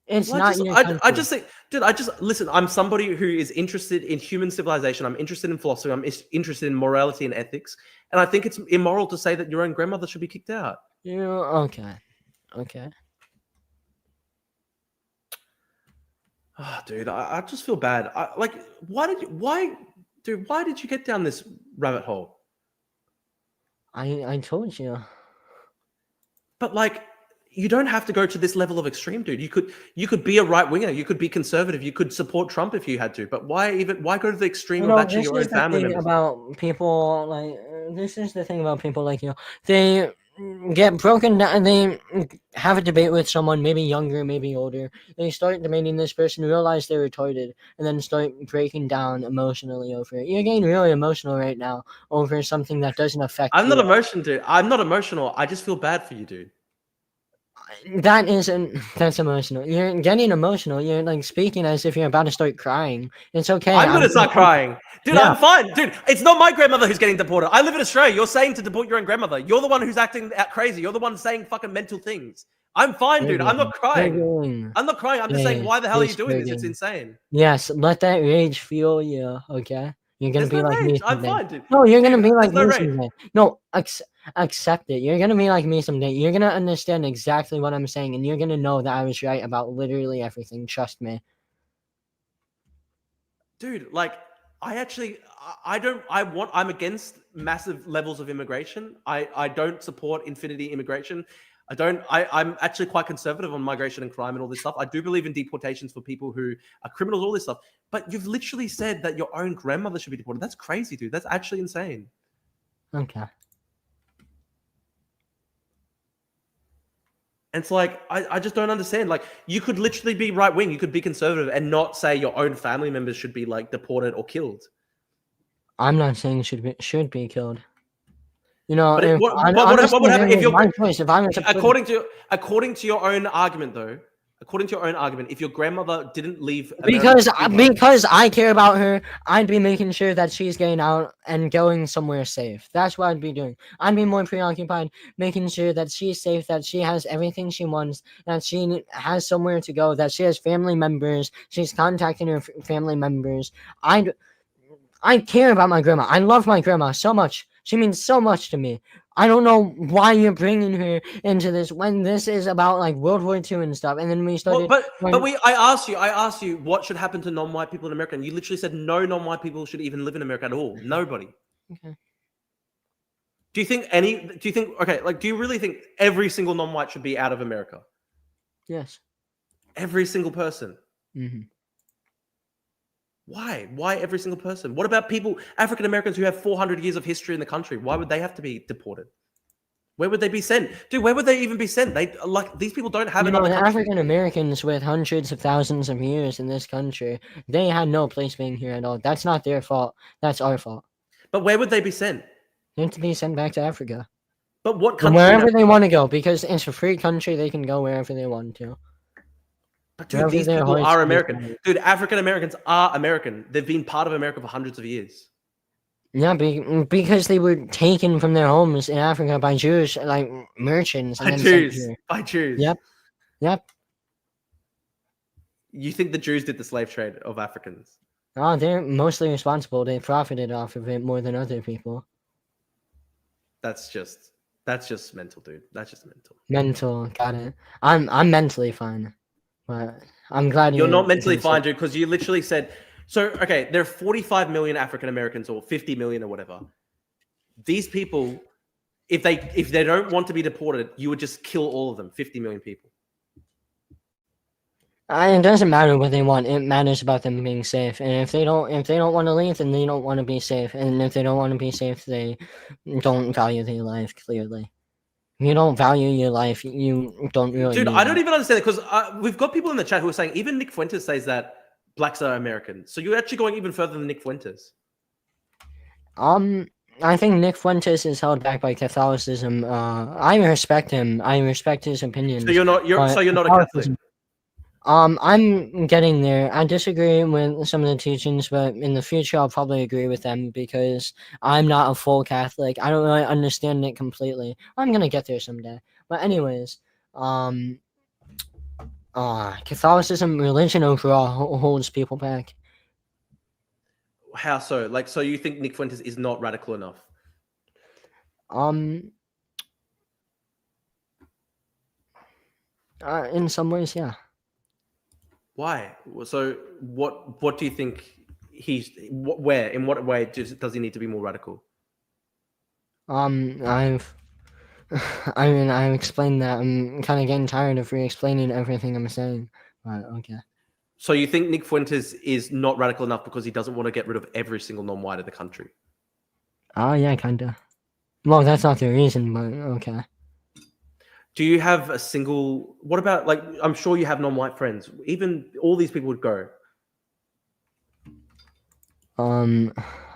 It's not your country. I just think, dude. Listen. I'm somebody who is interested in human civilization. I'm interested in philosophy. I'm interested in morality and ethics. And I think it's immoral to say that your own grandmother should be kicked out. Yeah. Okay. Okay. Ah, dude, I just feel bad. Like, why did you get down this rabbit hole? I told you. But like, you don't have to go to this level of extreme, dude. You could be a right winger, you could be conservative, you could support Trump if you had to. But why go to the extreme You of know, actually this your is own the family thing members? about people like this is the thing about people like you. They get broken down. They have a debate with someone, maybe younger, maybe older. They start debating this person, realize they're retarded, and then start breaking down emotionally over it. You're getting really emotional right now over something that doesn't affect I'm not you. emotional, dude. I'm not emotional. I just feel bad for you, dude. That's emotional. You're getting emotional. You're like speaking as if you're about to start crying. It's okay. I'm gonna start crying. Dude, Yeah. I'm fine. Dude, it's not my grandmother who's getting deported. I live in Australia. You're saying to deport your own grandmother. You're the one who's acting out crazy. You're the one saying fucking mental things. I'm fine, dude. I'm not crying. Triggering. I'm not crying. I'm just saying, Yeah, why the hell are you it's doing this? It's triggering. insane. Yes, let that rage fuel you, okay? You're gonna There's be no like rage. me I'm someday. fine, dude. No, you're gonna Dude, be like there's no me rage. someday. No, accept it. You're gonna be like me someday. You're gonna understand exactly what I'm saying, and you're gonna know that I was right about literally everything. Trust me. Dude, like, I'm against massive levels of immigration. I don't support infinity immigration. I'm actually quite conservative on migration and crime and all this stuff. I do believe in deportations for people who are criminals, all this stuff. But you've literally said that your own grandmother should be deported. That's crazy, dude. That's actually insane. Okay. And it's like, I just don't understand. Like, you could literally be right wing, you could be conservative and not say your own family members should be like deported or killed. I'm not saying should be killed. You know, But if what would honestly, happen it if was you're my choice. If I was to put according to your own argument though? According to your own argument, if your grandmother didn't leave America because I care about her, I'd be making sure that she's getting out and going somewhere safe. That's what I'd be doing. I'd be more preoccupied making sure that she's safe, that she has everything she wants, that she has somewhere to go, that she has family members, she's contacting her family members. I care about my grandma. I love my grandma so much. She means so much to me. I don't know why you're bringing her into this when this is about like World War II and stuff. And then we Well, started. but I asked you what should happen to non-white people in America, and you literally said no non-white people should even live in America at all. Nobody. Okay. Do you really think every single non-white should be out of America? Yes. Every single person. Mm-hmm. Why? Why every single person? What about people, African Americans who have 400 years of history in the country? Why would they have to be deported? Where would they be sent? Dude, where would they even be sent? These people don't have You know, another the country. African Americans with hundreds of thousands of years in this country, they had no place being here at all. That's not their fault. That's our fault. But where would they be sent? They have to be sent back to Africa. But what And country? wherever they want to go, because it's a free country, they can go wherever they want to. But dude, Wherever these their people hearts are desire. American. Dude, African Americans are American. They've been part of America for hundreds of years. Yeah, because they were taken from their homes in Africa by Jewish like merchants and By then sent Jews. here. By Jews. Yep. You think the Jews did the slave trade of Africans? Oh, they're mostly responsible. They profited off of it more than other people. That's just mental, dude. That's just mental. Mental, got it. I'm mentally fine, but I'm glad You're not you mentally can fine, see- dude, because you literally said, so, okay, there are 45 million African Americans or 50 million or whatever. These people, if they don't want to be deported, you would just kill all of them, 50 million people. It doesn't matter what they want. It matters about them being safe. And if they don't want to leave, then they don't want to be safe. And if they don't want to be safe, they don't value their life. Clearly, if you don't value your life, you don't really. Dude, need I don't it. even understand it because we've got people in the chat who are saying even Nick Fuentes says that blacks are American. So you're actually going even further than Nick Fuentes. I think Nick Fuentes is held back by Catholicism. I respect him. I respect his opinions. So you're not a Catholic. Catholicism- I'm getting there. I disagree with some of the teachings, but in the future, I'll probably agree with them because I'm not a full Catholic. I don't really understand it completely. I'm gonna get there someday. But anyways, Catholicism, religion overall holds people back. How so? Like, so you think Nick Fuentes is not radical enough? In some ways, yeah. Why? So what do you think where in what way does he need to be more radical? I've I mean, I've explained that. I'm kind of getting tired of re-explaining everything I'm saying. But okay. So you think Nick Fuentes is not radical enough because he doesn't want to get rid of every single non-white in the country? Oh, yeah, kinda. Well, that's not the reason, but okay. Do you have a single? What about like? I'm sure you have non-white friends. Even all these people would go. I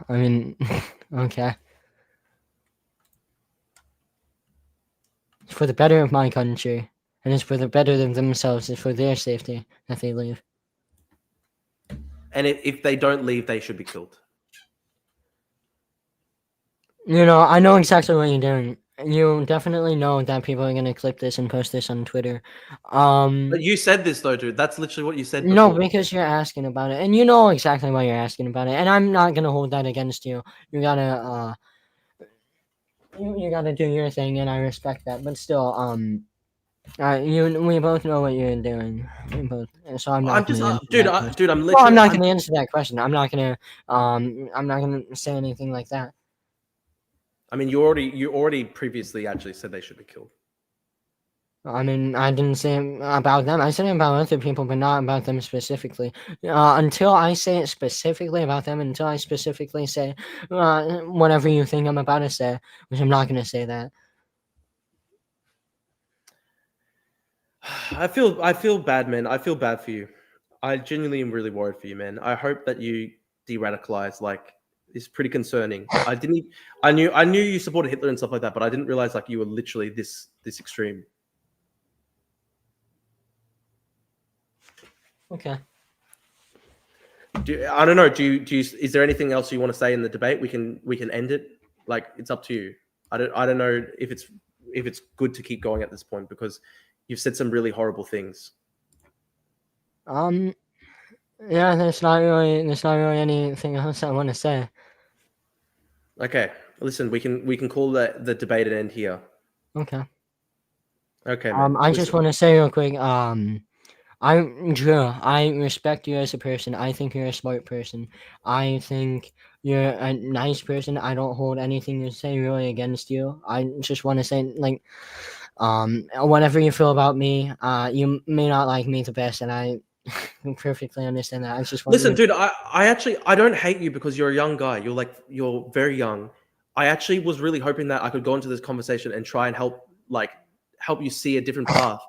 mean, okay. It's for the better of my country, and it's for the better of themselves. It's for their safety that they leave. And if they don't leave, they should be killed. You know, I know exactly what you're doing. You definitely know that people are gonna clip this and post this on Twitter. But you said this though, dude. That's literally what you said before. No, because you're asking about it, and you know exactly why you're asking about it, and I'm not gonna hold that against you. You gotta you gotta do your thing, and I respect that. But still, we both know what you're doing. We both, so I'm not. I'm just, gonna answer dude. that question. Dude, I'm Well, literally. I'm not gonna answer that question. I'm not gonna say anything like that. I mean, you already previously actually said they should be killed. I mean, I didn't say it about them. I said it about other people, but not about them specifically. Until I say it specifically about them, until I specifically say whatever you think I'm about to say, which I'm not going to say that. I feel bad, man. I feel bad for you. I genuinely am really worried for you, man. I hope that you de-radicalize. Like, it's pretty concerning. I knew you supported Hitler and stuff like that, but I didn't realize like you were literally this extreme. Okay. I don't know. Do you? Is there anything else you want to say in the debate? We can end it. Like, it's up to you. I don't know if it's good to keep going at this point because you've said some really horrible things. Yeah, there's not really anything else I want to say. Okay. Listen, we can call the debate an end here. Okay. Okay, man. I just want to say real quick, Drew, I respect you as a person. I think you're a smart person. I think you're a nice person. I don't hold anything you say really against you. I just want to say, like, whatever you feel about me, you may not like me the best, and I perfectly understand that. I just want Listen, you... dude, I actually I don't hate you because you're a young guy. You're very young. I actually was really hoping that I could go into this conversation and try and help you see a different path.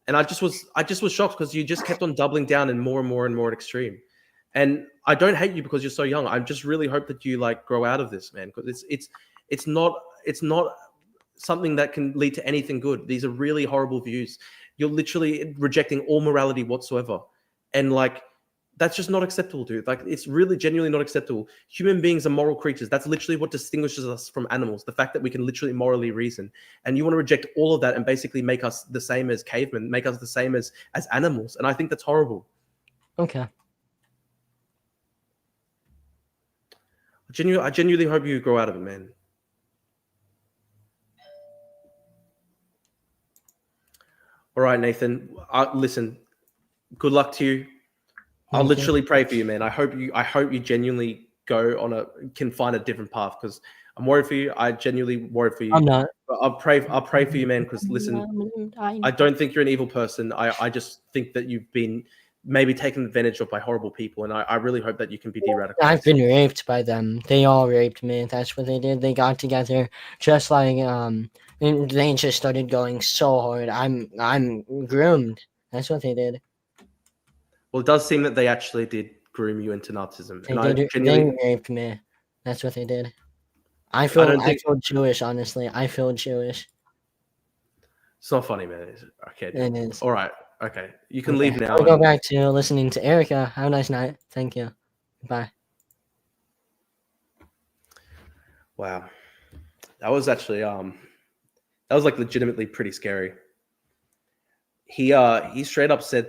And I just was shocked because you just kept on doubling down and more extreme. And I don't hate you because you're so young. I just really hope that you like grow out of this, man, because it's not something that can lead to anything good. These are really horrible views. You're literally rejecting all morality whatsoever. And like, that's just not acceptable, dude. Like, it's really genuinely not acceptable. Human beings are moral creatures. That's literally what distinguishes us from animals. The fact that we can literally morally reason. And you want to reject all of that and basically make us the same as cavemen, make us the same as animals. And I think that's horrible. Okay. I genuinely hope you grow out of it, man. All right, Nathan. Listen, good luck to you. I'll literally pray for you, man. I hope you genuinely can find a different path because I'm worried for you. I genuinely worried for you. I'm not. I'll pray for you, man, because listen, I don't think you're an evil person. I just think that you've been maybe taken advantage of by horrible people, and I really hope that you can be de-radicalized. I've been raped by them. They all raped me. That's what they did. They got together just like and they just started going so hard. I'm groomed. That's what they did. Well, it does seem that they actually did groom you into Nazism. They raped me. That's what they did. I feel Jewish, honestly. I feel Jewish. It's not funny, man. Okay. It is. All right. Okay. You can leave now. I'll go back to listening to Erica. Have a nice night. Thank you. Bye. Wow. That was actually that was like legitimately pretty scary. He straight up said